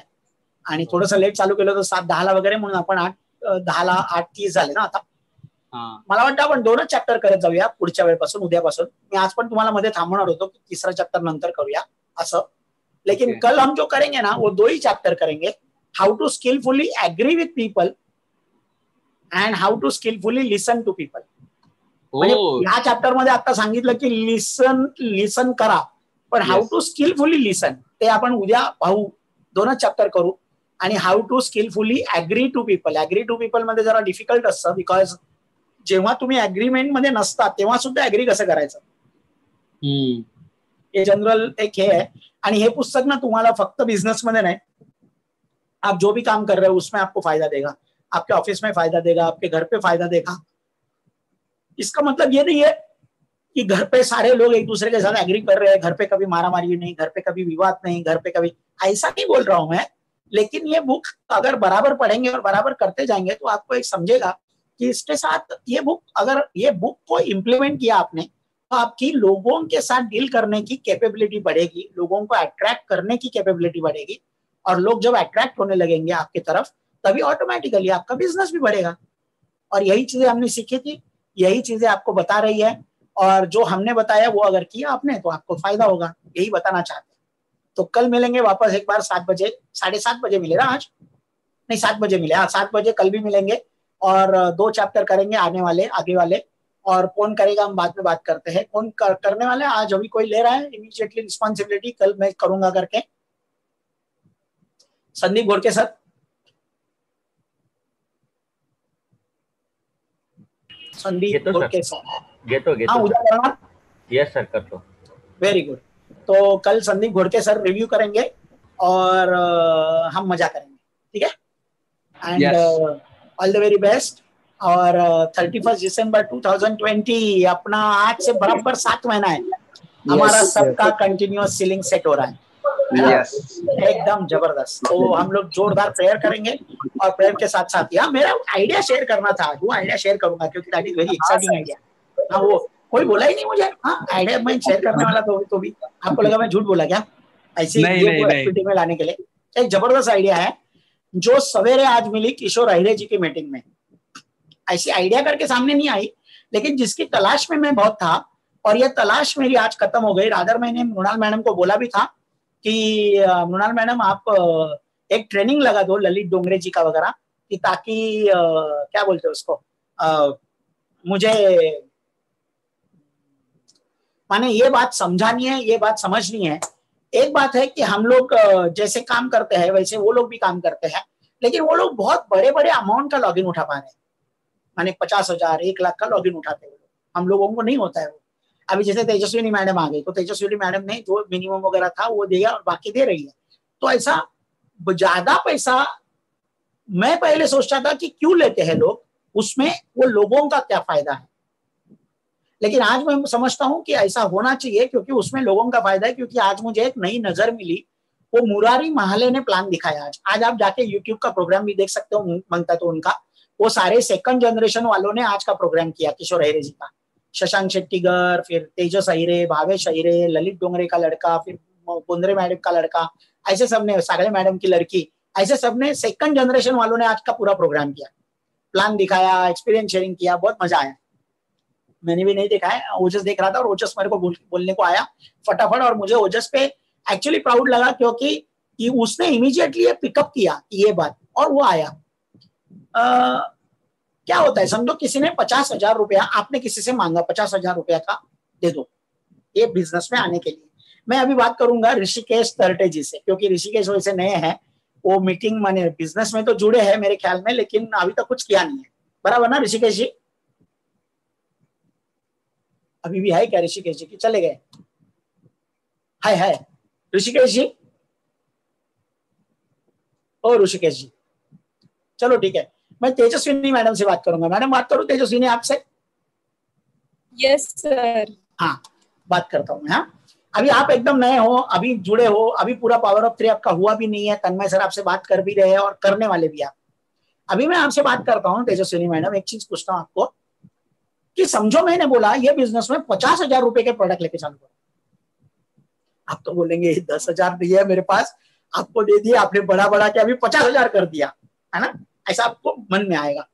आणि थोडंसं लेट चालू केलं होतं 7:10 वगैरे, म्हणून आपण 8:10 8:30 झाले ना आता. मला वाटतं आपण 2च चॅप्टर करत जाऊया पुढच्या वेळेपासून, उद्यापासून. मी आज पण तुम्हाला मध्ये थांबवणार होतो की 3रा चॅप्टर नंतर करूया असं, लेकिन कल हम जो करेंगे ना वो 2 ही चैप्टर करेंगे. How to skilfully agree with people and how to skilfully listen to people. म्हणजे या चॅप्टर मध्ये आता सांगितलं की लिसन करा, पण हाऊ टू स्किलफुली लिसन ते आपण उद्या पाहू. 2च चॅप्टर करू. आणि how to skilfully agree to people. Agree to people मध्ये जरा डिफिकल्ट असतं, बिकॉज जेव्हा तुम्ही अग्रीमेंट मध्ये नसता तेव्हा सुद्धा अग्री कसं करायचं, हे जनरल एक हे आहे. आणि हे पुस्तक ना तुम्हाला फक्त बिझनेस मध्ये नाही, आप जो भी काम कर रहे हो उसमें आपको फायदा देगा, आपके ऑफिस में फायदा देगा, आपके घर पे फायदा देगा. इसका मतलब ये नहीं है कि घर पे सारे लोग एक दूसरे के साथ एग्री कर रहे हैं, घर पे कभी मारामारी नहीं, घर पे कभी विवाद नहीं, घर पे कभी, ऐसा नहीं बोल रहा हूं मैं. लेकिन ये बुक अगर बराबर पढ़ेंगे और बराबर करते जाएंगे तो आपको एक समझेगा कि इसके साथ ये बुक, अगर ये बुक को इम्प्लीमेंट किया आपने तो आपकी लोगों के साथ डील करने की कैपेबिलिटी बढ़ेगी, लोगों को अट्रैक्ट करने की कैपेबिलिटी बढ़ेगी. और लोग जब अट्रैक्ट होने लगेंगे आपकी तरफ, तभी ऑटोमेटिकली आपका बिजनेस भी बढ़ेगा. और यही चीजें हमने सीखी थी, यही चीजें आपको बता रही है, और जो हमने बताया वो अगर किया आपने तो आपको फायदा होगा, यही बताना चाहते हैं. तो कल मिलेंगे वापस एक बार 7 बजे, 7:30 बजे मिले ना आज, नहीं 7 बजे मिले, हाँ 7 बजे कल भी मिलेंगे और 2 चैप्टर करेंगे आने वाले, आगे वाले. और कौन करेगा हम बाद में बात करते हैं. कौन करने वाले आज अभी कोई ले रहा है इमीडिएटली रिस्पॉन्सिबिलिटी, कल मैं करूंगा करके. संदीप घोड़के सर. संदीप घोड़के सर घेतो उद्या करणार. यस सर, करतो. Very good. तो कल संदीप घोड़के सर रिव्यू करेंगे और हम मजा करेंगे, ठीक है. And all the very best. और 31 दिसंबर 2020 अपना आज से बराबर 7 महीना है. हमारा सबका कंटिन्यूअस सीलिंग सेट हो रहा है. एकदम जबरदस्त. तो हम लोग जोरदार प्रेयर करेंगे और प्रेयर के साथ साथ मेरा आइडिया शेयर करना था, वो आइडिया शेयर करूंगा क्योंकि that is very exciting idea. हाँ, वो कोई बोला ही नहीं मुझे। हाँ, आइडिया मैं शेयर करने वाला तो भी आपको लगा मैं झूठ बोला क्या? ऐसी एक्टिविटी में लाने के लिए एक जबरदस्त आइडिया है जो सवेरे आज मिली किशोर अहिरे जी की मीटिंग में। ऐसी आइडिया करके सामने नहीं आई, लेकिन जिसकी तलाश में मैं बहुत था और ये तलाश मेरी आज खत्म हो गई। रादर मैंने मृणाल मैडम को बोला भी था कि मृणाल मैडम आप एक ट्रेनिंग लगा दो ललित डोंगरे जी का वगैरह, कि ताकि क्या बोलते हैं उसको, मुझे माने ये बात समझानी है, ये बात समझनी है। एक बात है कि हम लोग जैसे काम करते हैं वैसे वो लोग भी काम करते हैं, लेकिन वो लोग बहुत बड़े बड़े अमाउंट का लॉगिन उठा पा रहे हैं, माने 50,000 1 लाख का लॉगिन उठाते हैं। हम लोगों को नहीं होता है वो। अभी जैसे तेजस्विनी मैडम आ गई तो तेजस्विनी मैडम ने जो मिनिमम वगैरह था वो दिया और बाकी दे रही है। तो ऐसा ज्यादा पैसा मैं पहले सोचता था कि क्यों लेते हैं लोग, उसमें वो लोगों का क्या फायदा है, लेकिन आज मैं समझता हूं कि ऐसा होना चाहिए क्योंकि उसमें लोगों का फायदा है। क्योंकि आज मुझे एक नई नजर मिली, वो मुरारी महाले ने प्लान दिखाया। आज आप जाके यूट्यूब का प्रोग्राम भी देख सकते हो, मनता तो उनका, वो सारे सेकंड जनरेशन वालों ने आज का प्रोग्राम किया किशोर अहिरे जी का। शशांक शेट्टीगर, फिर तेजस अहिरे, भावेश अहिरे, ललित डोंगरे का लड़का, फिर कुंद्रे मैडम का लड़का, ऐसे सबने, सागले मैडम की लड़की, ऐसे सबने सेकंड जनरेशन वालों ने आज का पूरा प्रोग्राम किया, प्लान दिखाया, एक्सपीरियंस शेयरिंग किया, बहुत मजा आया। मैंने भी नहीं देखा है, ओजस देख रहा था और ओजस मेरे को बोलने को आया फटाफट, और मुझे ओजस पे एक्चुअली प्राउड लगा क्योंकि उसने इमीडिएटली ये पिकअप किया ये बात, और वो आया। क्या होता है, समझो किसी ने 50,000 रुपया आपने किसी से मांगा, 50,000 रुपया का दे दो ये बिजनेस में आने के लिए। मैं अभी बात करूंगा ऋषिकेश तरटे जी से, क्योंकि ऋषिकेश वैसे नए हैं, वो मीटिंग माने बिजनेस में तो जुड़े हैं मेरे ख्याल में, लेकिन अभी तक कुछ किया नहीं है, बराबर ना ऋषिकेश जी? अभी भी है क्या ऋषिकेश जी की चले गए? है ऋषिकेश जी, ओ ऋषिकेश जी, चलो ठीक है। मैं तेजस्विनी मैडम से बात करूंगा। मैडम बात करूं तेजस्विनी आपसे? Yes sir. हाँ, बात करता हूँ मैं। हाँ, अभी आप एकदम नए हो, अभी जुड़े हो, अभी पूरा पावर ऑफ 3 आपका हुआ भी नहीं है। तन्मय सर आपसे बात कर भी रहे हैं और करने वाले भी आप। अभी मैं आपसे बात करता हूँ तेजस्विनी मैडम, एक चीज पूछता हूँ आपको कि समझो मैंने बोला ये बिजनेस में 50,000 रुपए के प्रोडक्ट लेके चालू करो। आप तो बोलेंगे 10,000 दिए मेरे पास, आपको दे दिया, आपने बड़ा बड़ा के अभी 50,000 कर दिया, है ना, ऐसा आपको मन में आएगा।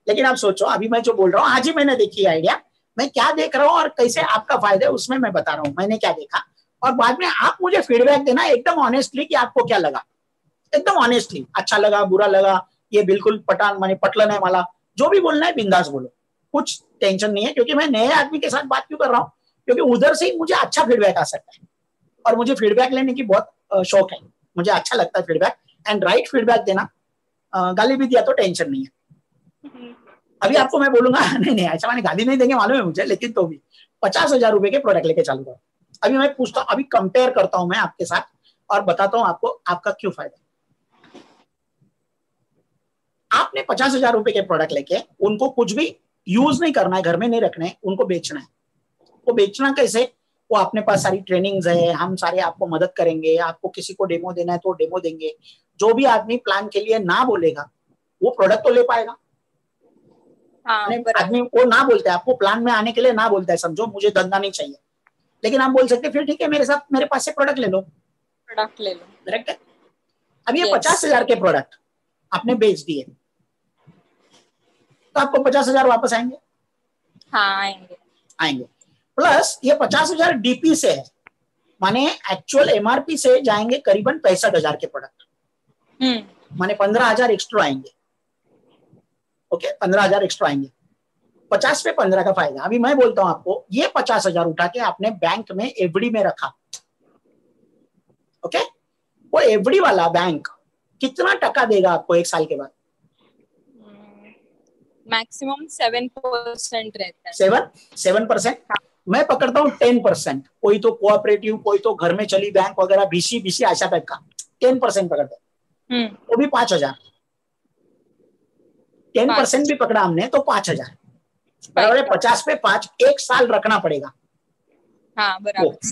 लेकिन आप सोचो, अभी मैं जो बोल रहा हूँ आज ही मैंने देखी आइडिया, मैं क्या देख रहा हूँ और कैसे आपका फायदा है उसमें मैं बता रहा हूँ मैंने क्या देखा, और बाद में आप मुझे फीडबैक देना एकदम ऑनेस्टली कि आपको क्या लगा, एकदम ऑनेस्टली, अच्छा लगा, बुरा लगा, ये बिल्कुल पटान माने पटलन है वाला, जो भी बोलना है बिंदास बोलो, कुछ टेंशन नहीं है। क्योंकि मैं नए आदमी के साथ बात क्यों कर रहा हूँ, क्योंकि उधर से ही मुझे अच्छा फीडबैक आ सकता है, और मुझे फीडबैक लेने की बहुत शौक है, मुझे अच्छा लगता है फीडबैक, एंड राइट फीडबैक देना। गाली भी दिया तो टेंशन नहीं है। अभी आपको मैं बोलूंगा नहीं ऐसा मैंने गाली नहीं देंगे मालूम है मुझे, लेकिन तो भी 50,000 रुपए के प्रोडक्ट लेके चालू करो। अभी मैं पूछता हूँ, अभी कंपेयर करता हूं मैं आपके साथ और बताता हूं आपको आपका क्यों फायदा। आपने 50,000 रुपए के प्रोडक्ट लेके उनको कुछ भी यूज नहीं करना है, घर में नहीं रखना है, उनको बेचना है। वो बेचना कैसे, वो अपने पास सारी ट्रेनिंग्स है, हम सारे आपको मदद करेंगे, आपको किसी को डेमो देना है तो डेमो देंगे। जो भी आदमी प्लान के लिए ना बोलेगा वो प्रोडक्ट तो ले पाएगा। आदमी वो ना बोलता है, आपको प्लान में आने के लिए ना बोलता है, समझो मुझे धंधा नहीं चाहिए, लेकिन आप बोल सकते फिर ठीक है मेरे साथ, मेरे पास से प्रोडक्ट ले लो, करेक्ट है। अब ये 50,000 के प्रोडक्ट आपने बेच दिए तो आपको 50,000 वापस आएंगे। हाँ आएंगे। प्लस ये 50,000 डीपी से है, माने एक्चुअल एमआरपी से जाएंगे करीबन 65,000 के प्रोडक्ट, माने 15,000 एक्स्ट्रा आएंगे। ओके, 15,000 एक्स्ट्रा आएंगे, 50 पे 15 का फायदा। अभी मैं बोलता हूं आपको, ये 50,000 उठा के आपने बैंक में एफडी में रखा, ओके, वो एफडी वाला बैंक कितना टका देगा आपको 1 साल के बाद? मैक्सिमम 7% रहता है। 7%? मैं पकड़ता हूँ 10%। कोई तो कोऑपरेटिव, कोई तो घर में चली बैंक वगैरह, बीसी ऐसा टाइप का 10% पकड़ते हैं, वो भी 5,000। 10% भी पकड़ा हमने तो 5,000 बराबर है। 50 पे 5, 1 साल रखना पड़ेगा। हाँ बराबर।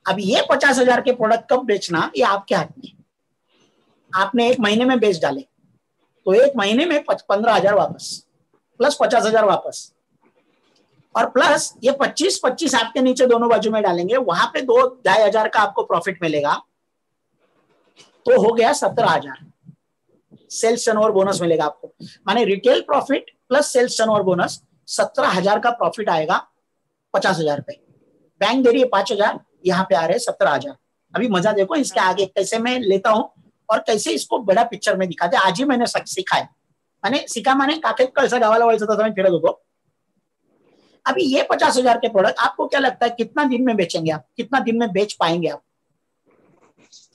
अब ये 50,000 के प्रोडक्ट कब बेचना, ये आपके हाथ में। आपने 1 महीने में बेच डाले तो 1 महीने में 15,000 वापस, प्लस 50,000 वापस, और प्लस ये 25-25 आपके नीचे दोनों बाजू में डालेंगे, वहां पे 2-2,500 का आपको प्रॉफिट मिलेगा, तो हो गया 17,000 सेल्स टर्नओवर बोनस मिलेगा आपको। माने retail profit plus sales turnover bonus 17,000 का प्रॉफिट आएगा 50,000 पे। बैंक दे रही है 5,000, यहाँ पे आ रहे हैं 17,000। अभी मजा देखो इसके आगे कैसे मैं लेता हूँ और कैसे इसको बड़ा पिक्चर में दिखाते। आज ही मैंने सीखा है, मैंने सीखा माने काकेत कळसा गावाला व्हायचं होतं, फिरत होतो। अभी ये 50,000 के प्रोडक्ट आपको क्या लगता है कितना दिन में बेचेंगे आप, कितना दिन में बेच पाएंगे आप,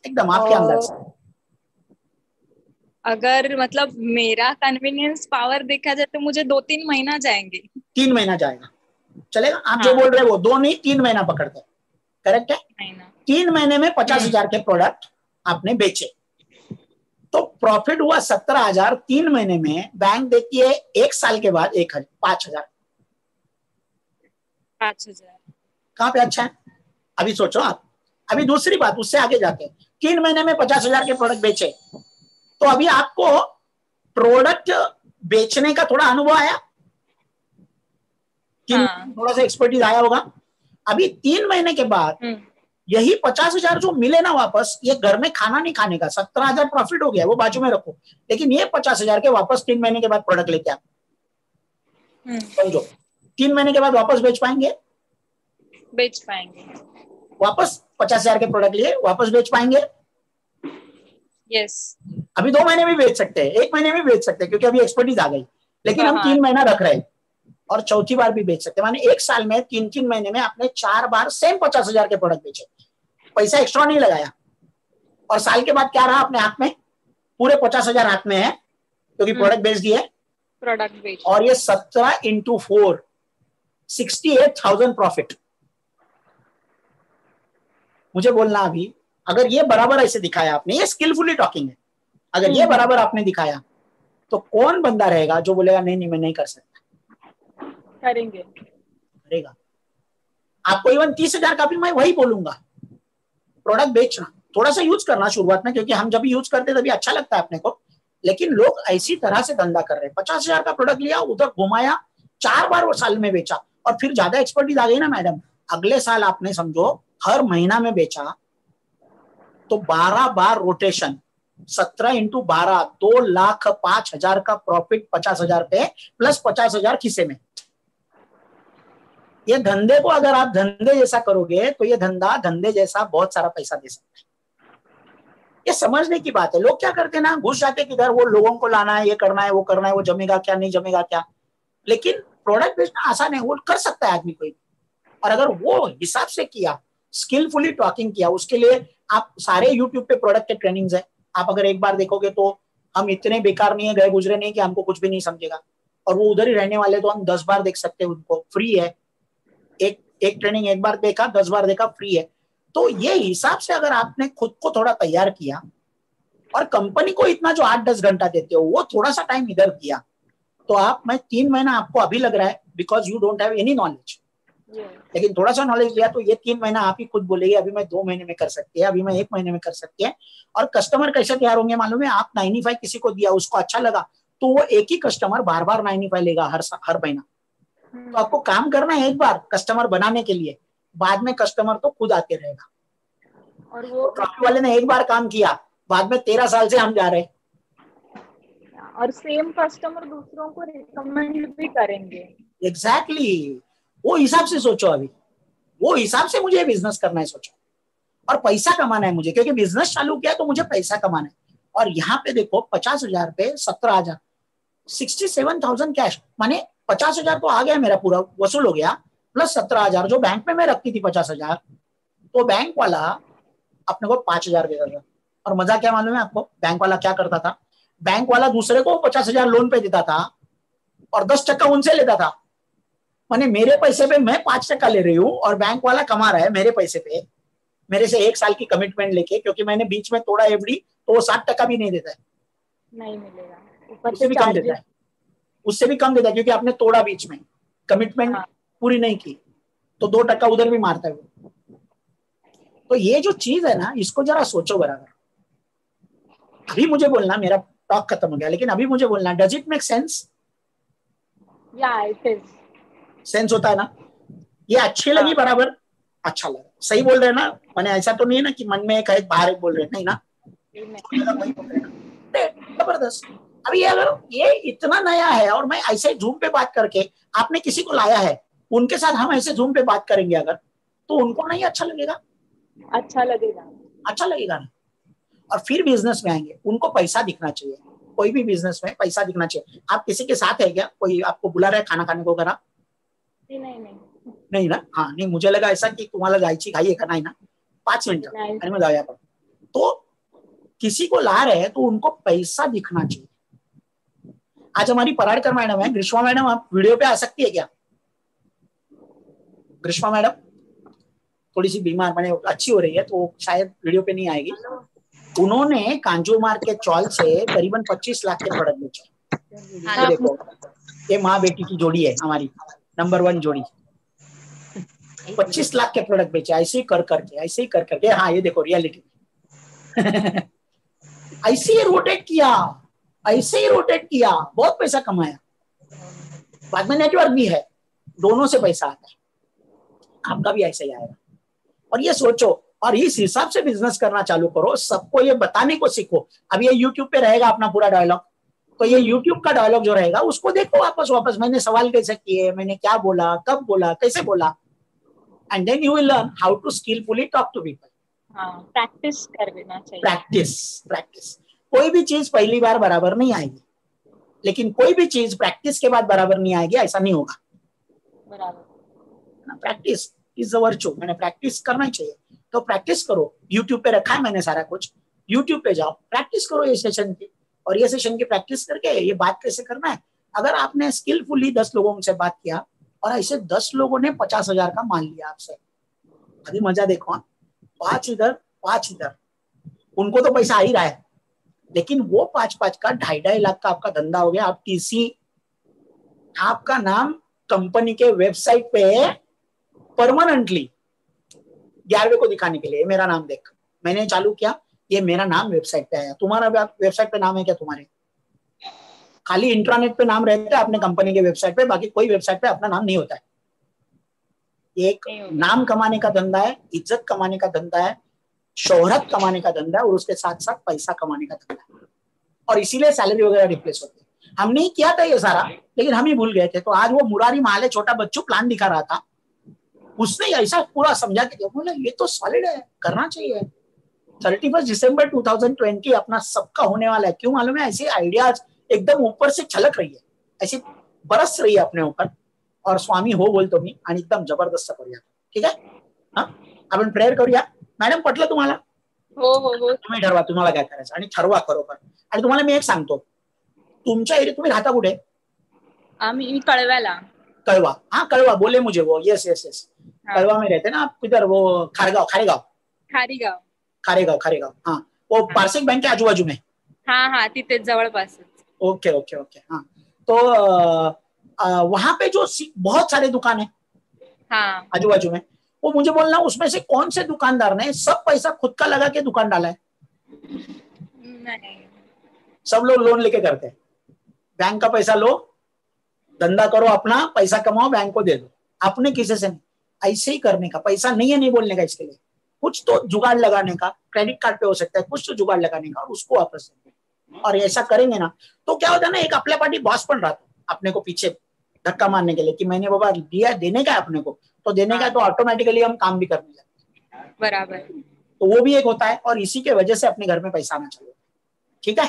एकदम आपके अंदाज से? अगर मतलब मेरा कन्वीनियंस पावर देखा जाए तो मुझे 2-3 महीना जाएंगे। 3 महीना जाएगा, चलेगा? आप जो बोल रहे हो वो 2 नहीं 3 महीना पकड़ते, करेक्ट है? 3 महीने में 50,000 के प्रोडक्ट आपने बेचे, तो प्रॉफिट हुआ 17,000। 3 महीने में बैंक देती है 1 साल के बाद 5,000। कहाँ पे अच्छा है? अभी सोचो आप। अभी दूसरी बात, उससे आगे जाके 3 महीने में 50,000 के प्रोडक्ट बेचे, तो अभी आपको प्रोडक्ट बेचने का थोड़ा अनुभव आया, थोड़ा सा एक्सपर्टीज आया होगा। अभी 3 महीने के बाद यही 50,000 जो मिले ना वापस, ये घर में खाना नहीं खाने का, 17,000 प्रॉफिट हो गया, वो बाजू में रखो, लेकिन ये 50,000 के वापस 3 महीने के बाद प्रोडक्ट लेके आप समझो 3 महीने के बाद वापस बेच पाएंगे? बेच पाएंगे। वापस 50,000 के प्रोडक्ट लिए वापस बेच पाएंगे? यस। अभी 2 महीने भी बेच सकते हैं, 1 महीने भी बेच सकते हैं, क्योंकि अभी एक्सपर्टीज आ गई, लेकिन हम 3 महीना रख रहे हैं और चौथी बार भी बेच सकते हैं। माने 1 साल में 3-3 महीने में आपने 4 बार सेम 50,000 के प्रोडक्ट बेचे, पैसा एक्स्ट्रा नहीं लगाया, और साल के बाद क्या रहा अपने हाथ में? पूरे 50,000 हाथ में है, क्योंकि प्रोडक्ट बेच दिए, प्रोडक्ट बेच, और ये 17 × 4 68,000 प्रॉफिट। मुझे बोलना अभी, अगर ये बराबर ऐसे दिखाया आपने, ये स्किलफुली टॉकिंग है, अगर ये बराबर आपने दिखाया तो कौन बंदा रहेगा जो बोलेगा नहीं नहीं मैं नहीं कर सकता? करेगा। आपको इवन 30,000 का भी मैं वही बोलूंगा, प्रोडक्ट बेचना, थोड़ा सा यूज करना शुरुआत में, क्योंकि हम जब यूज करते तभी अच्छा लगता है अपने को, लेकिन लोग ऐसी तरह से धंधा कर रहे हैं। 50,000 का प्रोडक्ट लिया, उधर घुमाया, 4 बार वो साल में बेचा, और फिर ज्यादा एक्सपर्टीज आ गई ना मैडम, अगले साल आपने समझो हर महीना में बेचा, तो 12 बार रोटेशन, 17 × 12 2,05,000 का प्रॉफिट 50,000 पे, प्लस 50,000 खिसे में। ये धंधे को अगर आप धंधे जैसा करोगे तो ये धंधा धंधे जैसा बहुत सारा पैसा दे सकता है। ये समझने की बात है। लोग क्या करते हैं ना, घुस जाते किधर, वो लोगों को लाना है, ये करना है, वो करना है, वो जमेगा क्या नहीं जमेगा क्या, लेकिन प्रोडक्ट बेचना आसान है, वो कर सकता है आदमी कोई। और अगर वो हिसाब से किया, स्किलफुली टॉकिंग किया, उसके लिए आप सारे यूट्यूब पे प्रोडक्ट के ट्रेनिंग्स है, आप अगर एक बार देखोगे तो हम इतने बेकार नहीं है, गए गुजरे नहीं कि हमको कुछ भी नहीं समझेगा, और वो उधर ही रहने वाले तो हम 10 बार देख सकते हैं, उनको फ्री है। एक ट्रेनिंग 1 बार देखा, 10 बार देखा, फ्री है। तो ये हिसाब से अगर आपने खुद को थोड़ा तैयार किया, और कंपनी को इतना जो 8-10 घंटा देते हो वो थोड़ा सा टाइम इधर किया, तो आप, मैं 3 महीना आपको अभी लग रहा है because you don't have any knowledge, लेकिन थोड़ा सा नॉलेज लिया तो ये 3 महीना आप ही खुद बोलेगी अभी मैं 2 महीने में कर सकती है, अभी मैं 1 महीने में कर सकती है। और कस्टमर कैसे तैयार होंगे मालूम है? आप 95 किसी को दिया, उसको अच्छा लगा, तो वो एक ही कस्टमर बार बार 95 लेगा हर महीना। तो आपको काम करना है एक बार कस्टमर बनाने के लिए, बाद में कस्टमर तो खुद आते रहेगा। और वो ट्रॉफी वाले ने एक बार काम किया, बाद में 13 साल से हम जा रहे हैं, और सेम कस्टमर दूसरों को रिकमेंड भी करेंगे। एग्जैक्टली वो हिसाब से सोचो, अभी वो हिसाब से मुझे बिजनेस करना है सोचो, और पैसा कमाना है मुझे, क्योंकि बिजनेस चालू किया तो मुझे पैसा कमाना है। और यहाँ पे देखो 50,000 पे 17,000, 67,000 कैश, माने 50,000 तो आ गया मेरा, पूरा वसूल हो गया, प्लस 17,000 जो बैंक में मैं रखती थी 50,000, तो बैंक वाला अपने को 5,000 देता था। और मजा क्या मालूम है आपको? बैंक वाला क्या करता था, बैंक वाला दूसरे को 50,000 लोन पे देता था और 10% उनसे लेता था। माने मेरे पैसे पे मैं 5% ले रही हूँ और बैंक वाला कमा रहा है मेरे पैसे पे, मेरे से 1 साल की कमिटमेंट लेके, क्योंकि मैंने बीच में तोड़ा एफडी, तो वो 60% भी नहीं देता है, नहीं मिलेगा, उससे भी कम देता है, उससे भी कम देता है, क्योंकि आपने तोड़ा बीच में, कमिटमेंट पूरी नहीं की, तो 2% उधर भी मारता है वो। तो ये जो चीज है ना, इसको जरा सोचो बराबर। अभी मुझे बोलना, मेरा टॉक खत्म हो गया, लेकिन अभी मुझे बोलना, डज इट मेक सेंस? या इट इज। सेंस होता है ना, ये अच्छी लगी बराबर, अच्छा लगा, सही बोल रहे हैं ना, मैंने ऐसा तो नहीं है ना कि मन में एक है बाहर एक बोल रहे हैं, नहीं ना, जबरदस्त। अभी अगर ये इतना नया है और मैं ऐसे जूम पे बात करके आपने किसी को लाया है, उनके साथ हम ऐसे जूम पे बात करेंगे अगर, तो उनको नहीं अच्छा लगेगा? अच्छा लगेगा, अच्छा लगेगा ना। और फिर बिजनेस में आएंगे, उनको पैसा दिखना चाहिए, कोई भी बिजनेस में पैसा दिखना चाहिए। आप किसी के साथ है क्या, कोई आपको बुला रहा है खाना खाने को करा? नहीं ना, हाँ नहीं, मुझे लगा ऐसा कि तुम्हाला जायची घाई आहे का, नाही ना, 5 मिनिटं आणि मग जाऊया आपण। तो किसी को ला रहे हैं तो उनको पैसा दिखना चाहिए। आज हमारी पराड़कर मैडम है, ग्रीष्मा मैडम आप वीडियो पे आ सकती है क्या? ग्रीष्मा मैडम थोड़ी सी बीमार, मैंने अच्छी हो रही है तो शायद वीडियो पे नहीं आएगी। उन्होंने कांजूमार के चौल से करीबन 25 लाख के प्रोडक्ट बेचे। ये देखो, ये माँ बेटी की जोड़ी है हमारी, नंबर 1 जोड़ी। 25 लाख के प्रोडक्ट बेचे, ऐसे ही कर करके, ऐसे ही कर करके। हाँ ये देखो रियलिटी ऐसे ही रोटेट किया, ऐसे ही रोटेट किया, बहुत पैसा कमाया। बाद में नेटवर्क भी है, दोनों से पैसा आता है, आपका भी ऐसे ही आएगा। और ये सोचो और इस हिसाब से बिजनेस करना चालू करो, सबको ये बताने को सीखो। अब ये यूट्यूब पे रहेगा अपना पूरा डायलॉग, तो ये यूट्यूब का डायलॉग जो रहेगा उसको देखो वापस, मैंने सवाल कैसे किए, मैंने क्या बोला, कब बोला, कैसे बोला, and then you will learn how to skilfully talk to people. Practice कर लेना चाहिए। प्रैक्टिस। कोई भी चीज पहली बार बराबर नहीं आएगी, लेकिन कोई भी चीज प्रैक्टिस के बाद बराबर नहीं आएगी, ऐसा नहीं होगा। बराबर, प्रैक्टिस इज द वर्च्यू। मैंने प्रैक्टिस करना चाहिए, तो प्रैक्टिस करो। यूट्यूब पे रखा है मैंने सारा कुछ, यूट्यूब पे जाओ, प्रैक्टिस करो ये सेशन की, और ये सेशन की प्रैक्टिस करके ये बात कैसे करना है। अगर आपने स्किलफुली 10 लोगों से बात किया और ऐसे 10 लोगों ने 50,000 का मान लिया आपसे, अभी मजा देखो। 5 इधर 5 इधर, उनको तो पैसा आ ही रहा है, लेकिन वो 5-5 का 2.5 लाख का आपका धंधा हो गया। आप टीसी, आपका नाम कंपनी के वेबसाइट पे परमानेंटली 11वें को दिखाने के लिए, मेरा नाम देख, मैंने चालू किया, ये मेरा नाम वेबसाइट पे आया। तुम्हारा वेबसाइट पे नाम है क्या? तुम्हारे खाली इंट्रानेट पे नाम रहता है अपने कंपनी के वेबसाइट पे, बाकी कोई वेबसाइट पे अपना नाम नहीं होता है। एक नाम कमाने का धंधा है, इज्जत कमाने का धंधा है, शोहरत कमाने का धंधा है, और उसके साथ साथ पैसा कमाने का धंधा है। और इसीलिए सैलरी वगैरह रिप्लेस होती है। हमने ही किया था ये सारा, लेकिन हम ही भूल गए थे। तो आज वो मुरारी माले छोटा बच्चू प्लान दिखा रहा था, उसने ऐसा पूरा समझा के बोला ये तो सॉलिड है, करना चाहिए। 31 दिसंबर 2020 अपना सबका होने वाला है। क्यों मालूम है? ऐसे आइडियाज एकदम ऊपर से छलक रही है, ऐसी बरस रही है अपने ऊपर, और स्वामी हो बोलतो मी, आणि एकदम जबरदस्त करूया। ठीक आहे, हा आपण प्रेयर करूया। मॅडम पटलं तुम्हाला? हो, तुम्ही ठरवा तुम्हाला काय करायचं, आणि ठरवा खरोखर। आणि तुम्हाला मी एक सांगतो, तुमच्या एरिया तुम्ही राहता कुठे? आम्ही कळव्याला। कळवा, हाँ कळवा बोले मुझे वो, यस यस यस, कळवा में रहते ना आप, किधर वो खारेगाव, हाँ वो पार्सिक बैंक के आजू बाजू में। हाँ तिथे जवळपास। ओके, हाँ तो वहां पे जो बहुत सारे दुकान है आजू बाजू में, वो मुझे बोलना उसमें से कौन से दुकानदार ने सब पैसा खुद का लगा के दुकान डाला है? नहीं, सब लोग लोन लेके करते हैं। बैंक का पैसा लो, धंधा करो अपना, पैसा कमाओ, बैंक को दे दो, अपने किसी से नहीं। ऐसे ही करने का, पैसा नहीं है नहीं बोलने का, इसके लिए कुछ तो जुगाड़ लगाने का, क्रेडिट कार्ड पे हो सकता है, कुछ तो जुगाड़ लगाने का, और उसको वापस देंगे। और ऐसा करेंगे ना तो क्या होता है ना, एक अपने पार्टी बॉस बन रहा था अपने को पीछे धक्का मारने के लिए कि मैंने बाबा दिया, देने का है अपने को, तो देने का, तो ऑटोमेटिकली हम काम भी करने लगते हैं। बराबर, तो वो भी एक होता है, और इसी के वजह से अपने घर में पैसा आना चाहिए। ठीक है,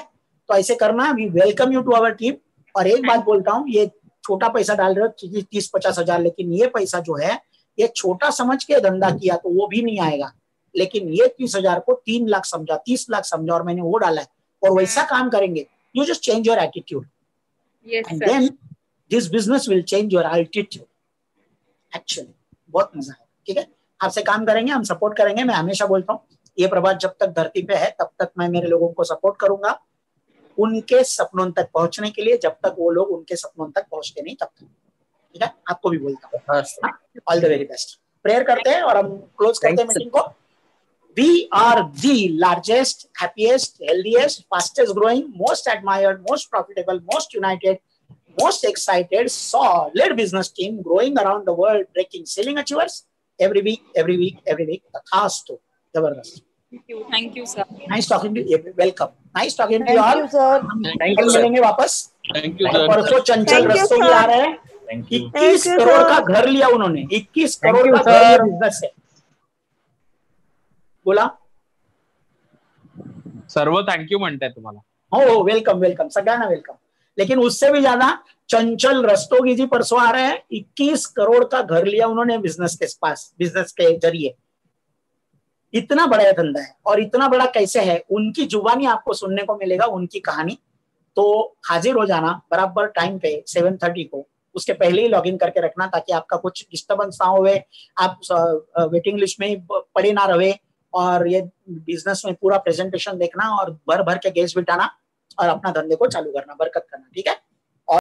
तो ऐसे करना। We welcome you to our team. और एक बात बोलता हूँ, ये छोटा पैसा डाल रहे हो 30-50 हजार, लेकिन ये पैसा जो है ये छोटा समझ के धंधा किया तो वो भी नहीं आएगा, लेकिन ये 30,000 को 3 लाख समझा, 30 लाख समझा, और मैंने वो डाला है, और वैसा काम करेंगे। You just change your attitude, and then this business will change your attitude. Actually बहुत मजा है। ठीक है, आपसे काम करेंगे, हम सपोर्ट करेंगे। मैं हमेशा बोलता हूँ, ये प्रभात जब तक धरती पे है तब तक मैं मेरे लोगों को सपोर्ट करूंगा उनके सपनों तक पहुंचने के लिए, जब तक वो लोग उनके सपनों तक पहुंचते नहीं तब तक। ठीक है, आपको भी बोलता हूँ, all the very best. Prayer करते हैं और हम क्लोज करते हैं मीटिंग को। We are the largest, happiest, healthiest, fastest growing, most admired, most profitable, most united, most excited, solid business team growing around the world, breaking selling achievers every week. Tathastu. Zabardast. Thank you, sir. Nice talking to you. Welcome. Nice talking to you all. Thank you, कल sir. मिलेंगे वापस. Thank you, और sir. परसों चंचल रस्तोगी आ रहे हैं. 21 करोड़ का घर लिया उन्होंने. 21 करोड़ का घर बिजनेस है. बोला. सर्व थँक्यू म्हणताय तुम्हाला. हो वेलकम सगळ्यांना वेलकम. लेकिन उससे भी ज्यादा चंचल रस्तोगी जी परसों आ रहे हैं. 21 करोड़ का घर लिया उन्होंने बिजनेस के जरिए. इतना बड़ा धंधा है और इतना बड़ा कैसे है उनकी जुबानी आपको सुनने को मिलेगा, उनकी कहानी. तो हाजिर हो जाना बराबर टाइम पे 7:30 को. उसके पहले ही लॉगिन करके रखना ताकि आपका कुछ डिस्टर्बेंस ना होवे, आप वेटिंग लिस्ट में ही पड़े ना रहे. और ये बिजनेस में पूरा प्रेजेंटेशन देखना और भर भर के गेस्ट बिठाना और अपना धंधे को चालू करना, बरकत करना. ठीक है.